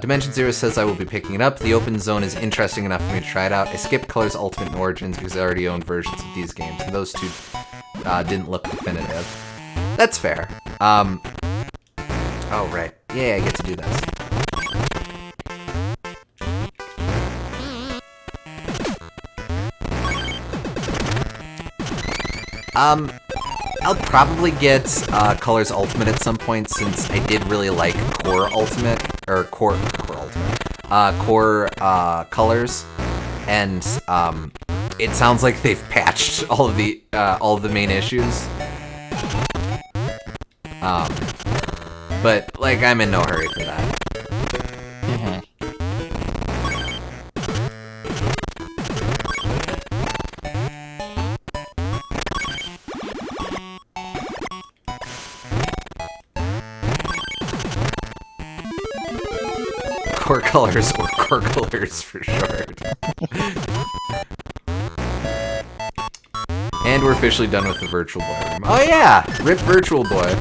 Dimension Zero says I will be picking it up. The open zone is interesting enough for me to try it out. I skipped Colors Ultimate and Origins because I already own versions of these games, and those two didn't look definitive. That's fair. Oh, right. Yeah, I get to do this. I'll probably get Colors Ultimate at some point, since I did really like Core Ultimate, or Core Colors, and it sounds like they've patched all of the main issues. But like, I'm in no hurry for that. Mm-hmm. Core Colors, or Core Colors for short. And we're officially done with the Virtual Boy room. Oh yeah! RIP Virtual Boy.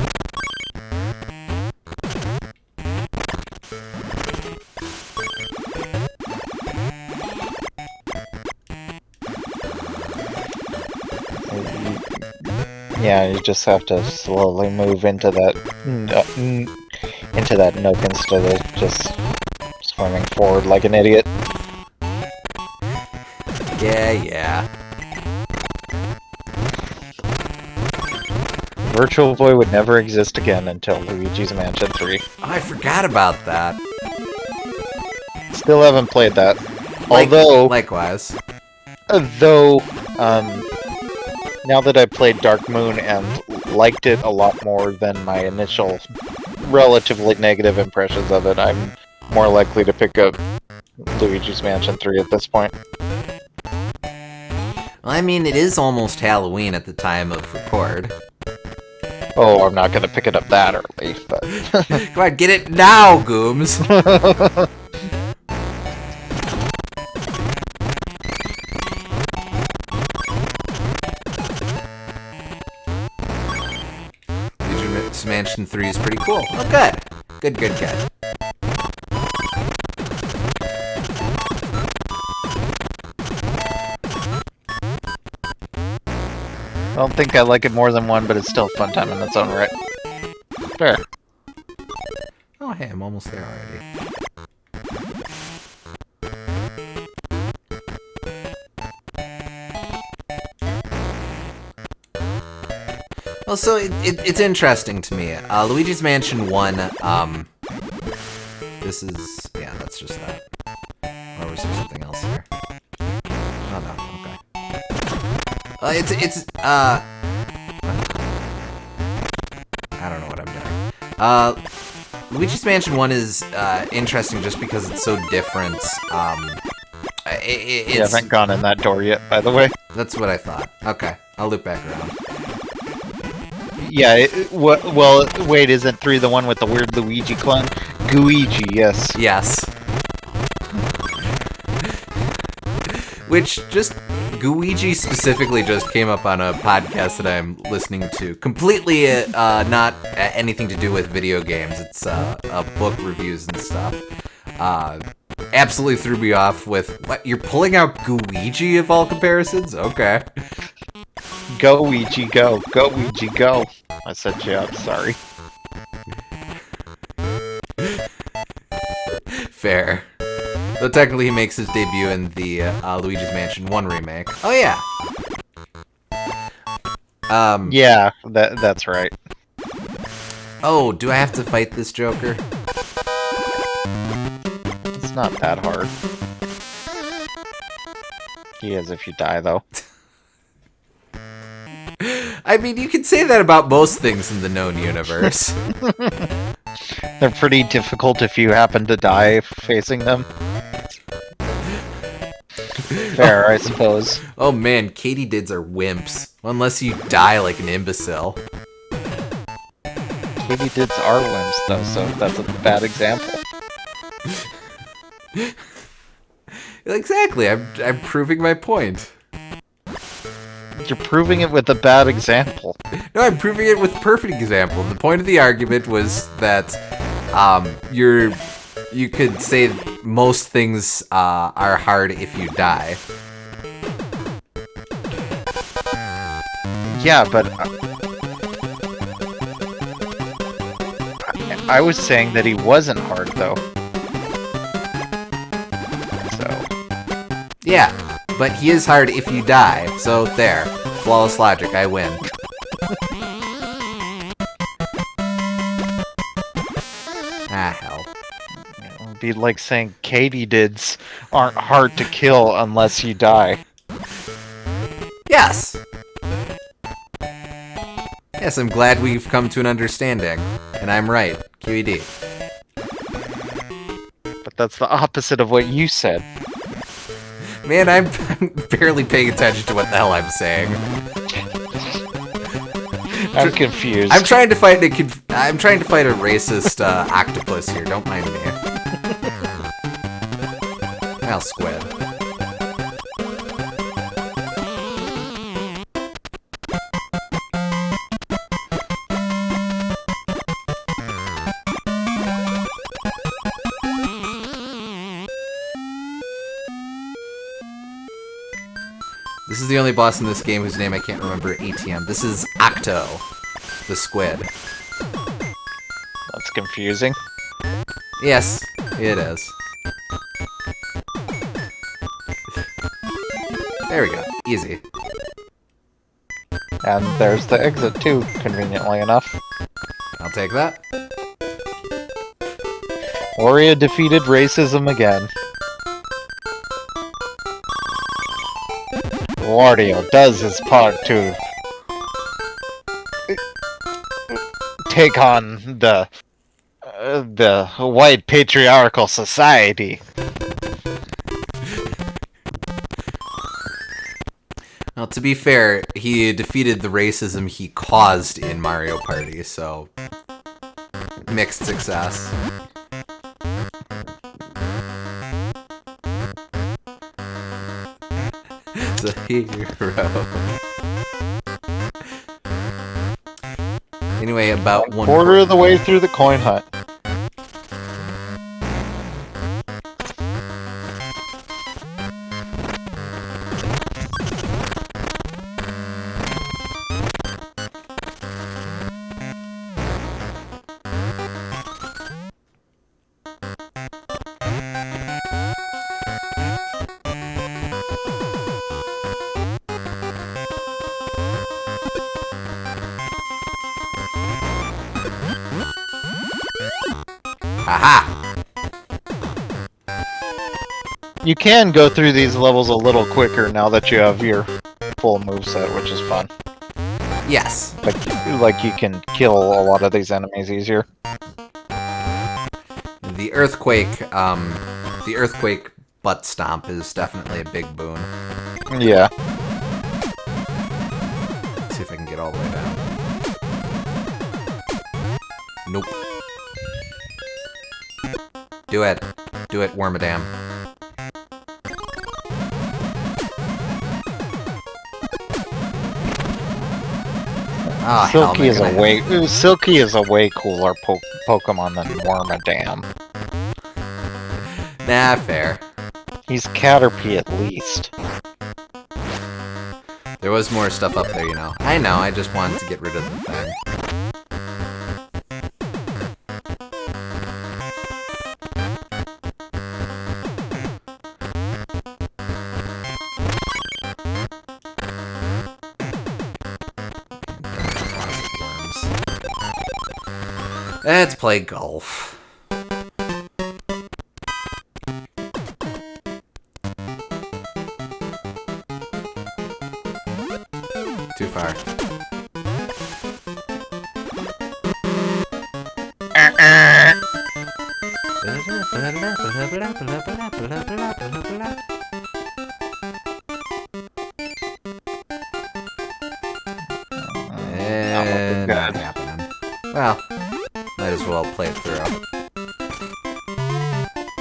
Yeah, you just have to slowly move into that nook instead of just swimming forward like an idiot. Yeah. Virtual Boy would never exist again until Luigi's Mansion 3. Oh, I forgot about that. Still haven't played that. Likewise. Though, now that I played Dark Moon and liked it a lot more than my initial relatively negative impressions of it, I'm more likely to pick up Luigi's Mansion 3 at this point. Well, I mean, it is almost Halloween at the time of record. Oh, I'm not gonna pick it up that early, but... Come on, get it now, Gooms! Luigi's Mansion 3 is pretty cool. Oh, good. Good. don't think I like it more than one, but it's still a fun time in its own right. Fair. Oh, hey, I'm almost there already. Well, so it's interesting to me. Luigi's Mansion 1, this is... yeah, that's just that. Or was there something else here? Oh, no, okay. I don't know what I'm doing. Luigi's Mansion 1 is interesting just because it's so different. You haven't gone in that door yet, by the way. That's what I thought. Okay, I'll loop back around. Yeah, well, wait, isn't 3 the one with the weird Luigi clone? Gooigi, yes. Yes. Which just... Gooigi specifically just came up on a podcast that I'm listening to. Completely not anything to do with video games. It's book reviews and stuff. Absolutely threw me off with, what, you're pulling out Gooigi of all comparisons? Okay. Go, Ouija, go. Go, Ouija, go. I set you up, sorry. Fair. Though technically he makes his debut in the Luigi's Mansion 1 remake. Oh, yeah. Yeah, that's right. Oh, do I have to fight this Joker? It's not that hard. He is if you die, though. I mean, you can say that about most things in the known universe. They're pretty difficult if you happen to die facing them. Fair, I suppose. Oh man, katydids are wimps. Unless you die like an imbecile. Katydids are wimps, though, so that's a bad example. Exactly, I'm proving my point. You're proving it with a bad example. No, I'm proving it with a perfect example. The point of the argument was that you could say most things are hard if you die. Yeah, but I was saying that he wasn't hard, though. So. Yeah, but he is hard if you die. So there, flawless logic. I win. Ah, hell. It would be like saying katydids aren't hard to kill unless you die. Yes! Yes, I'm glad we've come to an understanding. And I'm right. QED. But that's the opposite of what you said. Man, I'm barely paying attention to what the hell I'm saying. I'm confused. I'm trying to fight a racist octopus here. Don't mind me. Well, squid. This is the only boss in this game whose name I can't remember. ATM. This is Octo, the squid. That's confusing. Yes, it is. There we go. Easy. And there's the exit too, conveniently enough. I'll take that. Wario defeated racism again. Wario does his part to take on the white patriarchal society. Well, to be fair, he defeated the racism he caused in Mario Party, so mixed success. The hero. Anyway, about one quarter of the way through the coin hunt. Aha! You can go through these levels a little quicker now that you have your full moveset, which is fun. Yes. Like you can kill a lot of these enemies easier. The earthquake butt stomp is definitely a big boon. Yeah. Let's see if I can get all the way down. Nope. Do it. Do it, Wormadam. Oh, Silky is a way cooler Pokemon than Wormadam. Nah, fair. He's Caterpie at least. There was more stuff up there, you know. I know, I just wanted to get rid of the thing. Let's play golf. Too far. Not happening. Well, might as well play it through.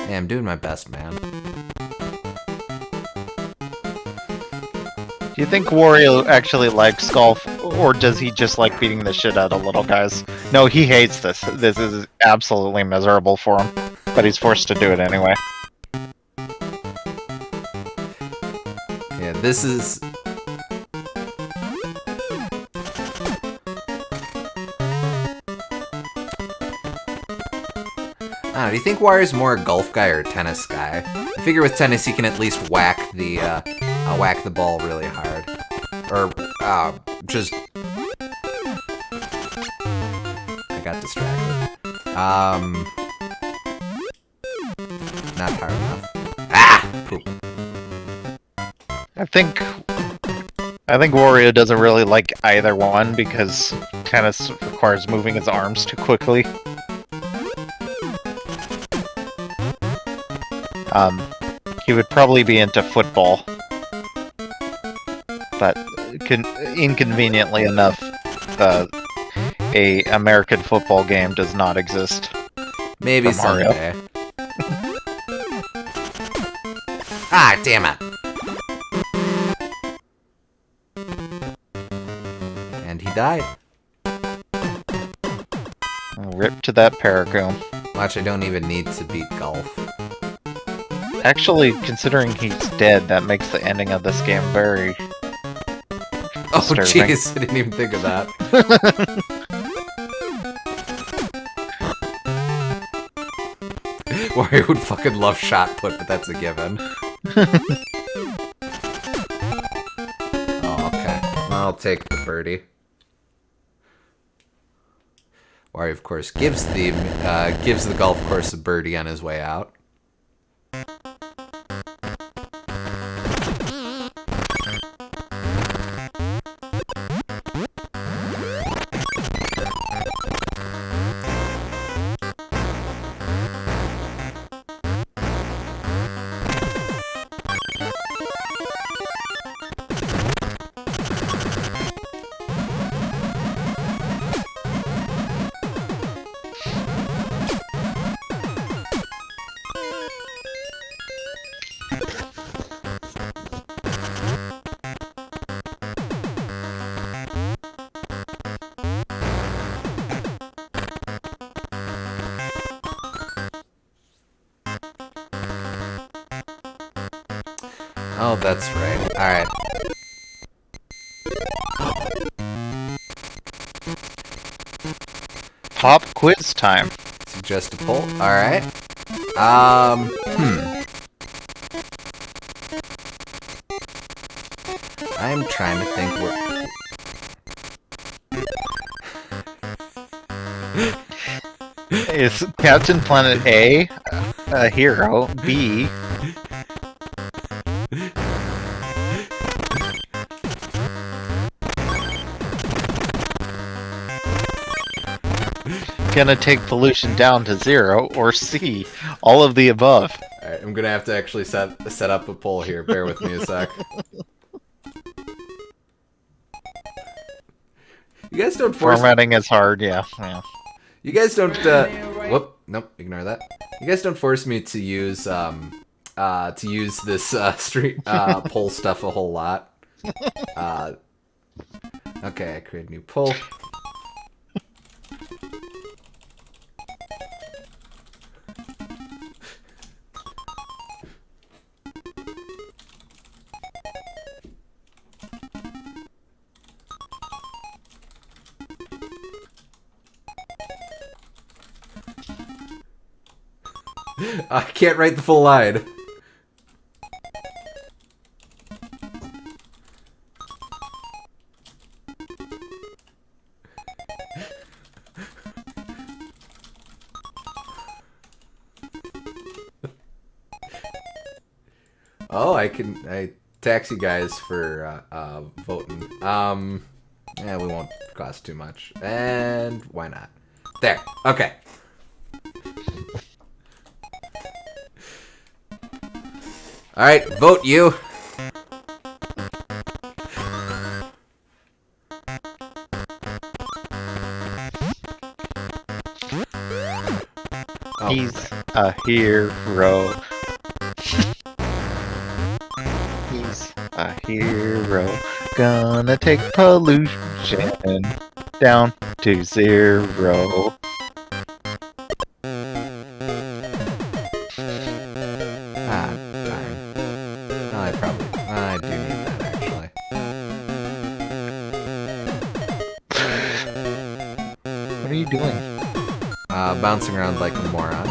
Yeah, I'm doing my best, man. Do you think Wario actually likes golf, or does he just like beating the shit out of little guys? No, he hates this. This is absolutely miserable for him, but he's forced to do it anyway. Yeah, this is... I don't know, do you think Wario's more a golf guy or a tennis guy? I figure with tennis he can at least whack the ball really hard. Or, just... I got distracted. Not hard enough. Ah! Poop. I think Wario doesn't really like either one because tennis requires moving his arms too quickly. He would probably be into football, but inconveniently enough, a American football game does not exist. Maybe someday. Ah, damn it! And he died. Rip to that Paragoon. Watch, I don't even need to beat golf. Actually, considering he's dead, that makes the ending of this game very Oh, disturbing. jeez, I didn't even think of that. Wario would fucking love shot put, but that's a given. Oh, okay. I'll take the birdie. Wario, of course, gives the golf course a birdie on his way out. Oh, that's right. Alright. Pop quiz time. Suggest a poll. Alright. I'm trying to think where... Is Captain Planet A a hero? B, gonna take pollution down to 0? Or C, all of the above? Alright, I'm gonna have to actually set up a poll here. Bear with me a sec. You guys don't force... Formatting is hard, yeah. You guys don't, whoop, nope, ignore that. You guys don't force me to use, this, street, poll stuff a whole lot. Okay, I create a new poll. I can't write the full line. Oh, I tax you guys for voting. Yeah, we won't cost too much. And why not? There. Okay. Alright, vote you. Oh, He's a hero. He's a hero. Gonna take pollution down to 0. Ah, darn. I do need that, actually. What are you doing? Bouncing around like a moron.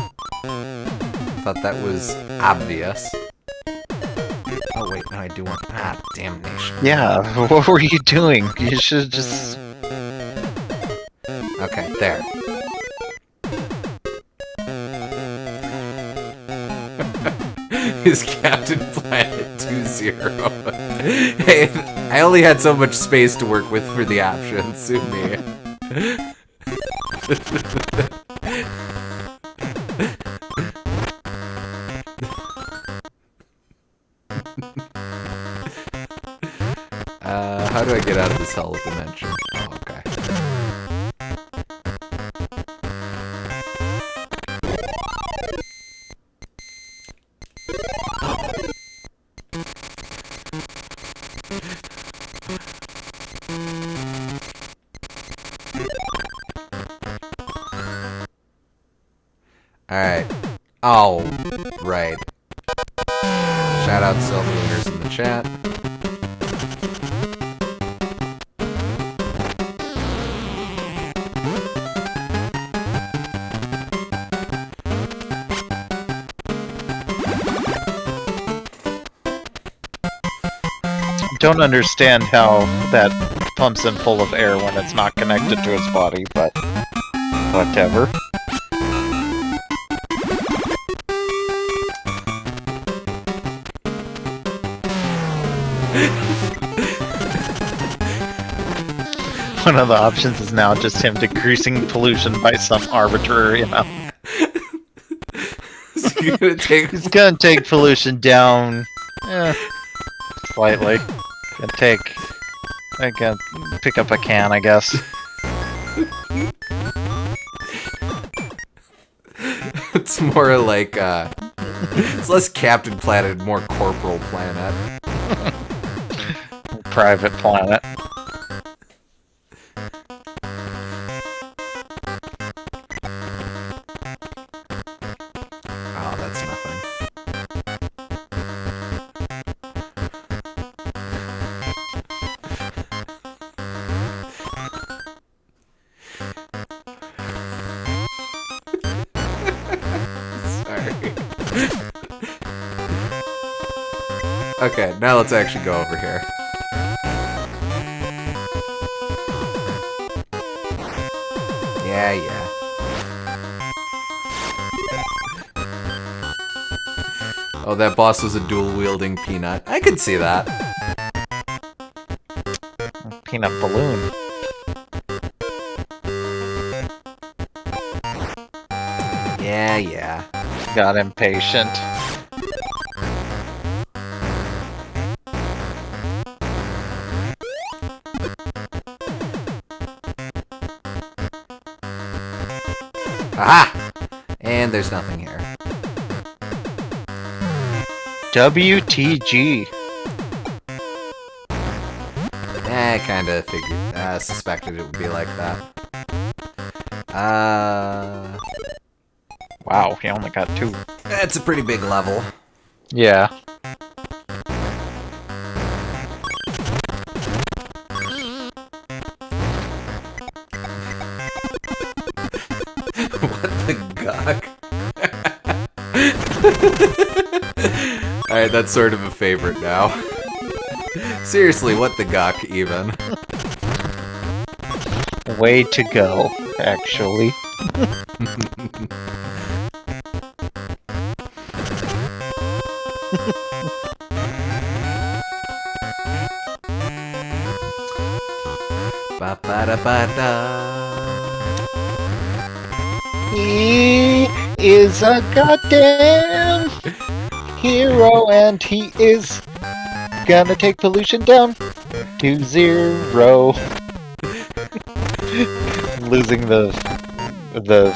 Thought that was obvious. Oh wait, no, I do want... Ah, damnation. Yeah, what were you doing? You should just... Okay, there. Is Captain Planet 2-0? Hey, I only had so much space to work with for the options. Sue me. How do I get out of this hell dimension? Oh, okay. Alright. Oh, right. Shout out Silver Winners in the chat. Don't understand how that pumps in full of air when it's not connected to his body, but whatever. One of the options is now just him decreasing pollution by some arbitrary amount. So you're gonna take... He's gonna take pollution down, slightly. I can pick up a can, I guess. It's more like, it's less Captain Planet, more Corporal Planet. Private Planet. Oh, that's nothing. Sorry. Okay, now let's actually go over here. Yeah. Oh, that boss was a dual-wielding peanut. I could see that. Peanut balloon. Yeah. Got impatient. Aha! And there's nothing here. WTG. I kinda figured, suspected it would be like that. Wow, he only got 2. That's a pretty big level. Yeah. What the gawk? Alright, that's sort of a favorite now. Seriously, what the gawk, even? Way to go, actually. Ba-ba-da-ba-da. He is a goddamn hero, and he is gonna take pollution down to 0. Losing the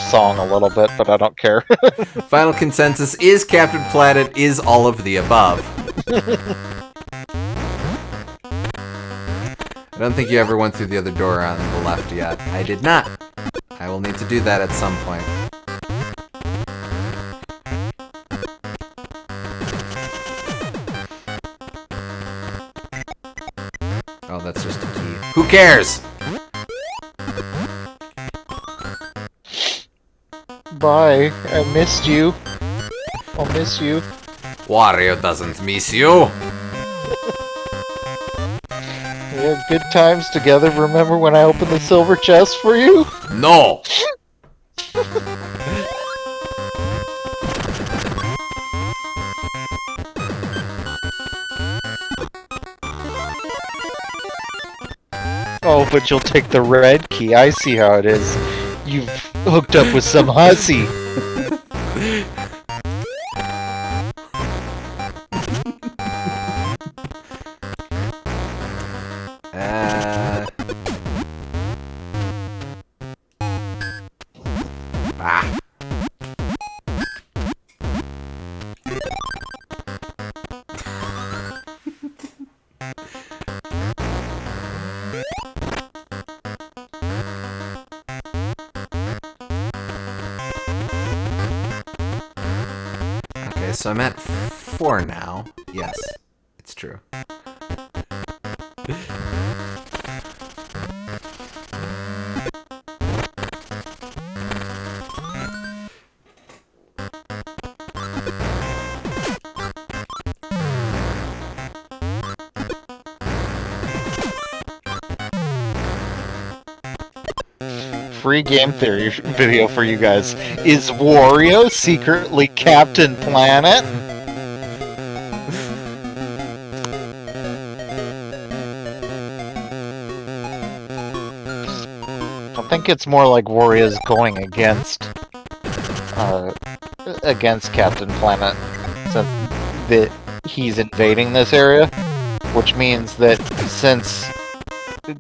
song a little bit, but I don't care. Final consensus is Captain Planet is all of the above. I don't think you ever went through the other door on the left yet. I did not. I will need to do that at some point. Oh, that's just a key. Who cares? Bye. I missed you. I'll miss you. Wario doesn't miss you. We had good times together. Remember when I opened the silver chest for you? No. Oh, but you'll take the red key. I see how it is. You've hooked up with some hussy. Okay, so I'm at 4 now. Yes, it's true. Free game theory video for you guys. Is Wario secretly Captain Planet? I think it's more like Wario's going against Captain Planet, since he's invading this area, which means that since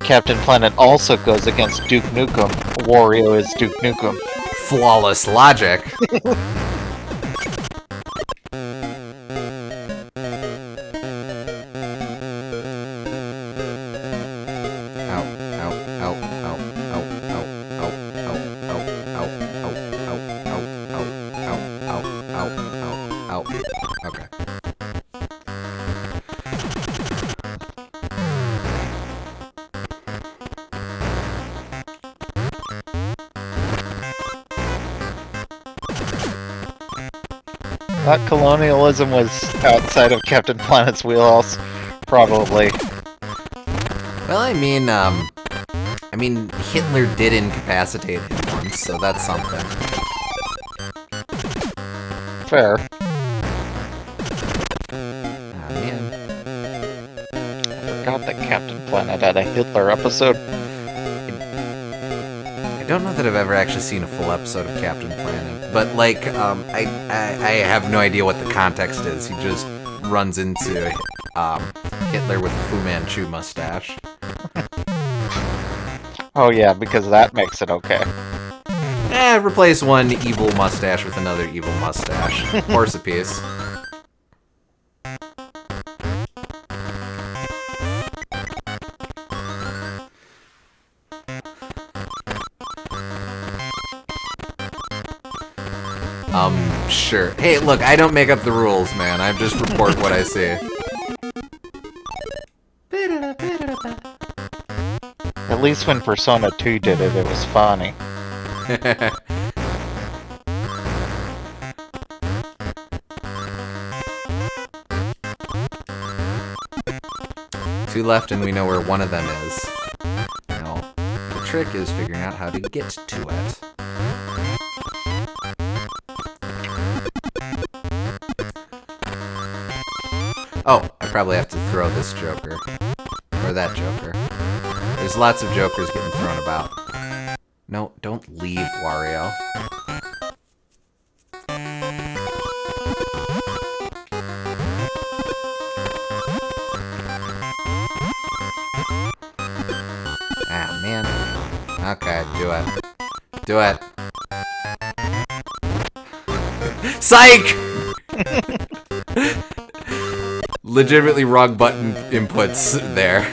Captain Planet also goes against Duke Nukem, Wario is Duke Nukem. Flawless logic. Okay. That colonialism was outside of Captain Planet's wheelhouse, probably. Well, I mean, Hitler did incapacitate him once, so that's something. Fair. forgot that Captain Planet had a Hitler episode. I don't know that I've ever actually seen a full episode of Captain Planet, but like, I have no idea what the context is. He just runs into Hitler with a Fu Manchu mustache. Oh yeah, because that makes it okay. Replace one evil mustache with another evil mustache. Horse apiece. Sure. Hey, look, I don't make up the rules, man. I just report what I see. At least when Persona 2 did it, it was funny. Two left and we know where one of them is. Now, the trick is figuring out how to get to it. Oh, I probably have to throw this Joker. Or that Joker. There's lots of Jokers getting thrown about. No, don't leave, Wario. Ah, man. Okay, do it. Do it. Psych! Legitimately wrong button inputs there,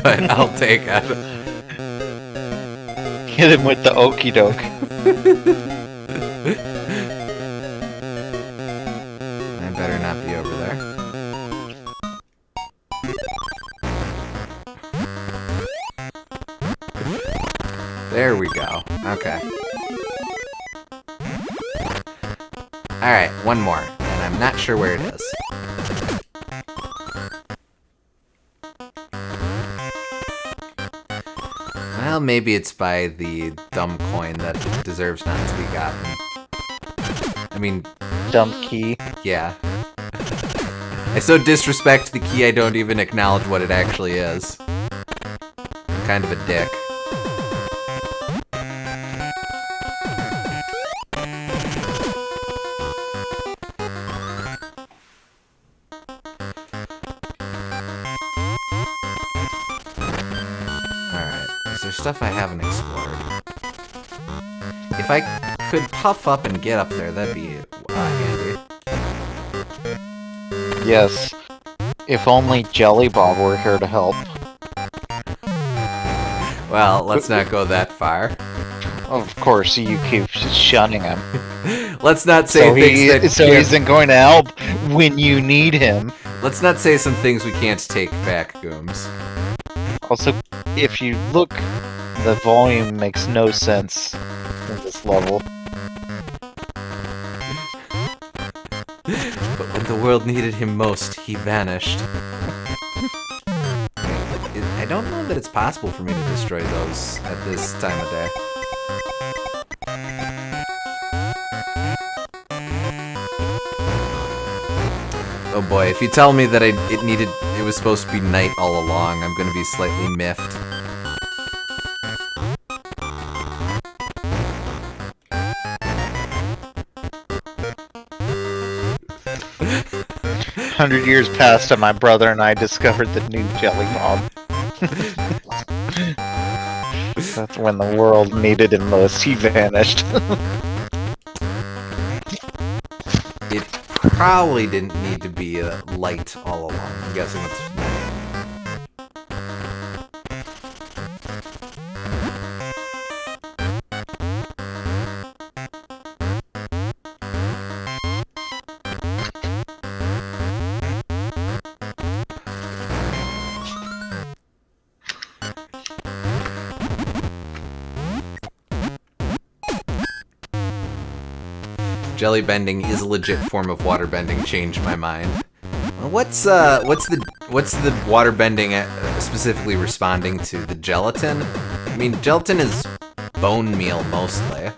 but I'll take it. Hit him with the okie doke. I better not be over there. There we go. Okay. Alright, one more, and I'm not sure where it is. Well, maybe it's by the dumb coin that deserves not to be gotten. I mean... Dumb key. Yeah. I so disrespect the key I don't even acknowledge what it actually is. I'm kind of a dick. Stuff I haven't explored. If I could puff up and get up there, that'd be handy. Yes. If only Jelly Bob were here to help. Well, let's not go that far. Of course, you keep shunning him. Let's not say so he isn't going to help when you need him. Let's not say some things we can't take back, Gooms. Also, if you look, the volume makes no sense in this level. But when the world needed him most, he vanished. I don't know that it's possible for me to destroy those at this time of day. Oh boy, if you tell me that it was supposed to be night all along, I'm gonna be slightly miffed. "100 years passed and my brother and I discovered the new Jelly Bob." That's when the world needed him most, he vanished. It probably didn't need to be light all along. I'm guessing it's night. Jelly bending is a legit form of water bending. Changed my mind. What's the water bending specifically responding to? The gelatin? I mean, gelatin is bone meal mostly.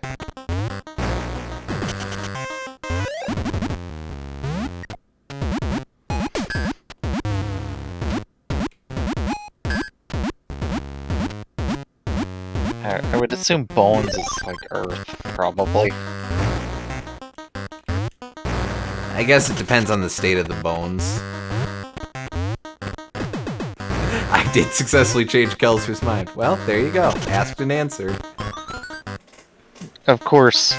would assume bones is like earth, probably. I guess it depends on the state of the bones. I did successfully change Kelser's mind. Well, there you go. Asked and answered. Of course,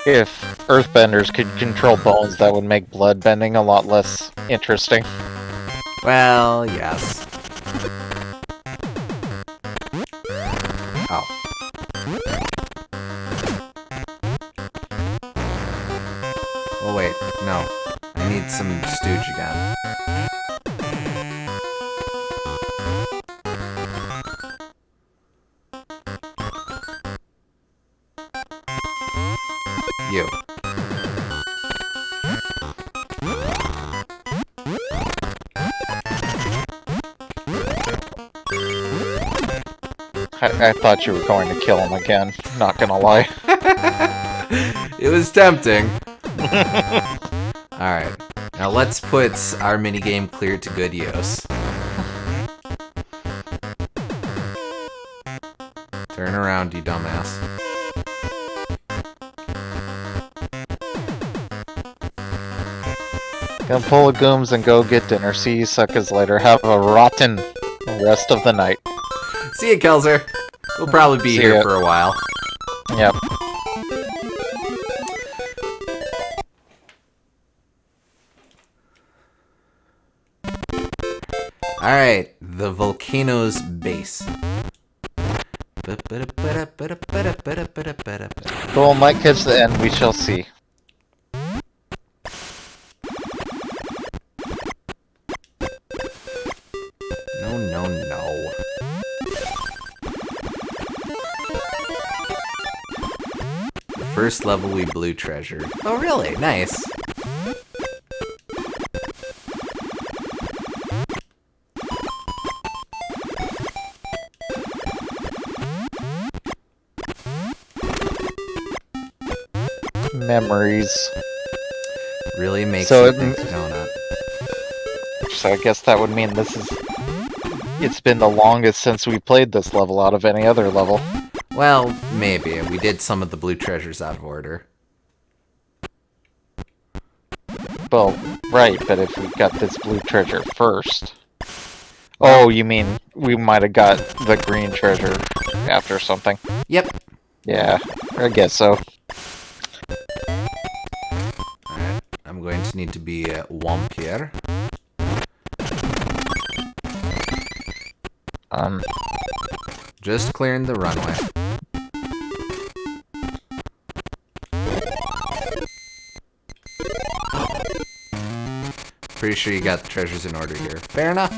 if earthbenders could control bones, that would make bloodbending a lot less interesting. Well, yes. Oh. Oh, wait. No. I need some stooge again. You. I thought you were going to kill him again, not gonna lie. It was tempting. Alright. Now let's put our minigame clear to good use. Turn around, you dumbass. Gonna pull a gooms and go get dinner. See you suckers later. Have a rotten rest of the night. See ya, Kelser. We'll probably be See here ya. for a while. Yep. Alright, the volcano's base. Well, might catch the end, we shall see. No, no, no. The first level we blue treasure. Oh, really? Nice. Memories. Really makes So you it- think donut. So I guess that would mean this is... It's been the longest since we played this level out of any other level. Well, maybe. We did some of the blue treasures out of order. Well, right, but if we got this blue treasure first... Oh, you mean we might have got the green treasure after something? Yep. Yeah, I guess so. Alright, I'm going to need to be Womp here. Just clearing the runway. Pretty sure you got the treasures in order here. Fair enough.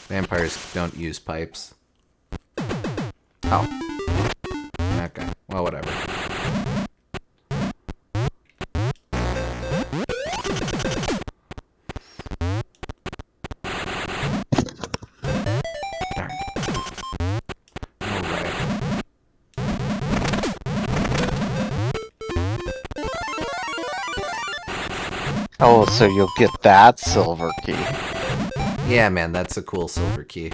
Vampires don't use pipes. Oh. Okay. Well, whatever. Darn. Alright. Oh, so you'll get that silver key. Yeah, man, that's a cool silver key.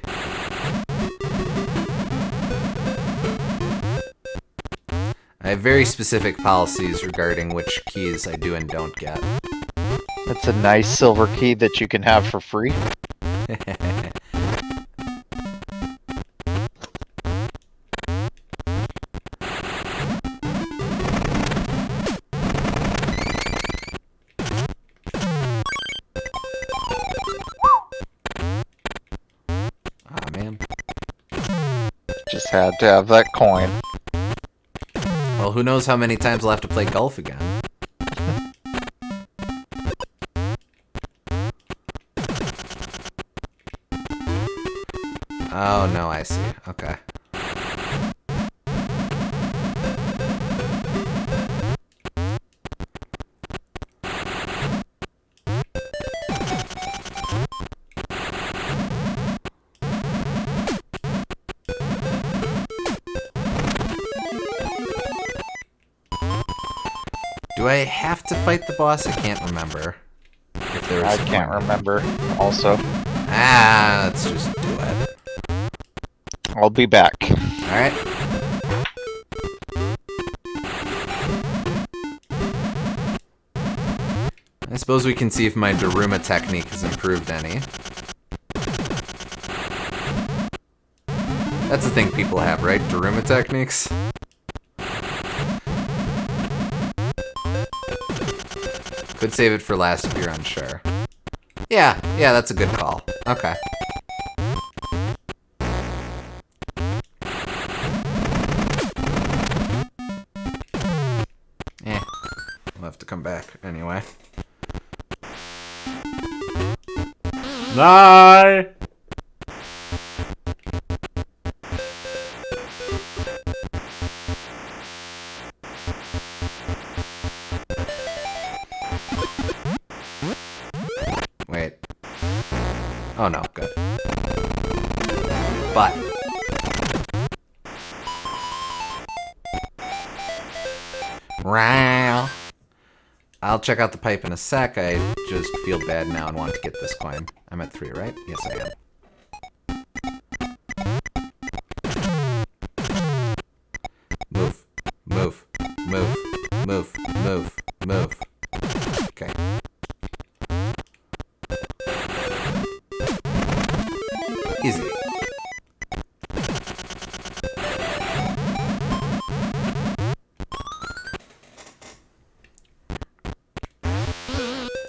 I have very specific policies regarding which keys I do and don't get. It's a nice silver key that you can have for free. Aw, man. Just had to have that coin. Well, who knows how many times I'll have to play golf again. Oh, no, I see. Okay. Do I have to fight the boss? I can't remember. If there was I can't remember. Also, let's just do it. I'll be back. Alright. I suppose we can see if my Daruma technique has improved any. That's the thing people have, right? Daruma techniques? Could save it for last if you're unsure. Yeah, that's a good call. Okay. We'll have to come back anyway. Bye! Wait. Oh no, good. But I'll check out the pipe in a sec. I just feel bad now and want to get this coin. I'm at 3, right? Yes, I am. Move. Move. Move. Move. Move. Move. Okay. Easy.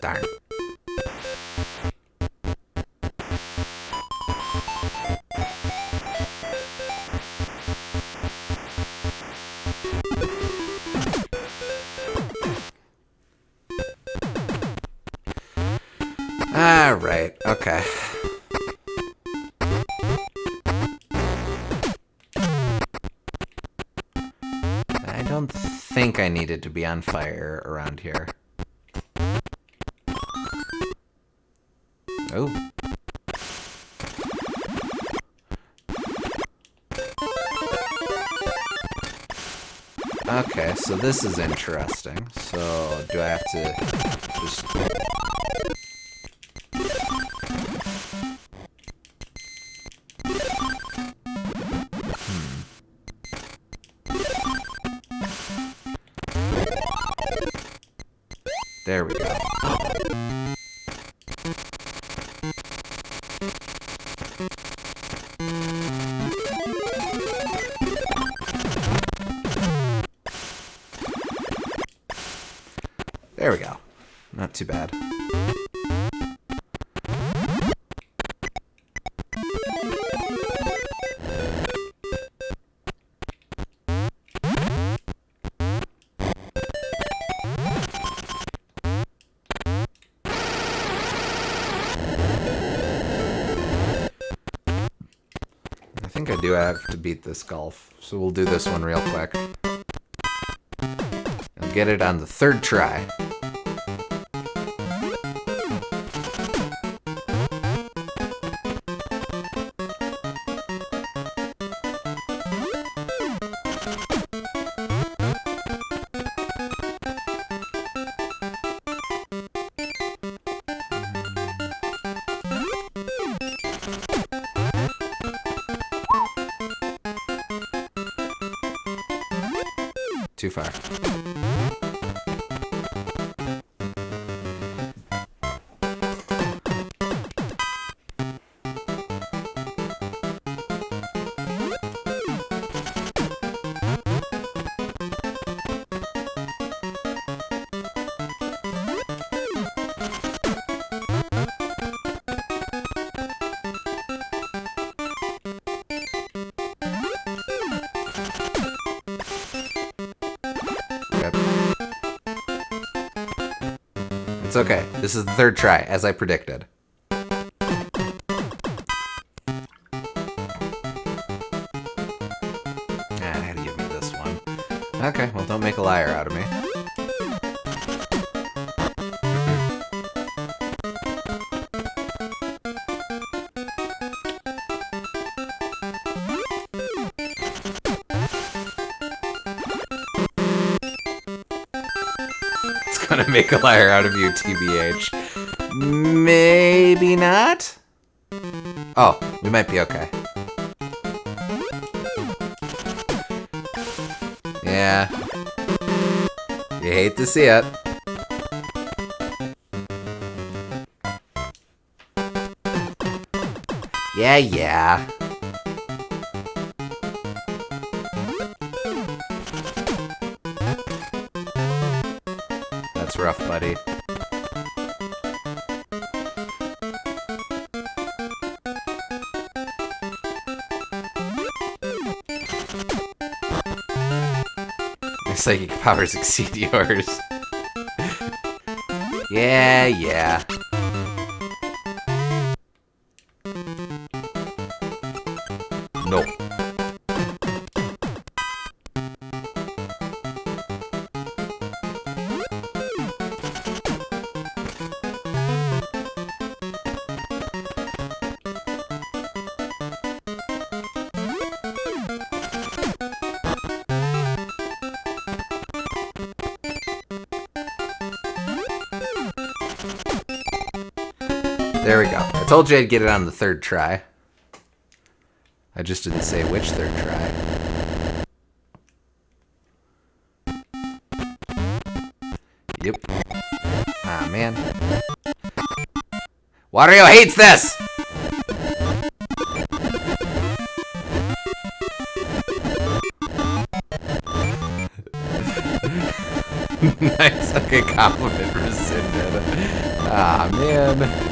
Darn. Alright, okay. I don't think I needed to be on fire around here. Oh. Okay, so this is interesting. So, do I have to just... There we go. There we go. Not too bad. I think I do have to beat this golf, so we'll do this one real quick. I'll get it on the 3rd try. Too far. It's okay. This is the 3rd try, as I predicted. I had to give me this one. Okay, well, don't make a liar out of me. gonna make a liar out of you, TBH. Maybe not? Oh, we might be okay. Yeah. You hate to see it. Yeah. That's rough, buddy. Your psychic powers exceed yours. Yeah. Nope. There we go. I told you I'd get it on the third try. I just didn't say which third try. Yep. Ah, man. Wario hates this! Nice. Okay, compliment rescinded. Ah, man.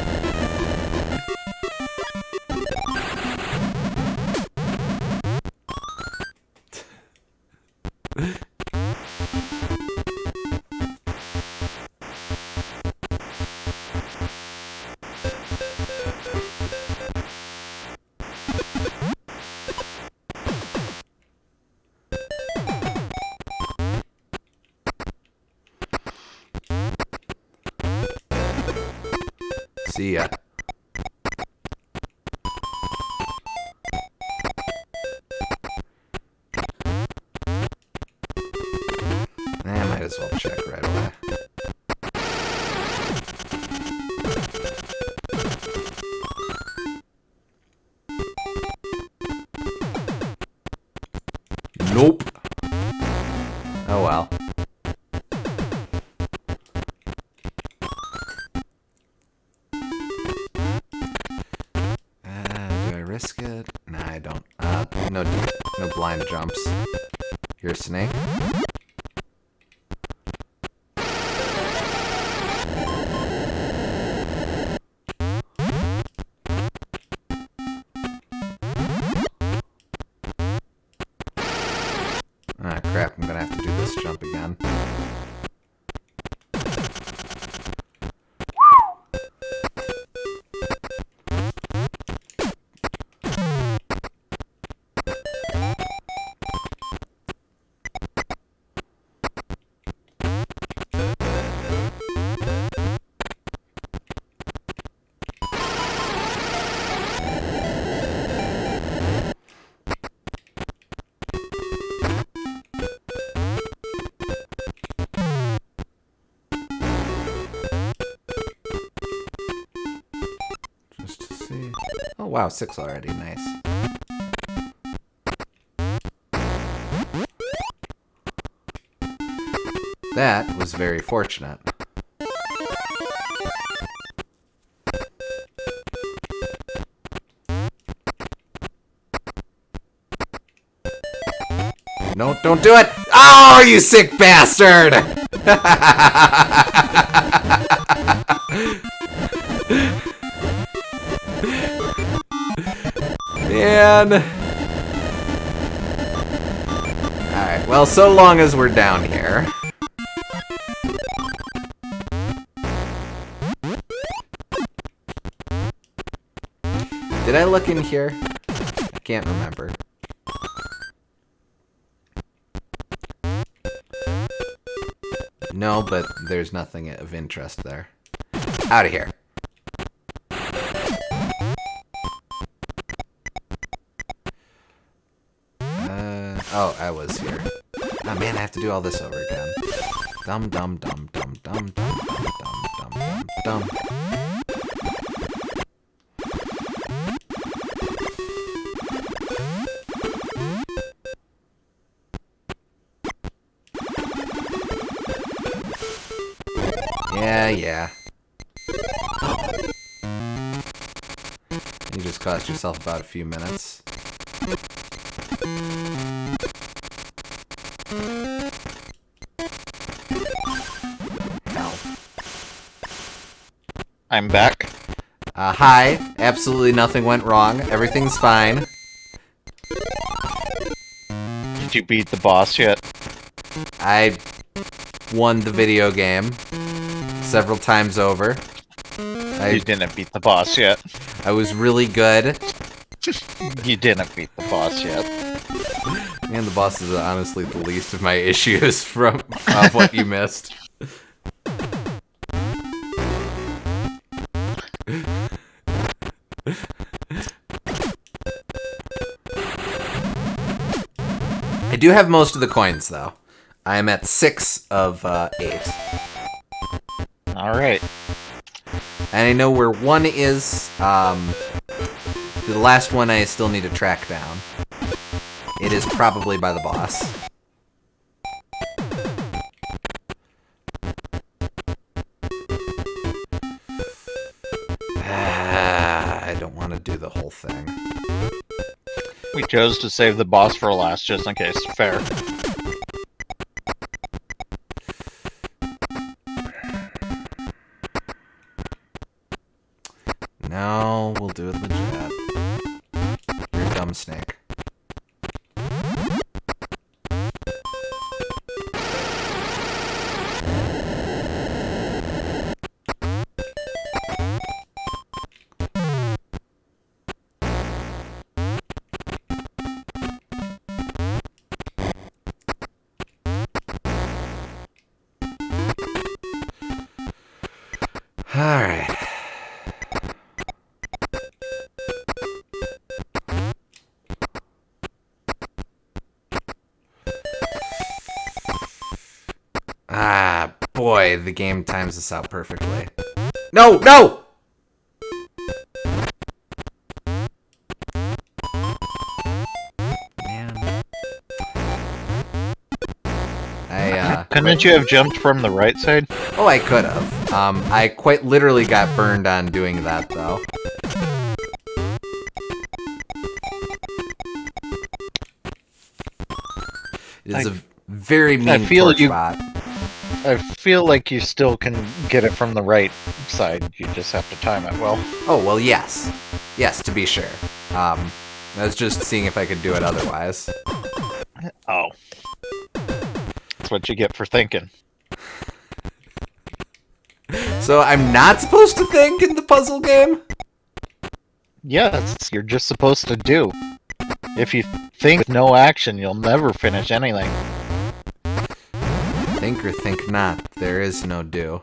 See ya. I might as well check right away. Nope. Oh well. Do I risk it? Nah, I don't. No blind jumps. You're a snake? Ah, crap, I'm gonna have to do this jump again. Oh wow, 6 already, nice. That was very fortunate. No, don't do it! Oh, you sick bastard! Man. Alright, well, so long as we're down here. Did I look in here? I can't remember. No, but there's nothing of interest there. Out of here. Oh, I was here. Oh man, I have to do all this over again. Dum dum dum dum dum dum dum dum dum dum. Yeah. You just cost yourself about a few minutes. Hell. I'm back. Hi. Absolutely nothing went wrong. Everything's fine. Did you beat the boss yet? I won the video game several times over. You didn't beat the boss yet. I was really good. You didn't beat the boss yet. And the boss is honestly the least of my issues from what you missed. I do have most of the coins, though. I am at 6 of 8. Alright. And I know where 1 is. The last one I still need to track down. It is probably by the boss. I don't want to do the whole thing. We chose to save the boss for last, just in case. Fair. No, we'll do it legit. You're a dumb snake. Alright. Ah, boy, the game times this out perfectly. No, no! Man. Couldn't you have jumped from the right side? Oh, I could have. I quite literally got burned on doing that, though. It is a very mean torch spot. I feel like you still can get it from the right side. You just have to time it well. Oh, well, yes. Yes, to be sure. I was just seeing if I could do it otherwise. Oh. That's what you get for thinking. So I'm not supposed to think in the puzzle game? Yes, you're just supposed to do. If you think with no action, you'll never finish anything. Think or think not, there is no do.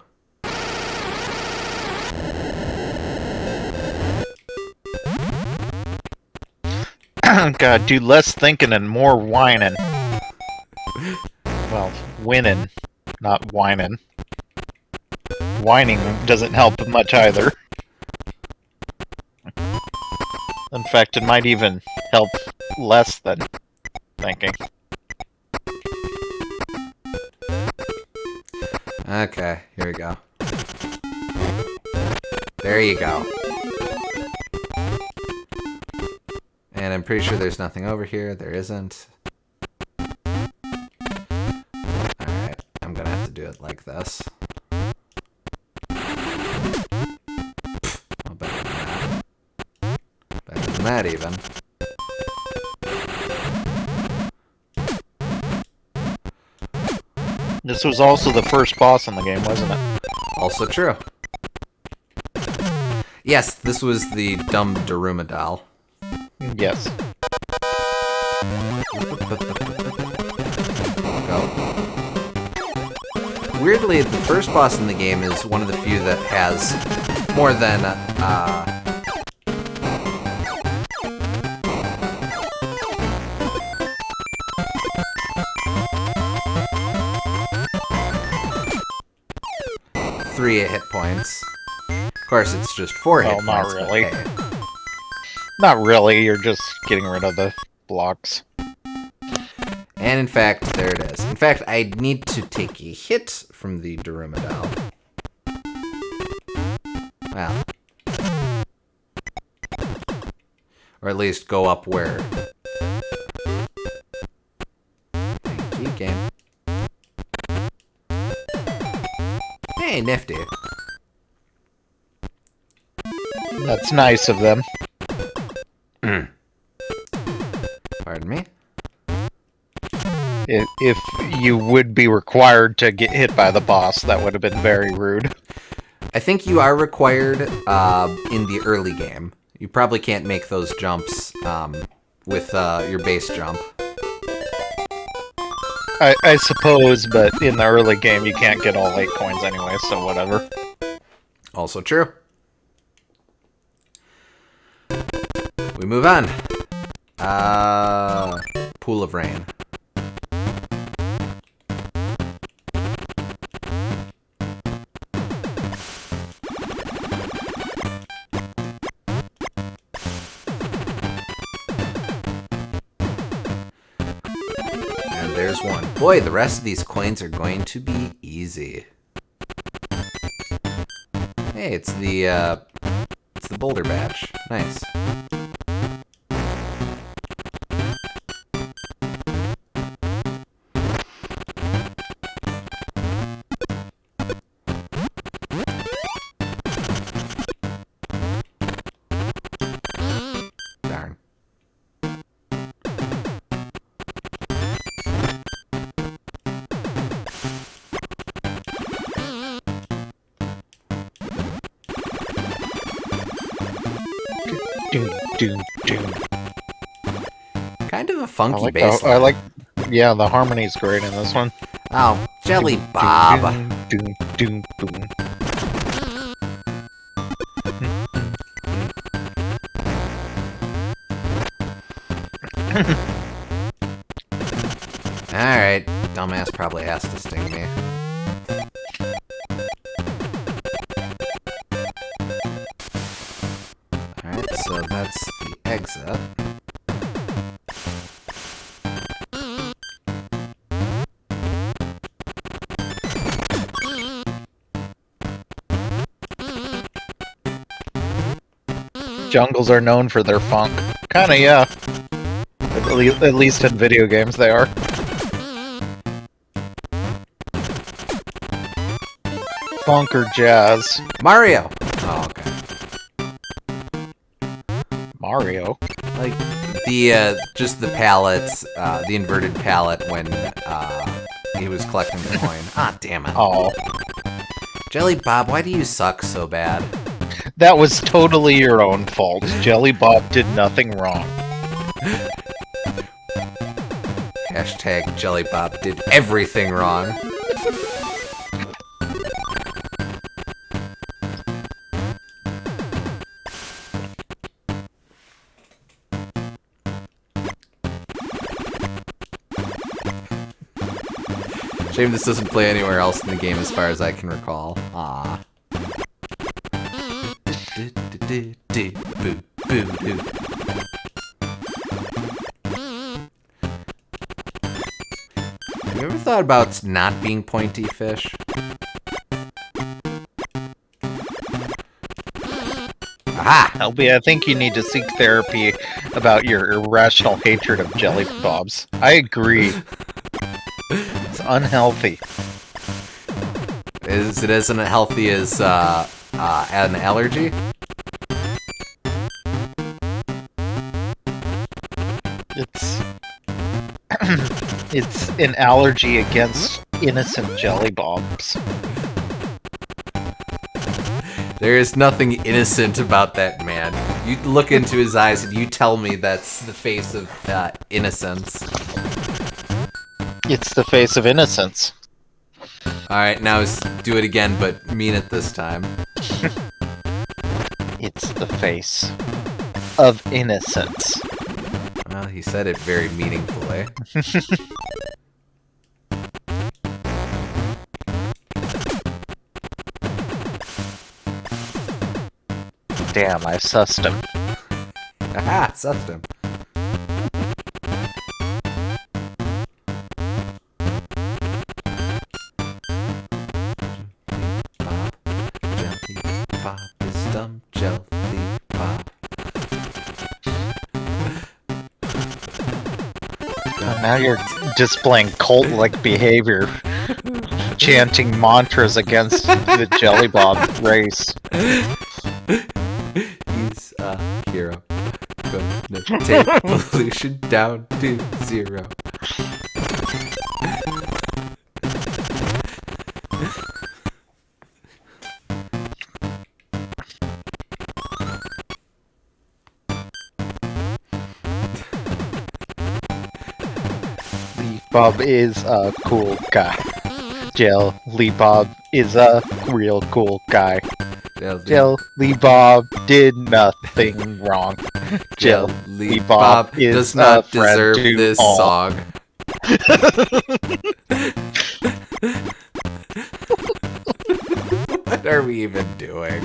God, do less thinking and more whining. Well, winning, not whining. Whining doesn't help much either. In fact, it might even help less than thinking. Okay, here we go. There you go. And I'm pretty sure there's nothing over here. There isn't. Alright, I'm gonna have to do it like this. Oh, better than that. Better than that, even. This was also the first boss in the game, wasn't it? Also true. Yes, this was the dumb Daruma doll. Yes. Go. Weirdly, the first boss in the game is one of the few that has more than, 3 hit points. Of course, it's just 4 hit Well, points. not really. But hey. Not really, you're just getting rid of the blocks. And in fact, there it is. In fact, I need to take a hit from the Darumidal. Well. Or at least go up where... Thank you, game. Hey, nifty. That's nice of them. Pardon me? If you would be required to get hit by the boss, that would have been very rude. I think you are required in the early game. You probably can't make those jumps with your base jump. I suppose, but in the early game you can't get all 8 coins anyway, so whatever. Also true. We move on. Pool of Rain. And there's one. Boy, the rest of these coins are going to be easy. Hey, it's the boulder batch. Nice. Darn. Doom, doom, doom. Kind of a funky I bass. like, yeah, the harmony's great in this one. Oh, Jelly Bob. Doom, doom, doom, boom. Alright, dumbass probably has to sting me. Alright, so that's the exit. Jungles are known for their funk. Kinda, yeah. At least in video games they are. Funk or jazz. Mario! Oh, okay. Mario. Like, the, just the pallets, the inverted pallet when, he was collecting the coin. Ah, damn it. Oh. Jelly Bob, why do you suck so bad? That was totally your own fault. Jelly Bob did nothing wrong. Hashtag Jelly Bob did everything wrong. Shame this doesn't play anywhere else in the game as far as I can recall. Ah. Have you ever thought about not being pointy fish? Aha! LB, I think you need to seek therapy about your irrational hatred of jelly bobs. I agree. It's unhealthy. Is it as unhealthy as an allergy? It's it's an allergy against innocent jelly bobs. There is nothing innocent about that man. You look into his eyes and you tell me that's the face of innocence. It's the face of innocence. Alright, now do it again, but mean it this time. It's the face of innocence. Well, he said it very meaningfully. damn, I sussed him. Aha, sussed him. Jelly Bob is dumb, Jelly Bob. Now you're displaying cult-like behavior, chanting mantras against the Jelly Bob race. He's a hero. Gonna take pollution down to 0. Bob is a cool guy. Jelly Bob is a real cool guy. Jelly Bob did nothing wrong. Jelly Bob does not deserve this song. What are we even doing?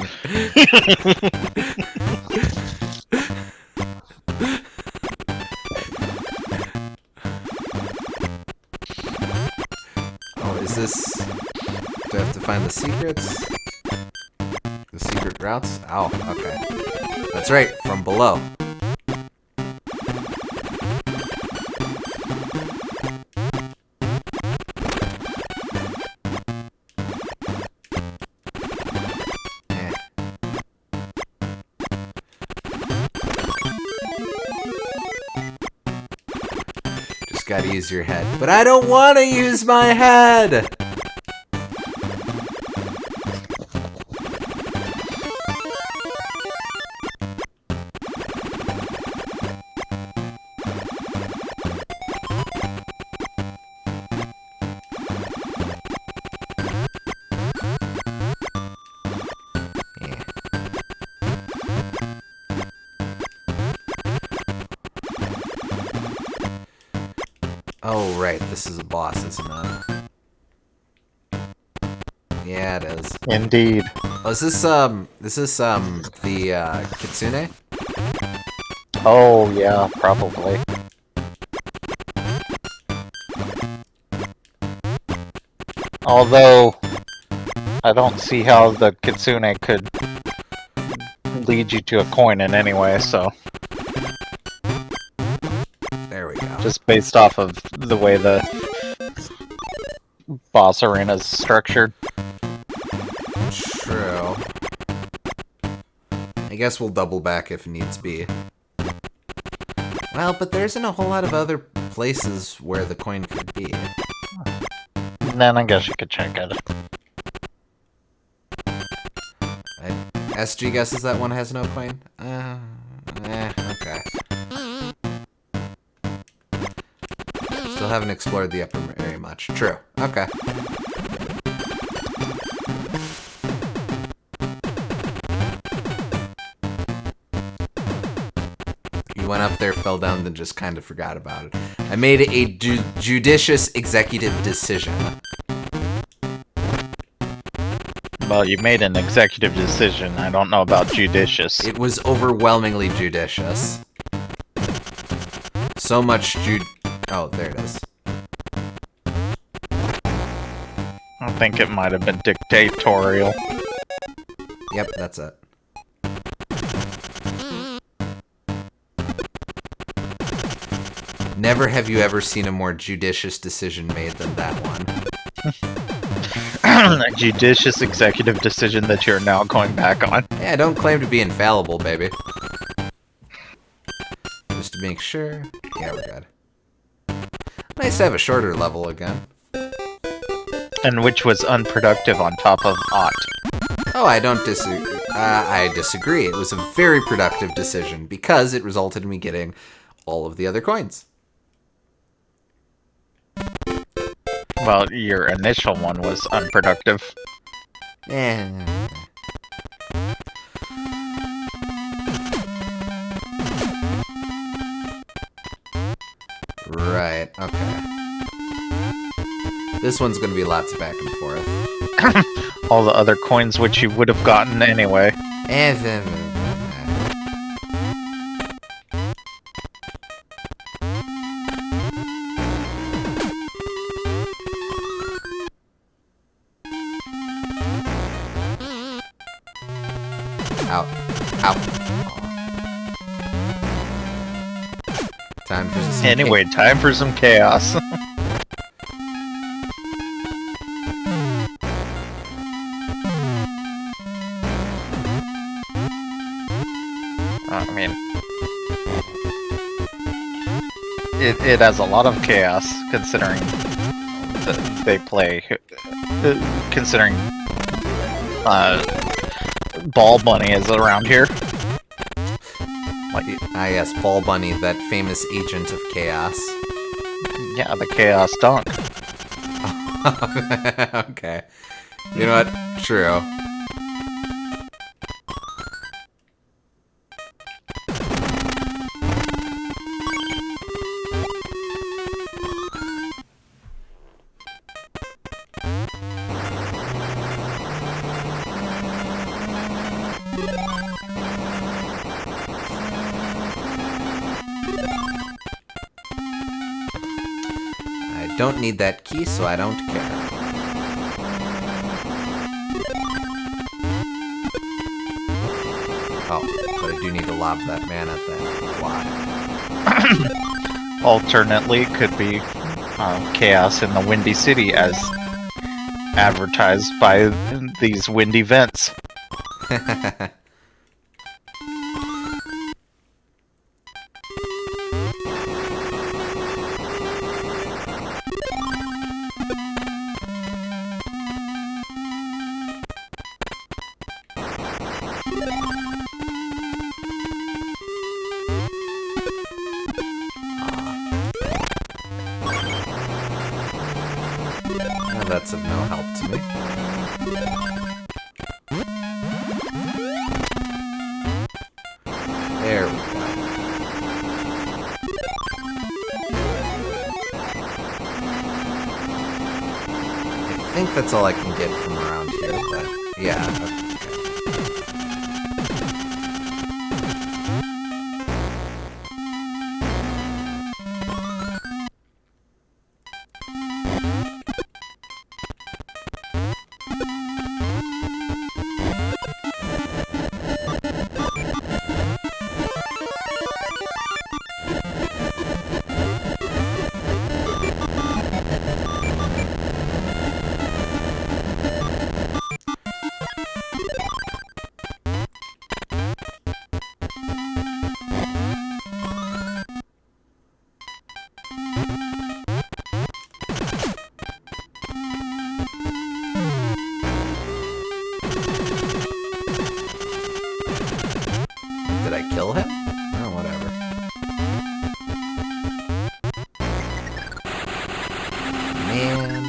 Oh, is this... Do I have to find the secrets? The secret routes? Oh, okay. That's right, from below. Just gotta use your head. But I don't want to use my head! Oh, right, this is a boss, isn't it? Yeah, it is. Indeed. Oh, is this, the, Kitsune? Oh, yeah, probably. Although, I don't see how the Kitsune could lead you to a coin in any way, so... There we go. Just based off of the way the boss arena is structured. True. I guess we'll double back if needs be. Well, but there isn't a whole lot of other places where the coin could be. Then I guess you could check it. SG guesses that one has no coin? Okay. Still haven't explored the upper area much. True. Okay. You went up there, fell down, then just kind of forgot about it. I made a judicious executive decision. Well, you made an executive decision. I don't know about judicious. It was overwhelmingly judicious. So much Oh, there it is. I think it might have been dictatorial. Yep, that's it. Never have you ever seen a more judicious decision made than that one. A judicious executive decision that you're now going back on. Yeah, don't claim to be infallible, baby. Just to make sure. Yeah, we're good. Nice to have a shorter level again. And which was unproductive on top of ought. Oh, I don't disagree. I disagree. It was a very productive decision because it resulted in me getting all of the other coins. Well, your initial one was unproductive. Right, okay. This one's gonna be lots of back and forth. All the other coins which you would have gotten anyway. Out. Out. Time for some Anyway, time for some chaos. I mean, it has a lot of chaos considering that they play. Considering Ball Bunny is around here. Yes, Ball Bunny, that famous agent of chaos. Yeah, the chaos dunk. Okay. You know what? True. I don't need that key, so I don't care. Oh, but I do need to lob that man at that block. Alternately, it could be chaos in the Windy City as advertised by these windy vents. That's of no help to me. There we go. I think that's all I can get from around here, but yeah. Okay. Did I kill him? Oh, whatever. Man.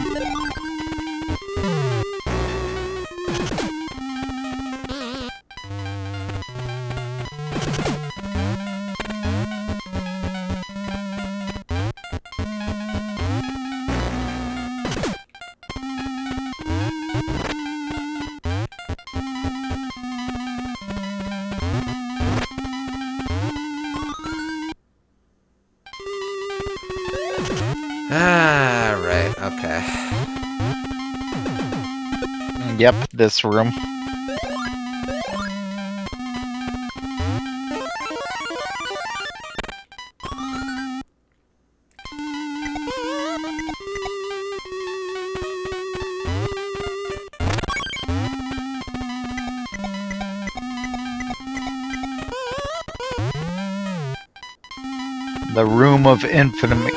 Ah, right, okay. Yep, this room. The room of infamy.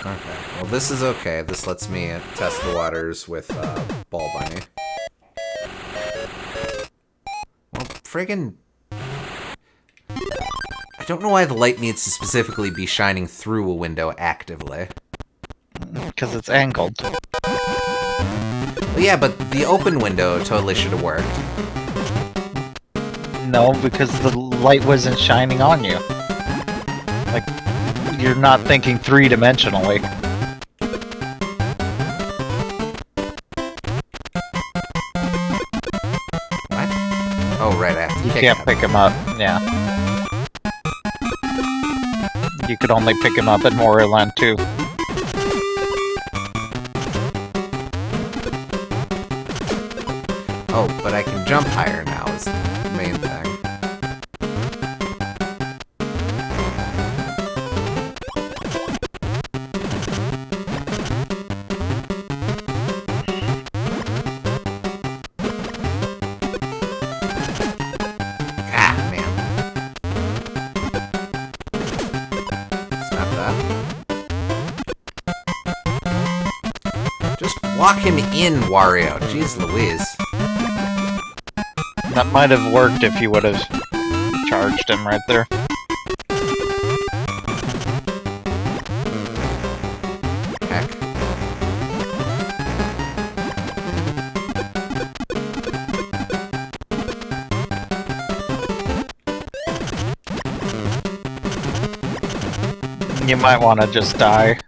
Okay, well this is okay. This lets me test the waters with Ball Bunny. Well, friggin'... I don't know why the light needs to specifically be shining through a window actively. Because it's angled. Well, yeah, but the open window totally should have worked. No, because the light wasn't shining on you. Like, you're not thinking three-dimensionally. What? Oh, right, I have to You kick can't him. pick him up, yeah. You could only pick him up in Wario Land 2. Oh, but I can jump higher now is the main thing. Lock him in, Wario. Jeez Louise. That might have worked if you would have charged him right there. Heck. You might want to just die.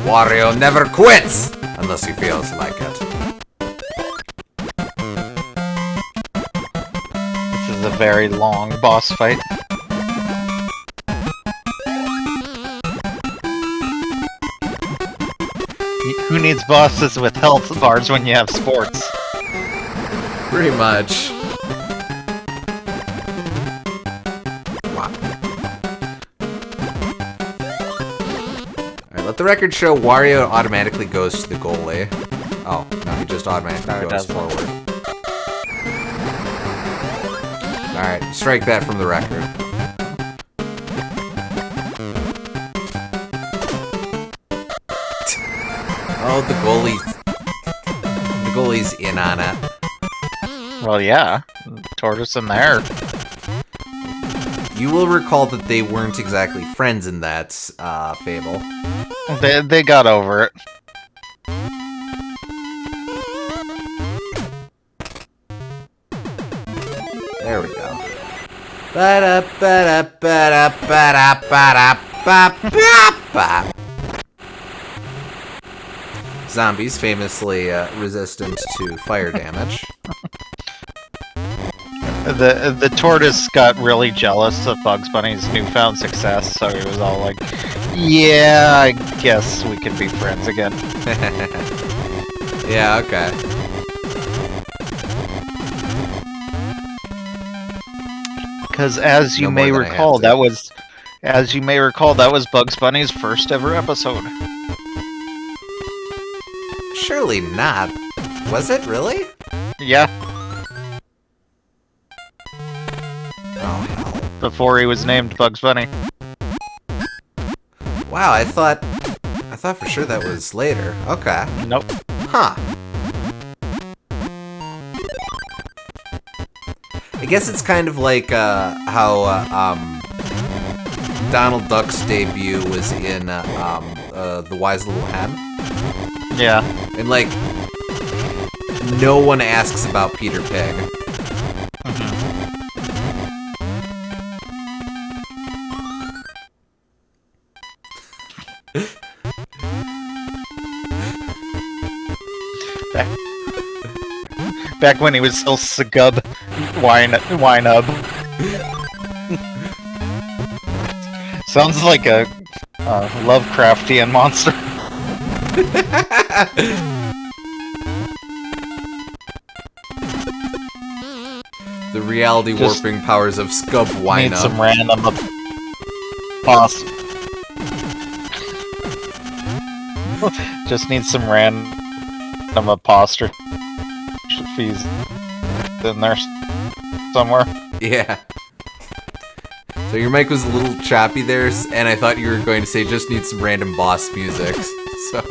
Wario never quits! Unless he feels like it. This is a very long boss fight. Who needs bosses with health bars when you have sports? Pretty much. Let the record show Wario automatically goes to the goalie. Oh, no, he just automatically goes forward. Alright, strike that from the record. Oh, the goalie's in on it. Well, yeah. Tortoise in there. You will recall that they weren't exactly friends in that fable. They got over it. There we go. Ba-da-ba-da-ba-da-ba-da-ba-da-ba-ba-ba. Zombies famously resistant to fire damage. The tortoise got really jealous of Bugs Bunny's newfound success, so he was all like, yeah, I guess we can be friends again. Yeah, okay. Because as you may recall, that was Bugs Bunny's first ever episode. Surely not. Was it really? Yeah. Oh, hell. Before he was named Bugs Bunny. Wow, I thought for sure that was later. Okay. Nope. Huh. I guess it's kind of like how Donald Duck's debut was in The Wise Little Hen. Yeah. And like, no one asks about Peter Pig. Back when he was still Sagub Winub. Sounds like a Lovecraftian monster. The reality warping powers of Scub Winub. Need some random boss. Just need some random apostrophes in there somewhere. Yeah. So your mic was a little choppy there, and I thought you were going to say just need some random boss music. So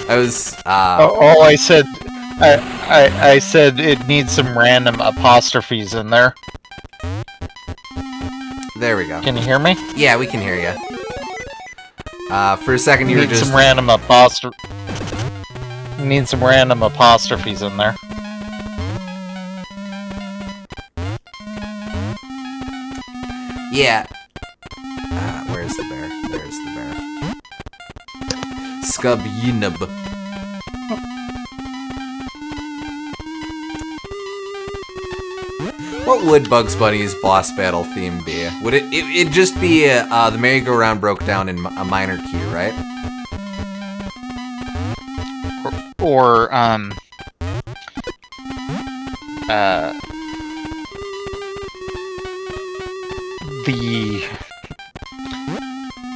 I was. Oh, I said, I said it needs some random apostrophes in there. There we go. Can you hear me? Yeah, we can hear you. For a second you were just. Some random Need some random apostrophes in there. Yeah. Where's the bear? There's the bear. Scub Yinub. What would Bugs Bunny's boss battle theme be? Would it'd just be the merry-go-round broke down in a minor key, right? or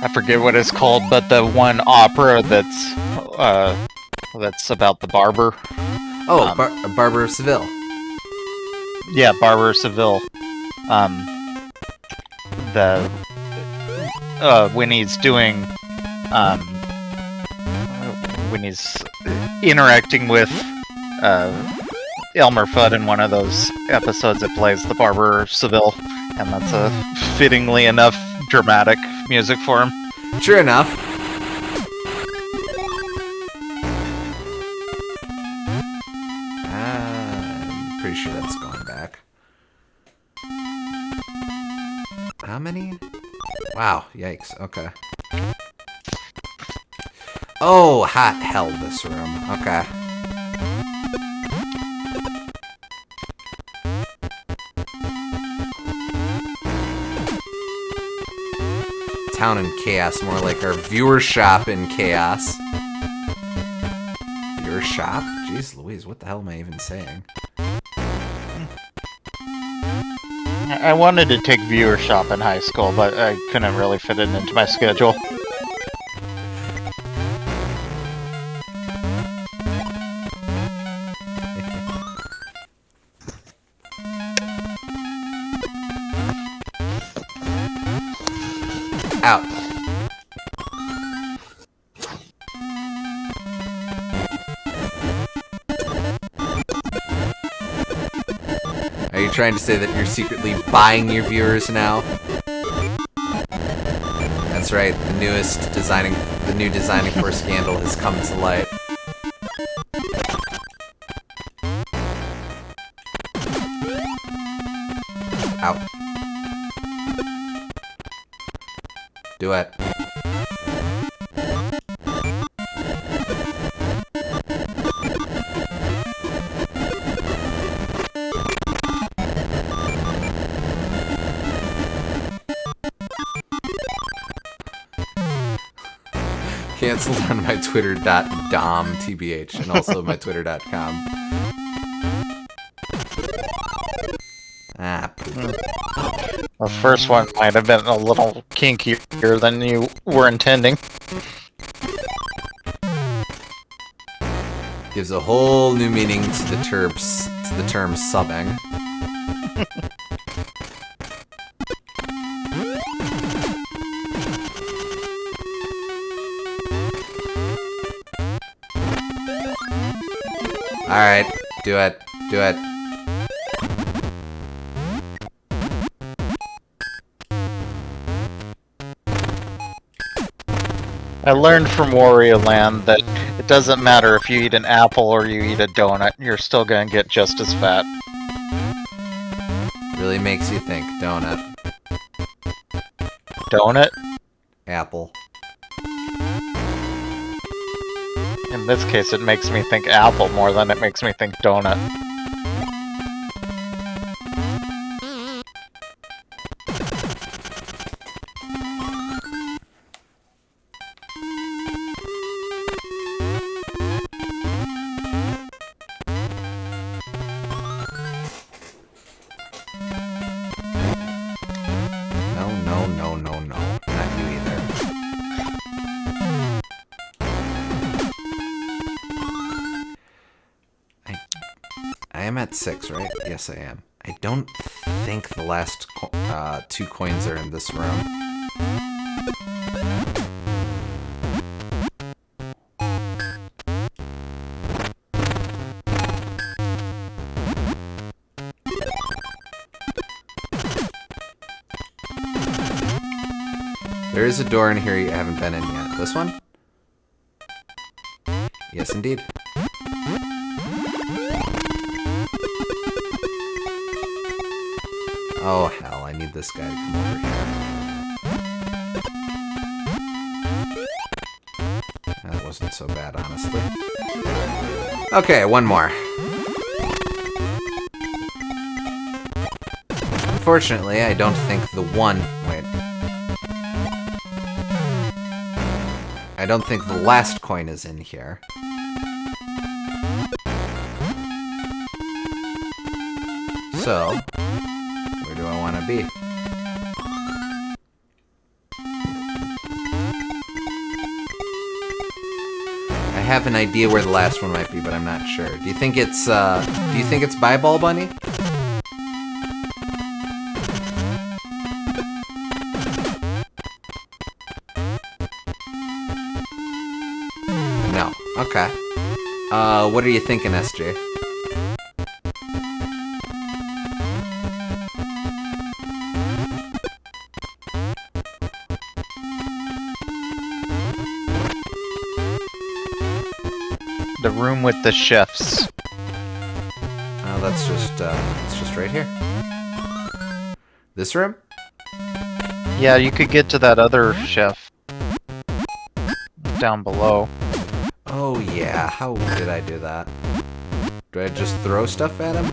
I forget what it's called, but the one opera that's about the barber. Oh, Barber of Seville. Yeah, Barber of Seville. When he's doing, when he's interacting with Elmer Fudd in one of those episodes, it plays the Barber of Seville, and that's a fittingly enough dramatic music for him. True enough. I'm pretty sure that's going back. How many? Wow, yikes, okay. Oh, hot hell, this room. Okay. Town in chaos, more like our viewer shop in chaos. Viewer shop? Jeez Louise, what the hell am I even saying? I wanted to take viewer shop in high school, but I couldn't really fit it into my schedule. Out. Are you trying to say that you're secretly buying your viewers now? That's right, the new designing for scandal has come to light. Out. Do it. Cancelled on my twitter.dom tbh and also my twitter.com. Ah, poop. The first one might have been a little kinkier than you were intending. Gives a whole new meaning to the term subbing. Alright, do it. Do it. I learned from Wario Land that it doesn't matter if you eat an apple or you eat a donut, you're still gonna get just as fat. Really makes you think, donut. Donut? Apple. In this case, it makes me think apple more than it makes me think donut. I am at 6, right? Yes, I am. I don't think the last 2 coins are in this room. There is a door in here you haven't been in yet. This one? Yes, indeed. Oh, hell, I need this guy to come over here. That wasn't so bad, honestly. Okay, one more. Unfortunately, I don't think the one... Wait. I don't think the last coin is in here. So, where do I want to be? I have an idea where the last one might be, but I'm not sure. Do you think it's Bye-Ball Bunny? No. Okay. What are you thinking, SJ? The room with the chefs. Oh, that's just right here. This room? Yeah, you could get to that other chef down below. Oh yeah, how did I do that? Do I just throw stuff at him?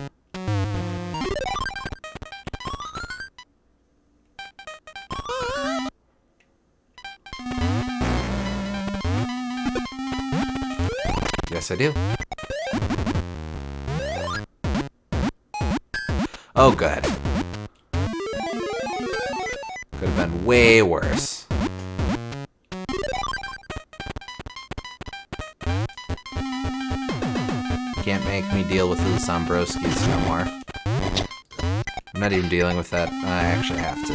Yes, I do. Oh, good. Could have been way worse. Can't make me deal with these Ambroskis no more. I'm not even dealing with that. I actually have to.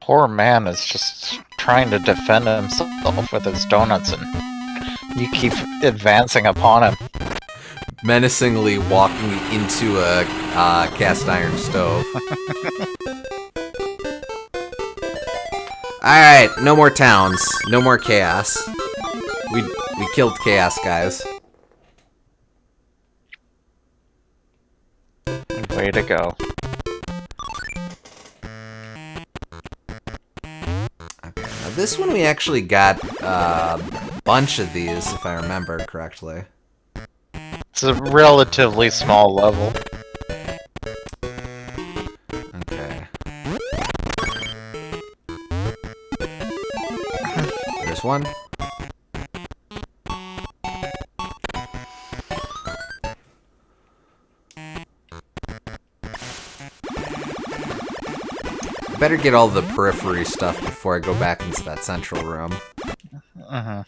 Poor man is just trying to defend himself with his donuts, and you keep advancing upon him. Menacingly walking into a cast iron stove. Alright, no more towns. No more chaos. We killed chaos, guys. Way to go. This one we actually got a bunch of these, if I remember correctly. It's a relatively small level. Okay. There's one. Better get all the periphery stuff before I go back into that central room. Uh-huh.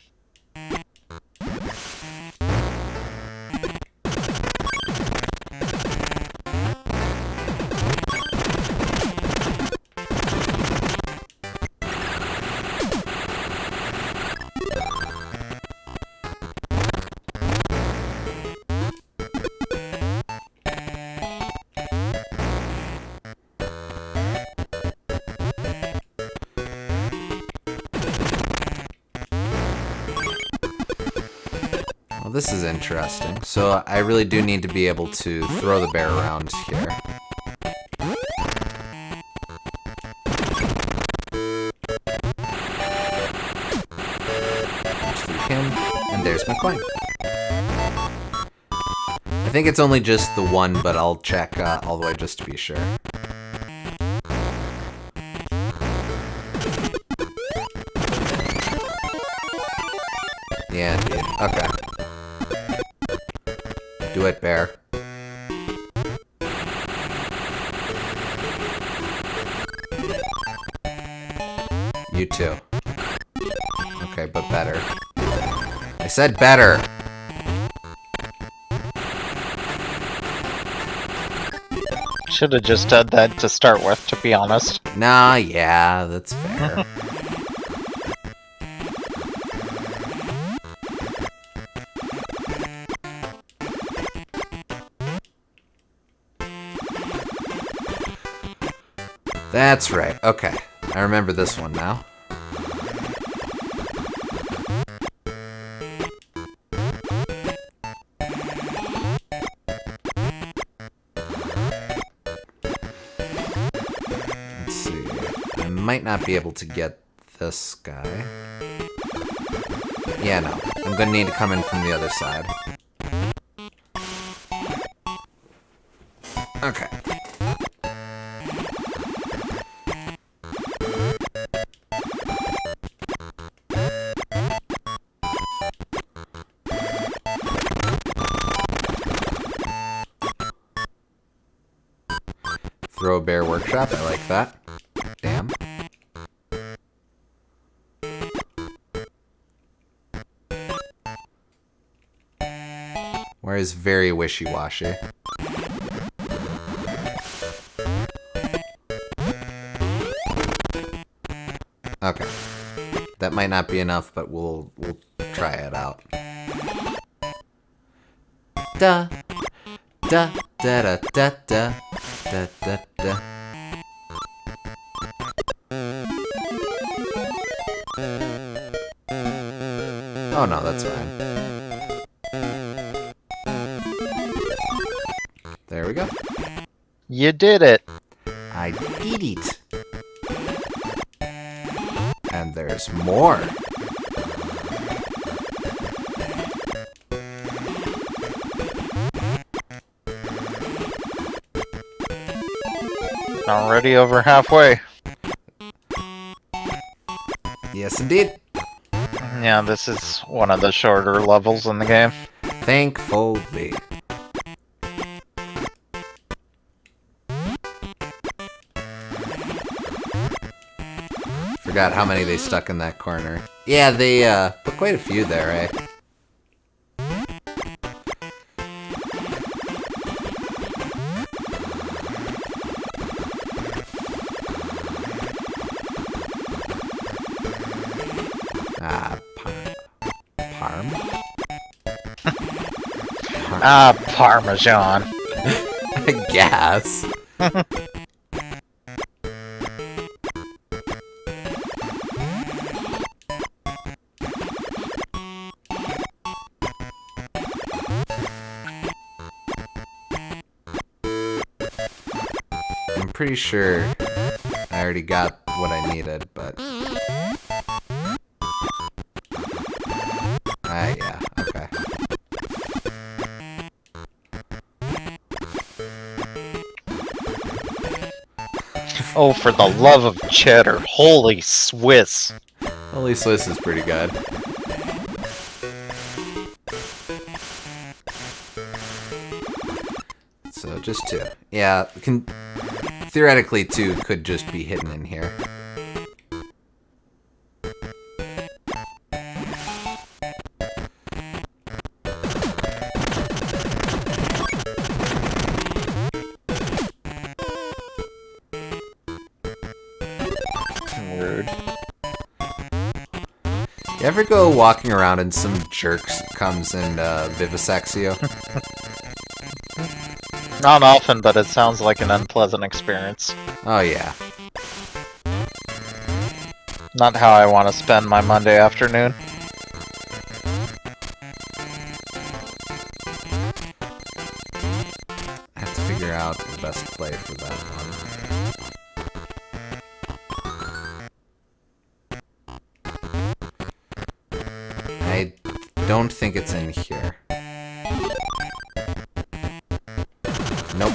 Well, this is interesting. So I really do need to be able to throw the bear around here. Him, and there's my coin. I think it's only just the one, but I'll check all the way just to be sure. Yeah, indeed. Okay. Do it, bear. You too. Okay, but better. I said better! Should have just done that to start with, to be honest. Nah, yeah, that's fair. That's right. Okay. I remember this one now. might not be able to get this guy. Yeah, no. I'm gonna need to come in from the other side. Okay. Throw a bear workshop, I like that. Damn. Where is very wishy-washy. Okay. That might not be enough, but we'll try it out. Da da da da da da da da da. Oh no, that's fine. There we go. You did it. I did it. And there's more. Already over halfway. Yes, indeed. Yeah, this is one of the shorter levels in the game. Thankfully. Forgot how many they stuck in that corner. Yeah, they put quite a few there, eh? Parm? Parmesan. I guess. I'm pretty sure I already got what I needed, but... yeah, okay. Oh, for the love of cheddar. Holy Swiss. Holy Swiss is pretty good. So, just 2. Yeah, theoretically 2 could just be hidden in here. Weird. You ever go walking around and some jerks comes and vivisects you? Not often, but it sounds like an unpleasant experience. Oh yeah. Not how I want to spend my Monday afternoon. I have to figure out the best play for that one. I don't think it's in here. Nope.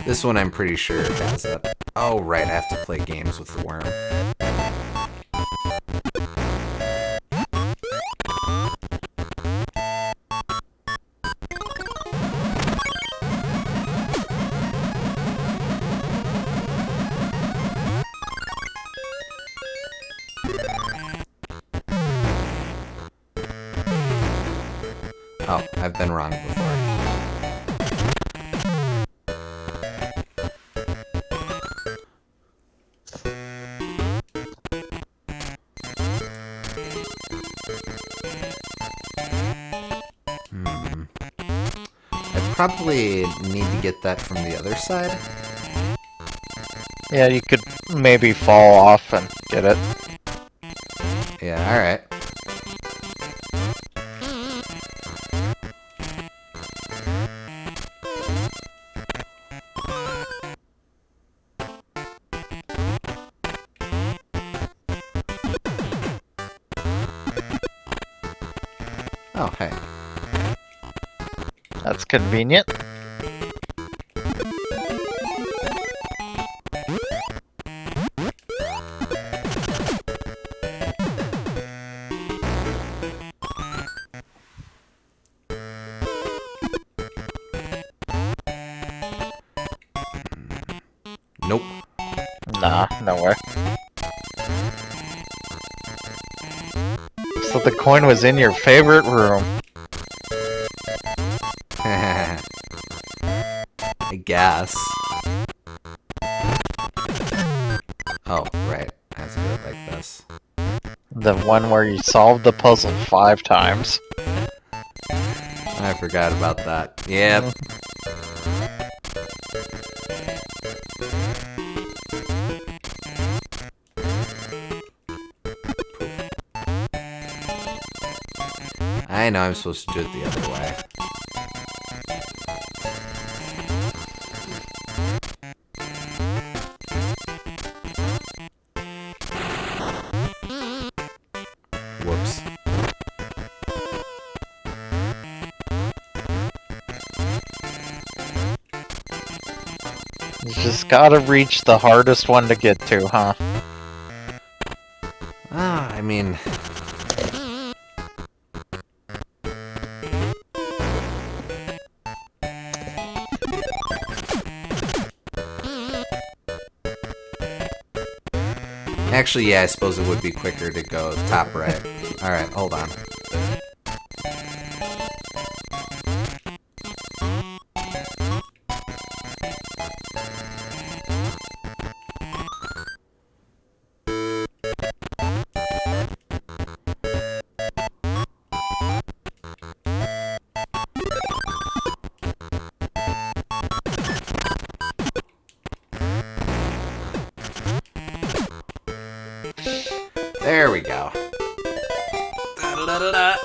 This one I'm pretty sure has it. Oh right, I have to play games with the worm. Oh, I've been wrong before. I probably need to get that from the other side. Yeah, you could maybe fall off and get it. Yeah, alright. Oh, hey. That's convenient. Nope. Nah, no way. So the coin was in your favorite room. I guess. Oh, right. I have to do it like this. The one where you solved the puzzle 5 times. I forgot about that. Yep. I know I'm supposed to do it the other way. Whoops. You just gotta reach the hardest one to get to, huh? Ah, I mean... Actually, yeah, I suppose it would be quicker to go top right. Alright, hold on. There we go. Da-da-da-da-da.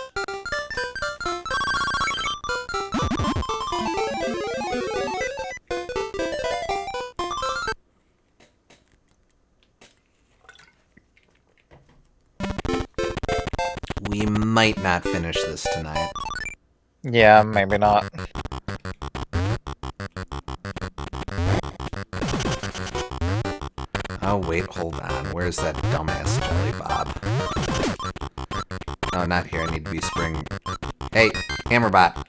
We might not finish this tonight. Yeah, maybe not. Oh, wait, hold on. Where's that dumbass Jelly Bob? Oh, not here. I need to be spring. Hey, Hammerbot.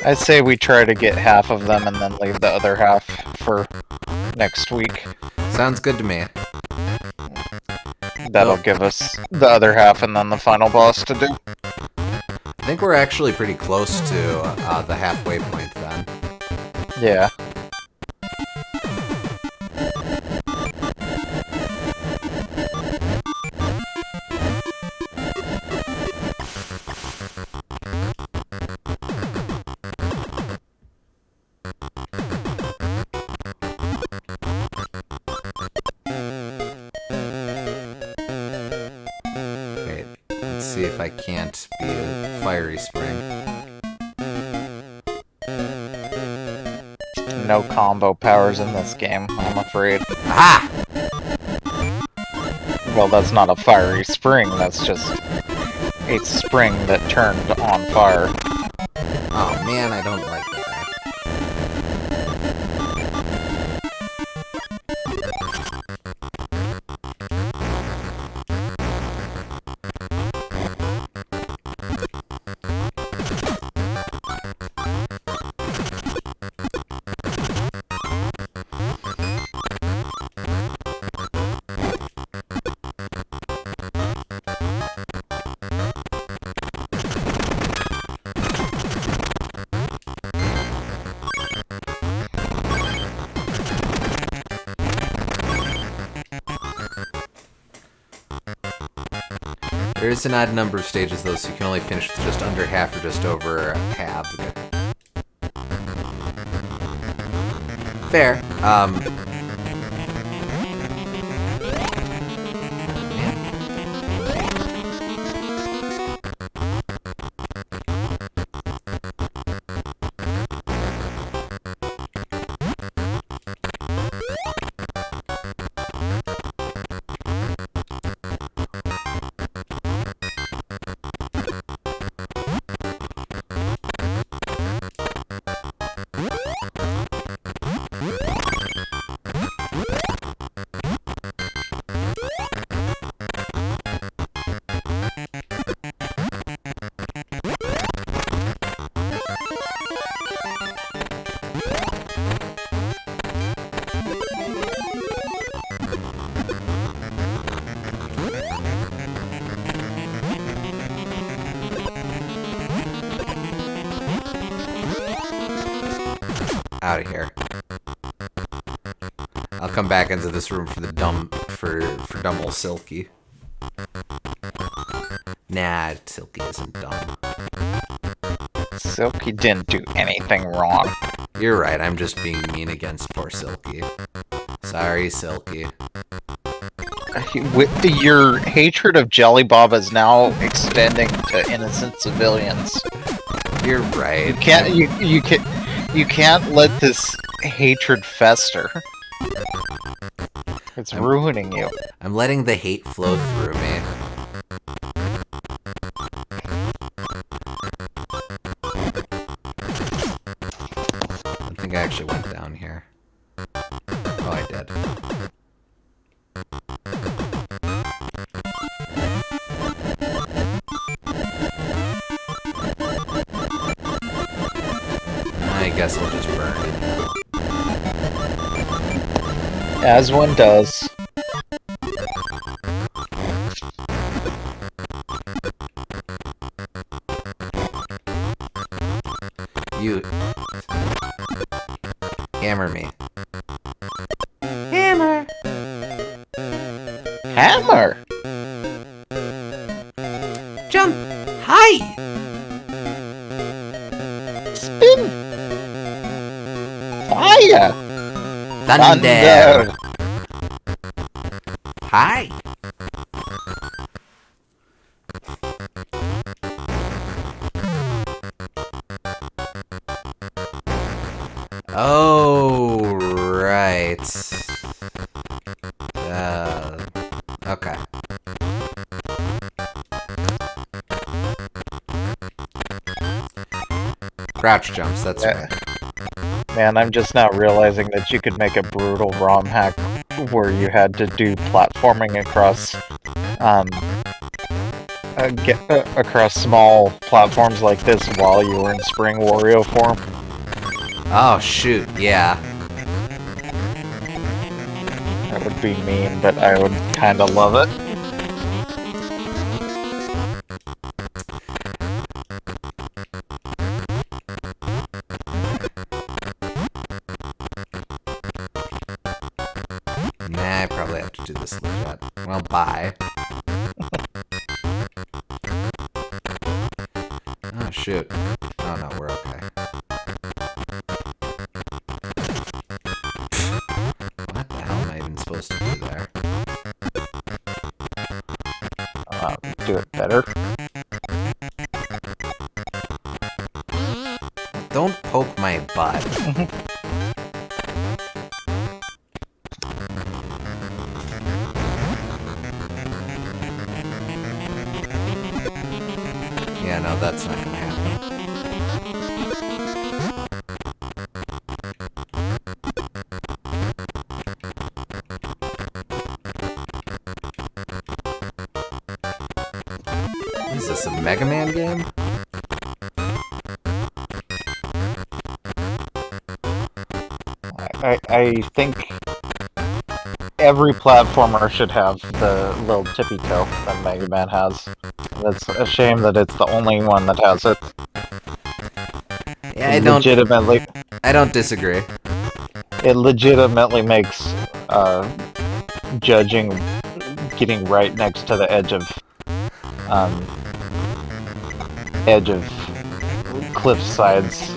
I'd say we try to get half of them and then leave the other half for next week. Sounds good to me. That'll give us the other half and then the final boss to do. I think we're actually pretty close to the halfway point then. Yeah. see if I can't be a fiery spring. No combo powers in this game, I'm afraid. Aha! Well, that's not a fiery spring, that's just a spring that turned on fire. Oh man, I don't like that guy. There is an odd number of stages, though, so you can only finish with just under half or just over half. Fair. Out of here. I'll come back into this room for the dumb old Silky. Nah, Silky isn't dumb. Silky didn't do anything wrong. You're right, I'm just being mean against poor Silky. Sorry, Silky. Your hatred of Jelly Bob is now extending to innocent civilians. You're right. You can't let this hatred fester. It's ruining you. I'm letting the hate flow through me. I think I actually went down here. Oh, I did. I guess I'll just burn it. As one does. You... Hammer me. Hammer! Hammer! Jump high! Spin! Fire! Thunder! Hi! Oh, right. Okay. Crouch jumps, that's right. Man, I'm just now realizing that you could make a brutal ROM hack where you had to do platforming across, across small platforms like this while you were in Spring Wario form. Oh, shoot, yeah. That would be mean, but I would kinda love it. Nah, I probably have to do this legit. Well, bye. Oh, shoot. Oh, no, we're okay. What the hell am I even supposed to do there? Do it better. Don't poke my butt. Yeah, no, that's not gonna happen. Is this a Mega Man game? I think every platformer should have the little tippy toe that Mega Man has. It's a shame that it's the only one that has it. Yeah, I don't disagree. It legitimately makes judging getting right next to the edge of cliff sides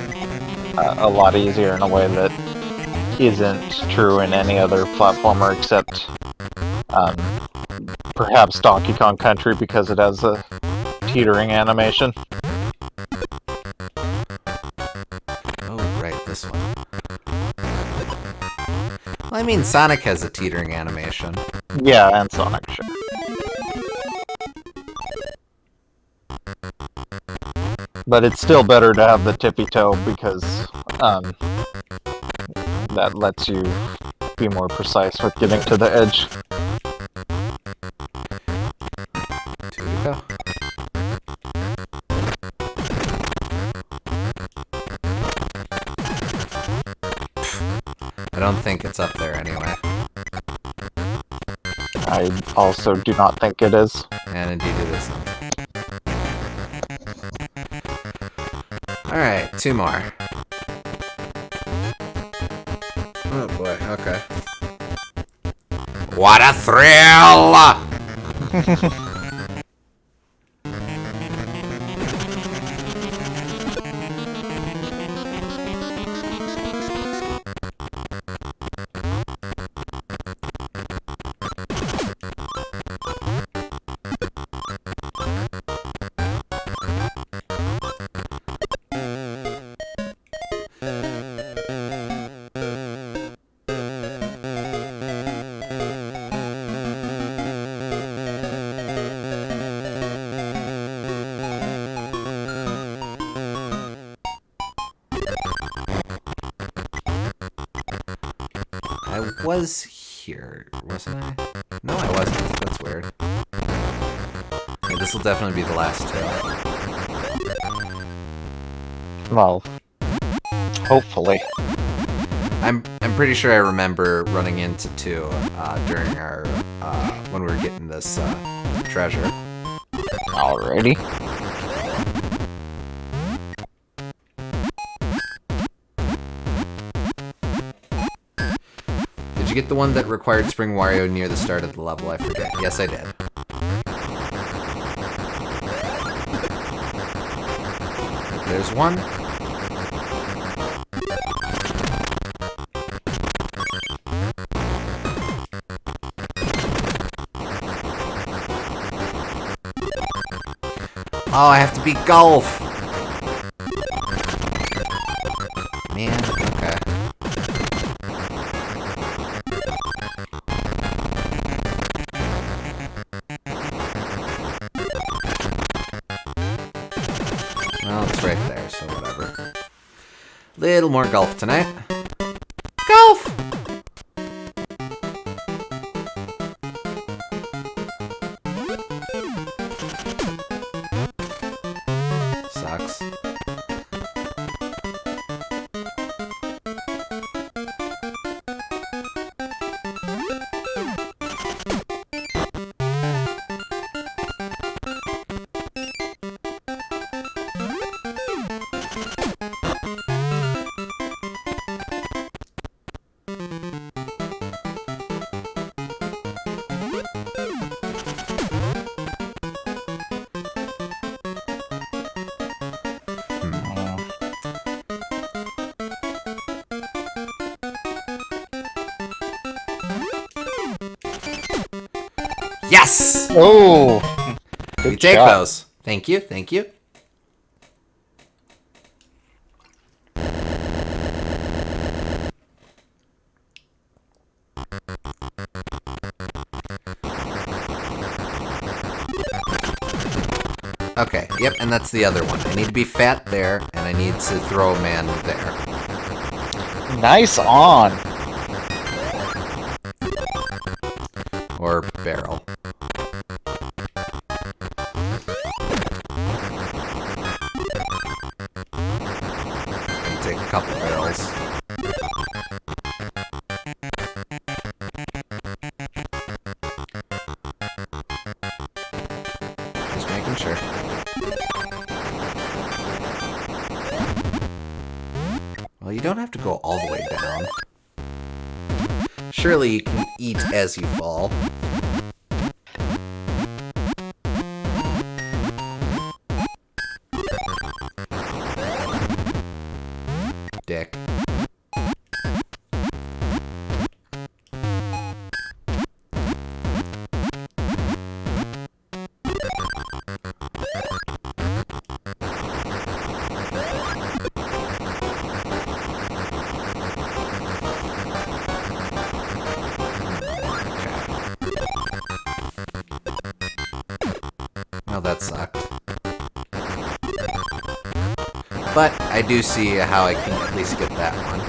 a lot easier in a way that isn't true in any other platformer except perhaps Donkey Kong Country because it has a teetering animation. Oh, right, this one. Well, I mean, Sonic has a teetering animation. Yeah, and Sonic, sure. But it's still better to have the tippy toe because that lets you be more precise with getting to the edge. Two to go. I don't think it's up there anyway. I also do not think it is. And indeed it isn't. Alright, two more. Oh boy, okay. What a thrill! I was here, wasn't I? No, I wasn't. That's weird. Okay, this will definitely be the last two. Well, hopefully. I'm pretty sure I remember running into two during our when we were getting this treasure. Alrighty. Did you get the one that required Spring Wario near the start of the level? I forget. Yes, I did. There's one. Oh, I have to beat Golf! Man, okay. Well, it's right there, so whatever. Little more Golf tonight. Golf! Sucks. Yes! Oh! We Good take shot. those. Thank you, thank you. Okay, yep, and that's the other one. I need to be fat there, and I need to throw a man there. Nice on! Or barrel. And take a couple barrels. Just making sure. Well, you don't have to go all the way down. Surely you can eat as you fall. Dick. Oh, that sucked. But I do see how I can at least get that one.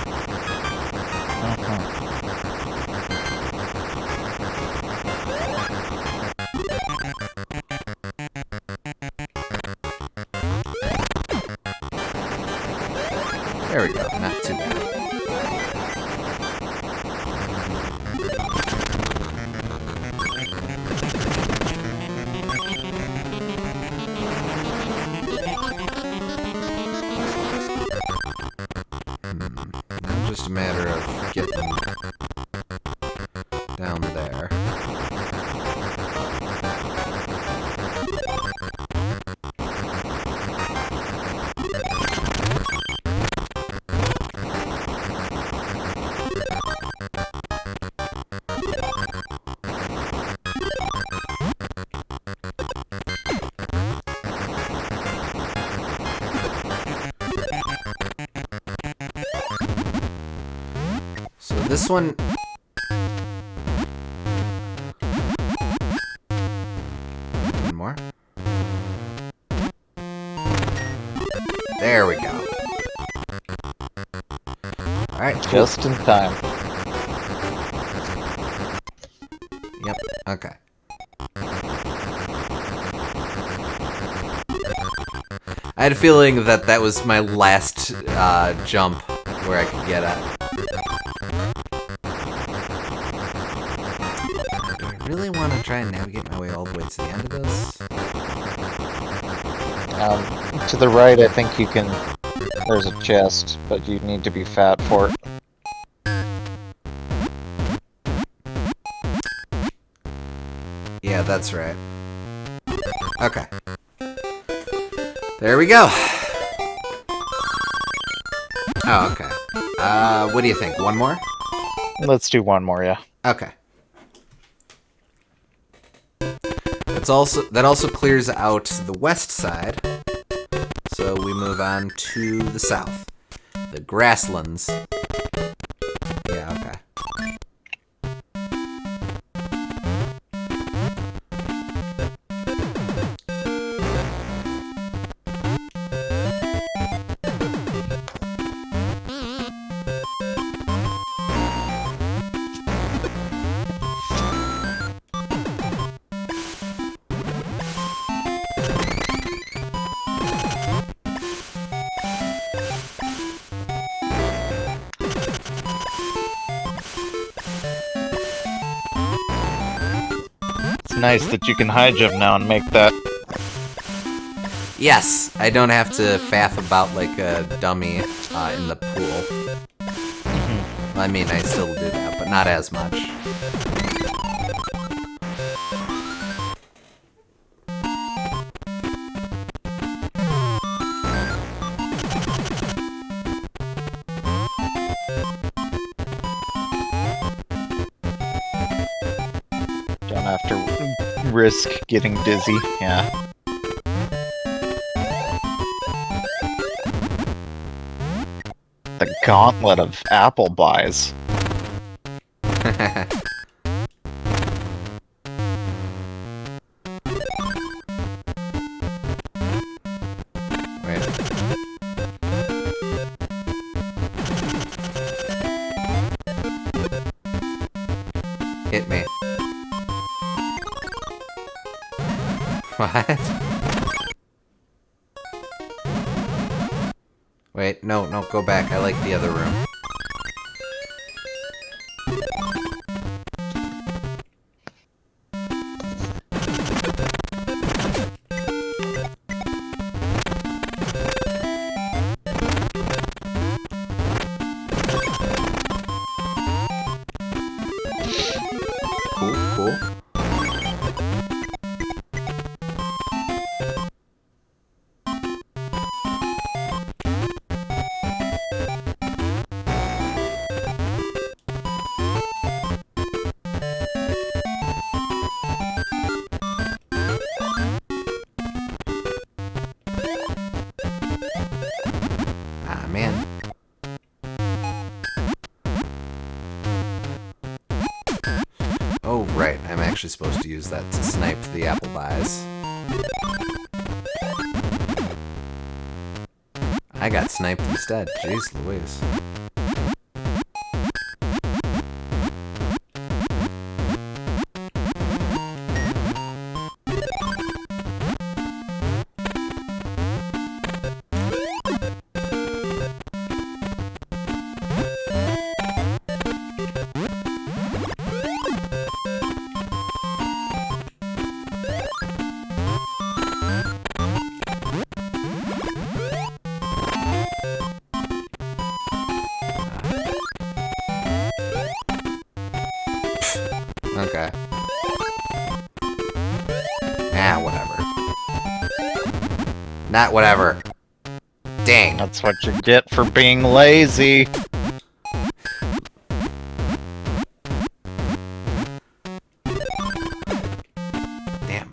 There we go, not too bad. Now just a matter of getting down there. So this one... One more. There we go. Alright, cool. Just in time. Yep, okay. I had a feeling that that was my last jump where I could get at. Do I really want to try and navigate my way all the way to the end of this? To the right, I think you can... There's a chest, but you need to be fat for it. Yeah, that's right. Okay. There we go. Oh, okay. What do you think? One more? Let's do one more, yeah. Okay. That also clears out the west side. So we move on to the south. The grasslands. Yeah, okay. Nice that you can high jump now and make that. Yes, I don't have to faff about like a dummy in the pool. Well, I mean, I still do that, but not as much. Don't have to risk getting dizzy, yeah. The gauntlet of apple buys. Hit me. What? Wait, no, go back. I like the other room. Cool. Ah, man. Oh, right. I'm actually supposed to use that to snipe the apple buys. I got sniped instead. Jeez Louise. Okay. Ah, whatever. Not whatever. Dang. That's what you get for being lazy. Damn.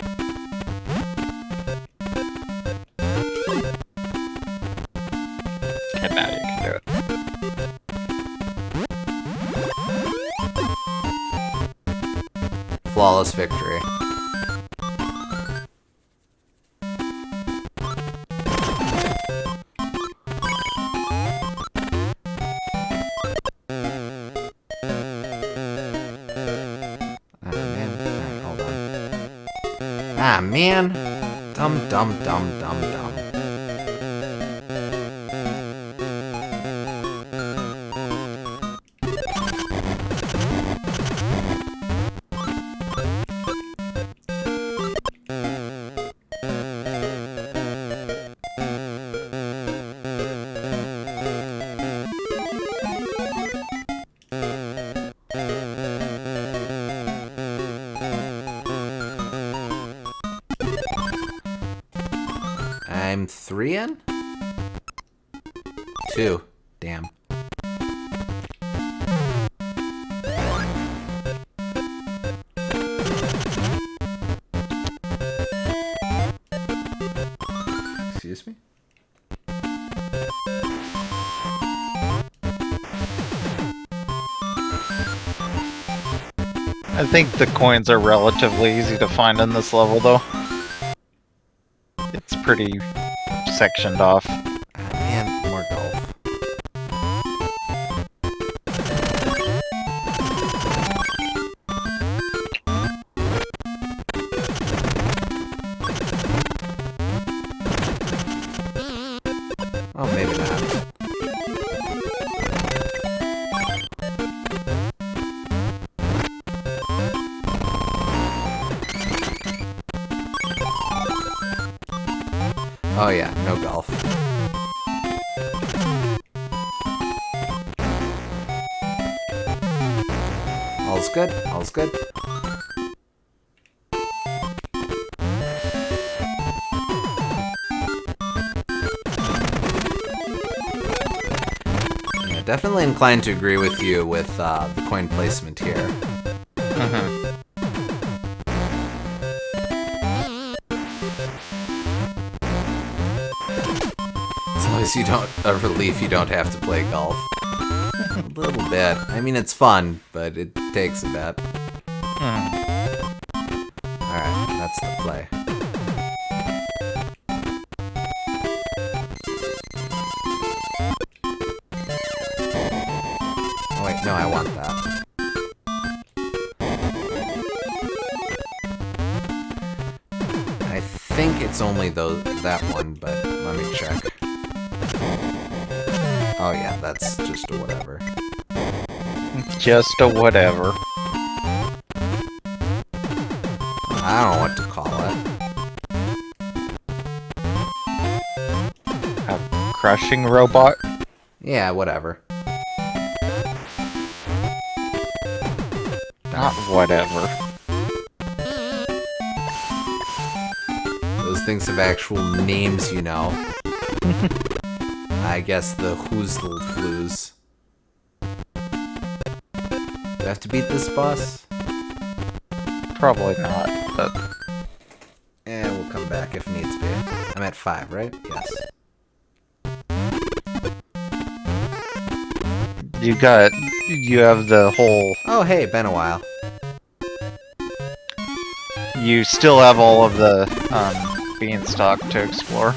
Okay, now you can do it. Flawless victory. Ah, man. Dumb. I'm 3 in? 2. Damn. Excuse me? I think the coins are relatively easy to find in this level, though. It's pretty sectioned off. Ah, man, more golf. Oh, maybe not. Oh yeah, no golf. All's good, all's good. Yeah, definitely inclined to agree with you with the coin placement here. You don't a relief you don't have to play golf. A little bit. I mean, it's fun, but it takes a bit. Alright, that's the play. Oh wait, no, I want that. it's only that one, but let me check. Oh yeah, that's just a whatever. Just a whatever. I don't know what to call it. A crushing robot? Yeah, whatever. Not whatever. Those things have actual names, you know. I guess the Hoozle Flues. Do I have to beat this boss? Probably not, but... And we'll come back if needs be. I'm at 5, right? Yes. You have the whole... Oh, hey, been a while. You still have all of the, beanstalk to explore.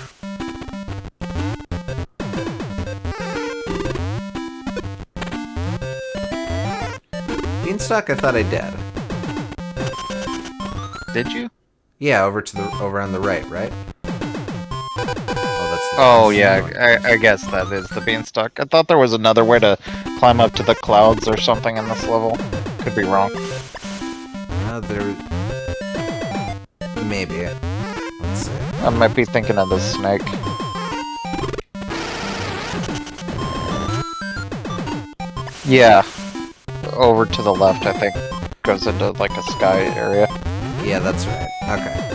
Beanstalk, I thought I did. Did you? Yeah, over on the right? Oh yeah, I guess that is the beanstalk. I thought there was another way to climb up to the clouds or something in this level. Could be wrong. There... Maybe. Let's see. I might be thinking of the snake. Yeah. Over to the left, I think. Goes into like a sky area. Yeah, that's right. Okay.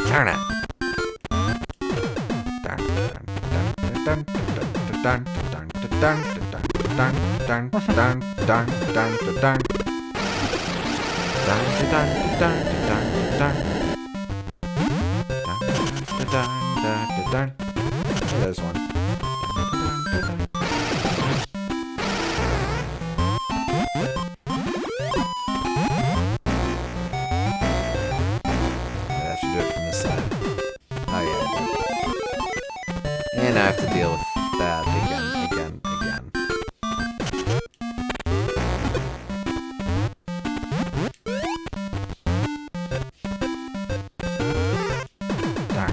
Darn it. There's one. And I have to deal with that again. Darn.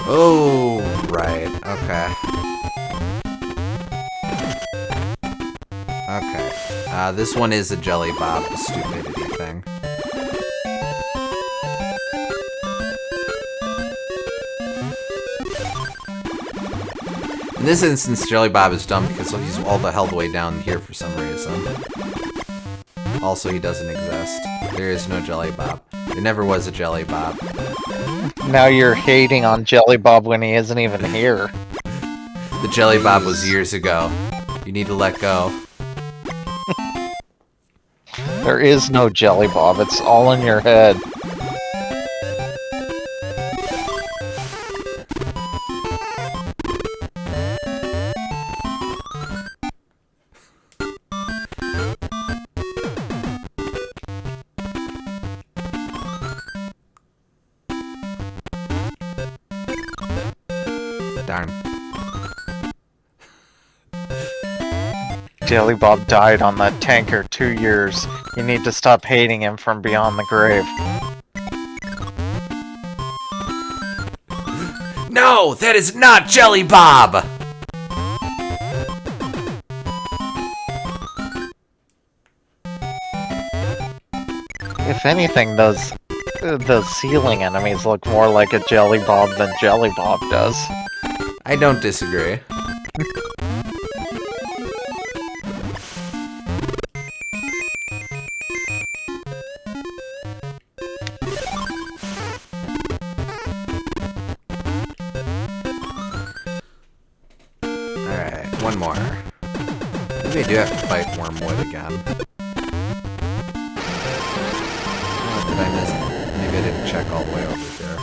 Oh, right. Okay. Okay. This one is a Jelly Bob stupidity thing. In this instance, Jelly Bob is dumb because he's all the hell the way down here for some reason. Also, he doesn't exist. There is no Jelly Bob. There never was a Jelly Bob. Now you're hating on Jelly Bob when he isn't even here. The Jelly Bob was years ago. You need to let go. There is no Jelly Bob, it's all in your head. Darn. Jelly Bob died on that tanker 2 years. You need to stop hating him from beyond the grave. No, that is not Jelly Bob! If anything, the ceiling enemies look more like a Jelly Bob than Jelly Bob does. I don't disagree. Alright, one more. Maybe I do have to fight Wormwood again. Oh, did I miss it? Maybe I didn't check all the way over there.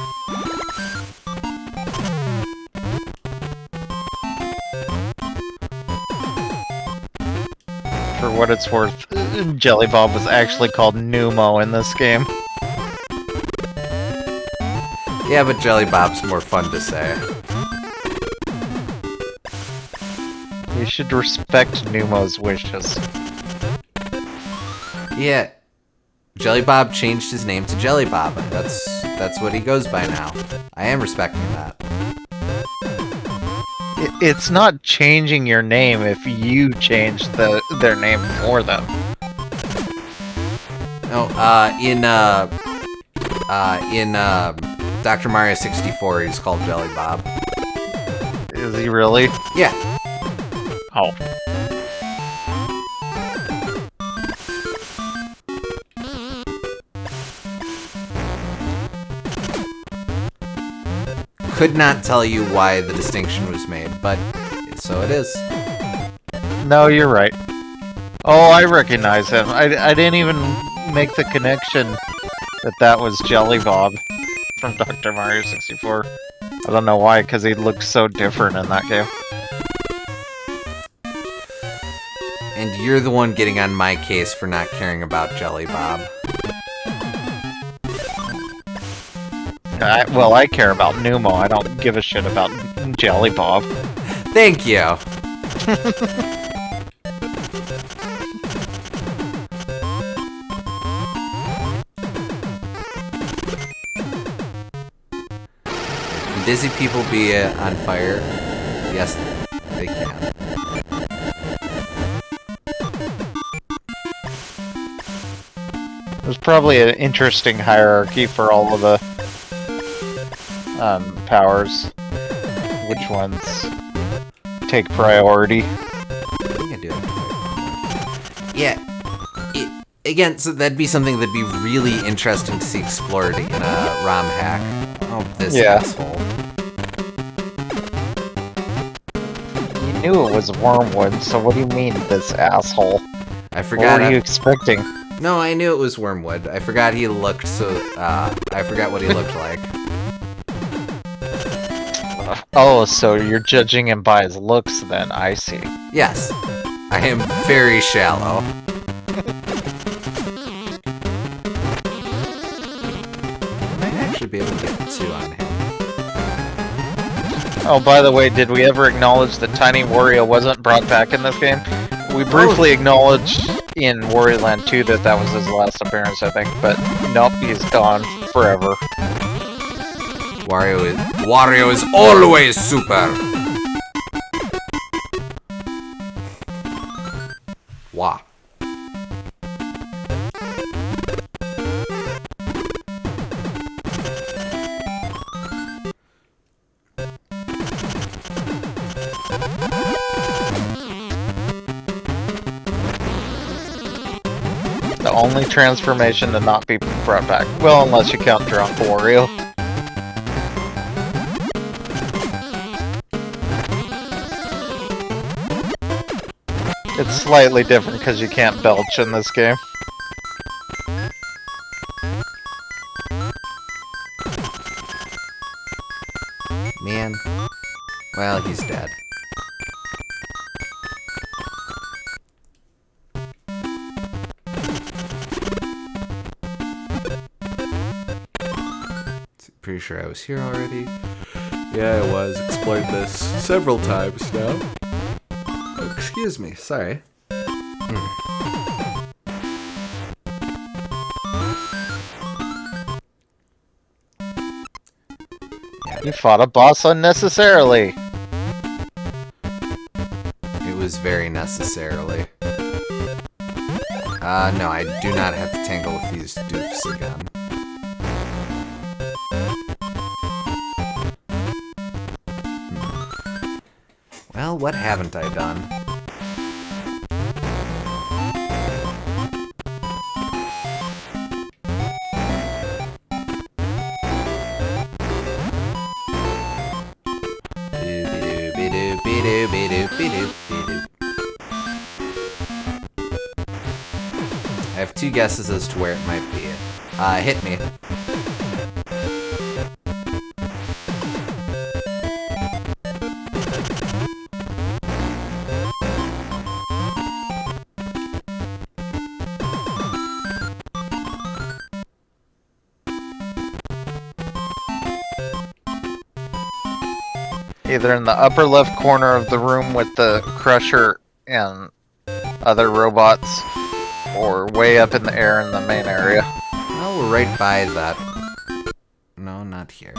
For what it's worth, Jelly Bob was actually called Numo in this game. Yeah, but Jelly Bob's more fun to say. You should respect Numo's wishes. Yeah, Jelly Bob changed his name to Jelly Bob. That's what he goes by now. I am respecting that. It's not changing your name if you change their name for them. No, in Dr. Mario 64, he's called Jelly Bob. Is he really? Yeah. Oh. Could not tell you why the distinction was made, but so it is. No, you're right. Oh, I recognize him. I didn't even make the connection that was Jelly Bob from Dr. Mario 64. I don't know why, because he looks so different in that game. And you're the one getting on my case for not caring about Jelly Bob. Well, I care about Numo. I don't give a shit about Jelly Bob. Thank you. Can dizzy people be on fire? Yes, they can. There's probably an interesting hierarchy for all of the powers. Which ones take priority? I think I do. Yeah. Again, so that'd be something that'd be really interesting to see explored in a ROM hack. Oh, this asshole. You knew it was Wormwood, so what do you mean, this asshole? I forgot. What were you expecting? No, I knew it was Wormwood. I forgot he looked so. I forgot what he looked like. Oh, so you're judging him by his looks then, I see. Yes. I am very shallow. I might actually be able to get 2 on him. Oh, by the way, did we ever acknowledge that Tiny Wario wasn't brought back in this game? We briefly acknowledged in Wario Land 2 that was his last appearance, I think, but nope, he's gone forever. Wario is always super. Wow. The only transformation to not be brought back. Well, unless you count Drunk Wario. It's slightly different because you can't belch in this game. Man. Well, he's dead. Pretty sure I was here already. Yeah, I was. Explored this several times now. Oh, excuse me. Sorry. You fought a boss unnecessarily. It was very necessarily. No, I do not have to tangle with these doofs again. Well, what haven't I done? I have 2 guesses as to where it might be. Hit me. Either in the upper left corner of the room with the Crusher and other robots, or way up in the air in the main area. Well, we're right by that. No, not here.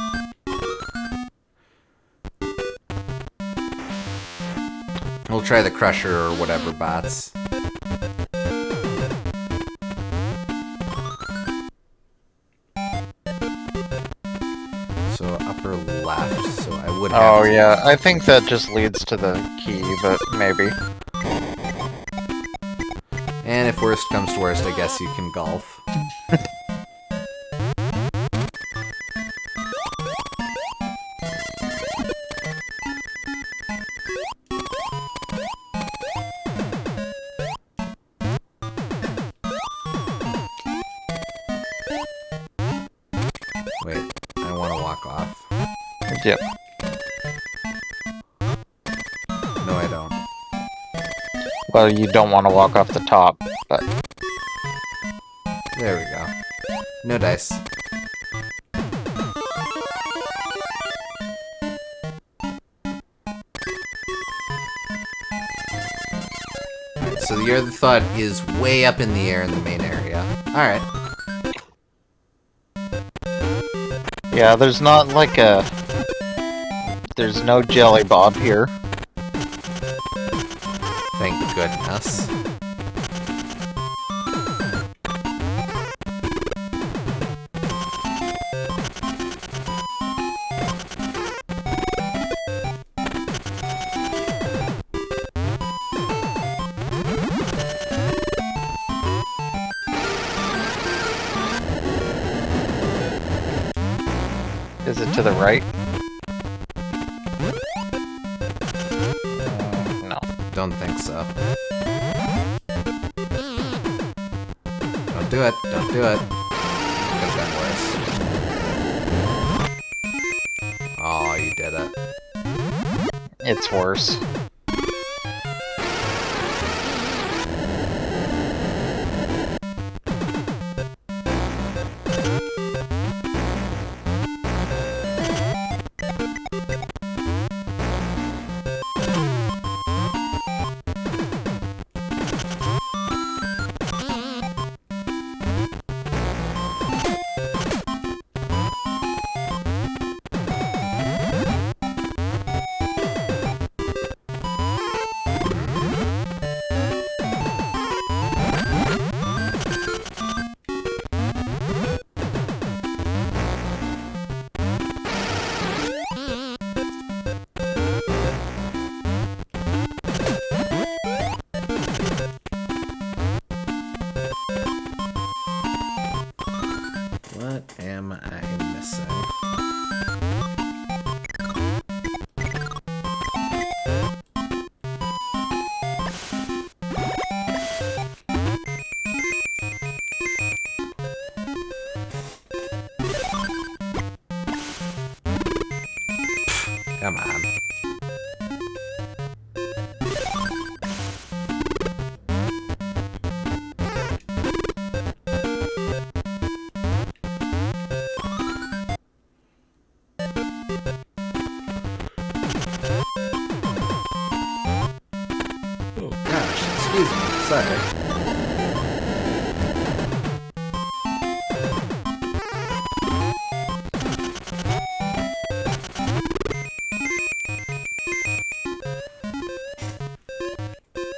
We'll try the Crusher or whatever bots. So upper left, so I would have Oh to... yeah, I think that just leads to the key, but maybe. And if worst comes to worst, I guess you can golf. Wait, I want to walk off. Yep. No, I don't. Well, you don't want to walk off the top, but... There we go. No dice. Alright, so the other thought is way up in the air in the main area. Alright. Yeah, there's not like a... There's no Jelly Bob here. Thank goodness. Is it to the right? No. Don't think so. Don't do it. Don't do it. Could have been worse. Oh, you did it. It's worse. What am I missing? Come on. Oh gosh, excuse me, sorry.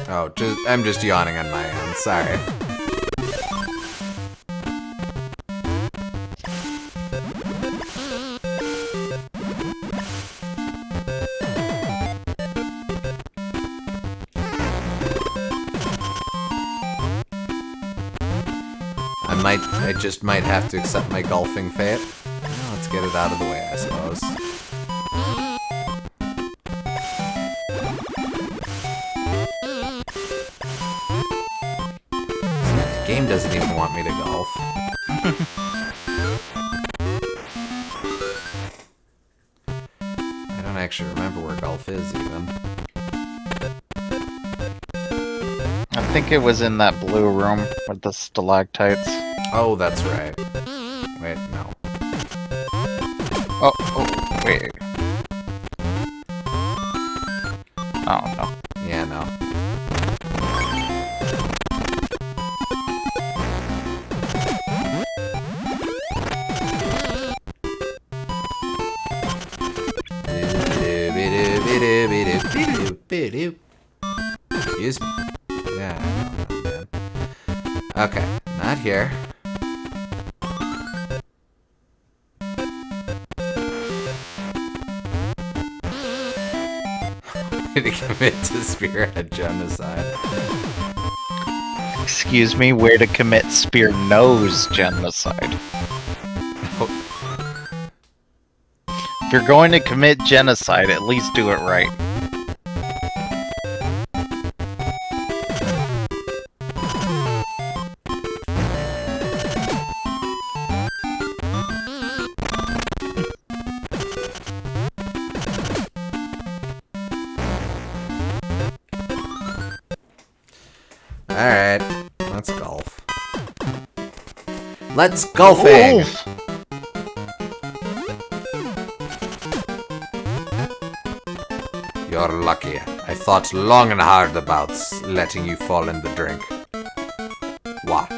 Oh, I'm just yawning on my end, sorry. I just might have to accept my golfing fate. Well, let's get it out of the way, I suppose. The game doesn't even want me to golf. I don't actually remember where golf is, even. I think it was in that blue room with the stalactites. Oh, that's right. Wait, no. Oh, wait. Oh, no. Yeah, no. Excuse me. Yeah, I know, man. Okay, not here. To commit to spearhead genocide. Excuse me, where to commit spear nose genocide? If you're going to commit genocide, at least do it right. Alright, let's golf. Let's golfing! Wolf! You're lucky. I thought long and hard about letting you fall in the drink. What?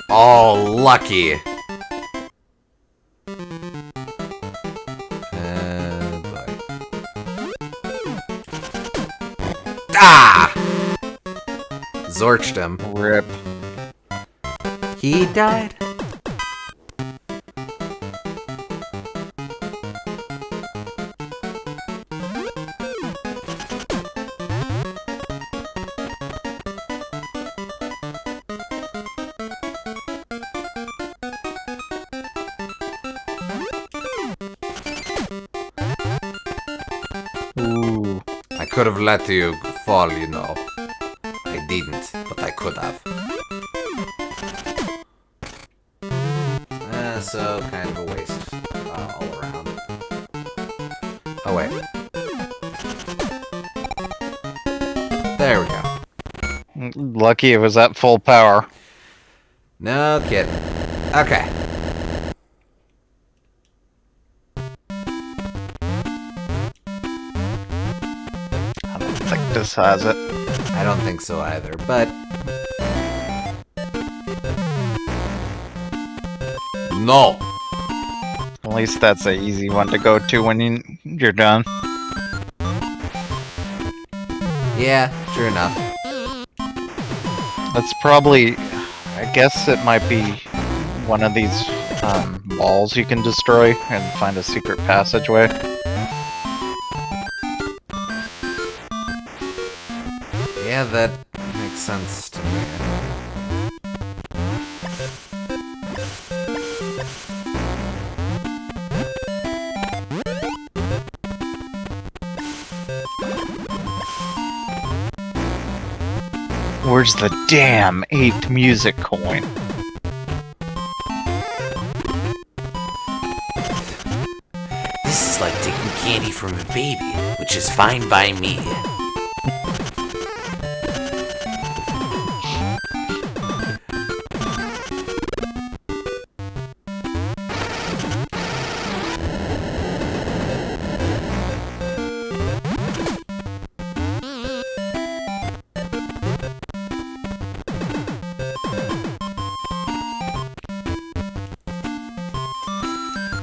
Oh, lucky. Boy. Ah! Zorched him. Rip. He died? Ooh. I could have let you fall, you know. I didn't, but I could have. So kind of a waste all around. Oh wait. There we go. Lucky it was at full power. No kidding. Okay. I don't think this has it. I don't think so either, but... No! At least that's an easy one to go to when you're done. Yeah, true enough. That's probably... I guess it might be one of these balls you can destroy and find a secret passageway. Yeah, that makes sense to me. Where's the damn 8th music coin? This is like taking candy from a baby, which is fine by me.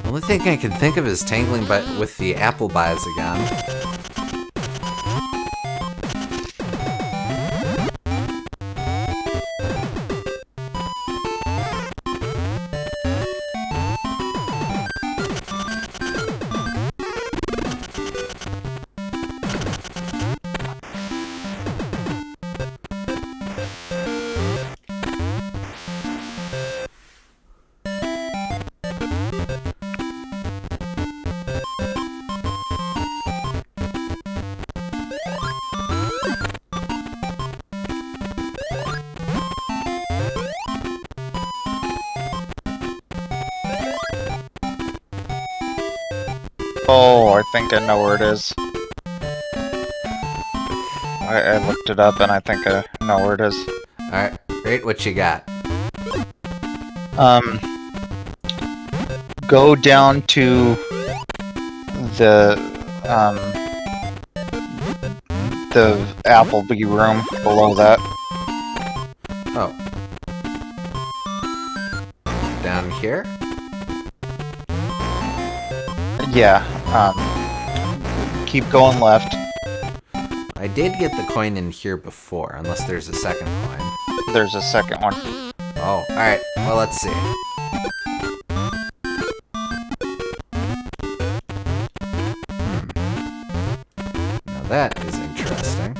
The only thing I can think of is tangling with the apple buys again. Oh, I think I know where it is. I looked it up and I think I know where it is. Alright, great. What you got? Go down to the Applebee room below that. Oh. Down here? Yeah, keep going left. I did get the coin in here before, unless there's a second coin. There's a second one. Oh, alright. Well, let's see. Now that is interesting.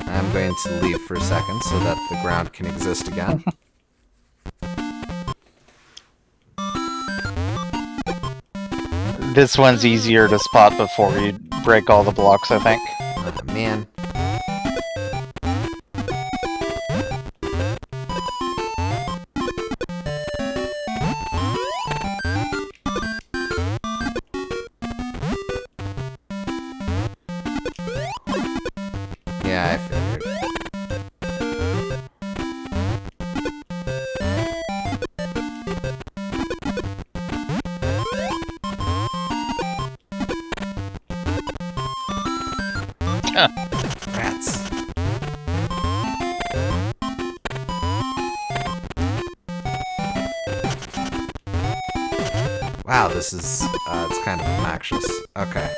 I'm going to leave for a second so that the ground can exist again. This one's easier to spot before you break all the blocks, I think. Oh, man. Yeah, I figured. Huh. Rats. Wow, this is, it's kind of obnoxious. Okay.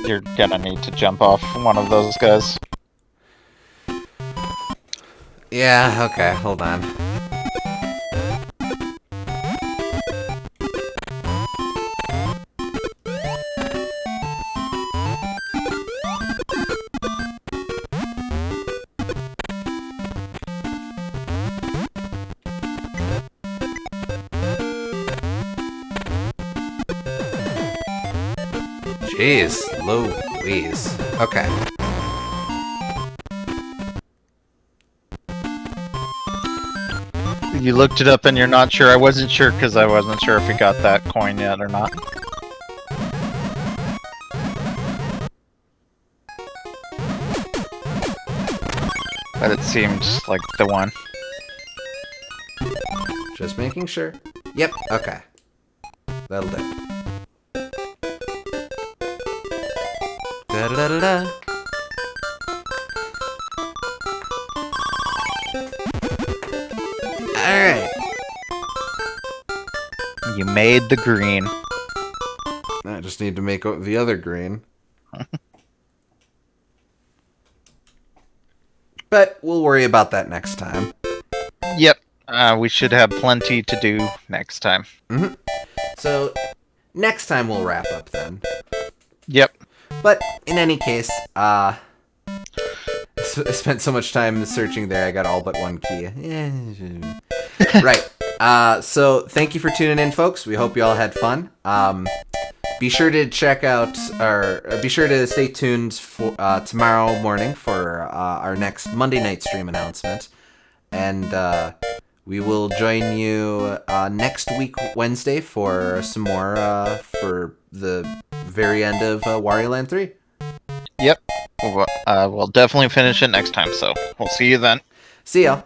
You're gonna need to jump off one of those guys. Yeah, okay, hold on. Jeez, Louise. Okay. You looked it up and you're not sure. I wasn't sure because I wasn't sure if you got that coin yet or not. But it seemed like the one. Just making sure. Yep, okay. That'll do. Da-da-da-da-da. Alright. You made the green. I just need to make the other green. But we'll worry about that next time. Yep. We should have plenty to do next time. Mm-hmm. So, next time we'll wrap up then. Yep. But, in any case, I spent so much time searching there, I got all but one key. Right. So, thank you for tuning in, folks. We hope you all had fun. Be sure to check out, or be sure to stay tuned for tomorrow morning for our next Monday night stream announcement. And we will join you next week, Wednesday, for some more for the very end of Wario Land 3. Yep. We'll definitely finish it next time, so we'll see you then. See y'all.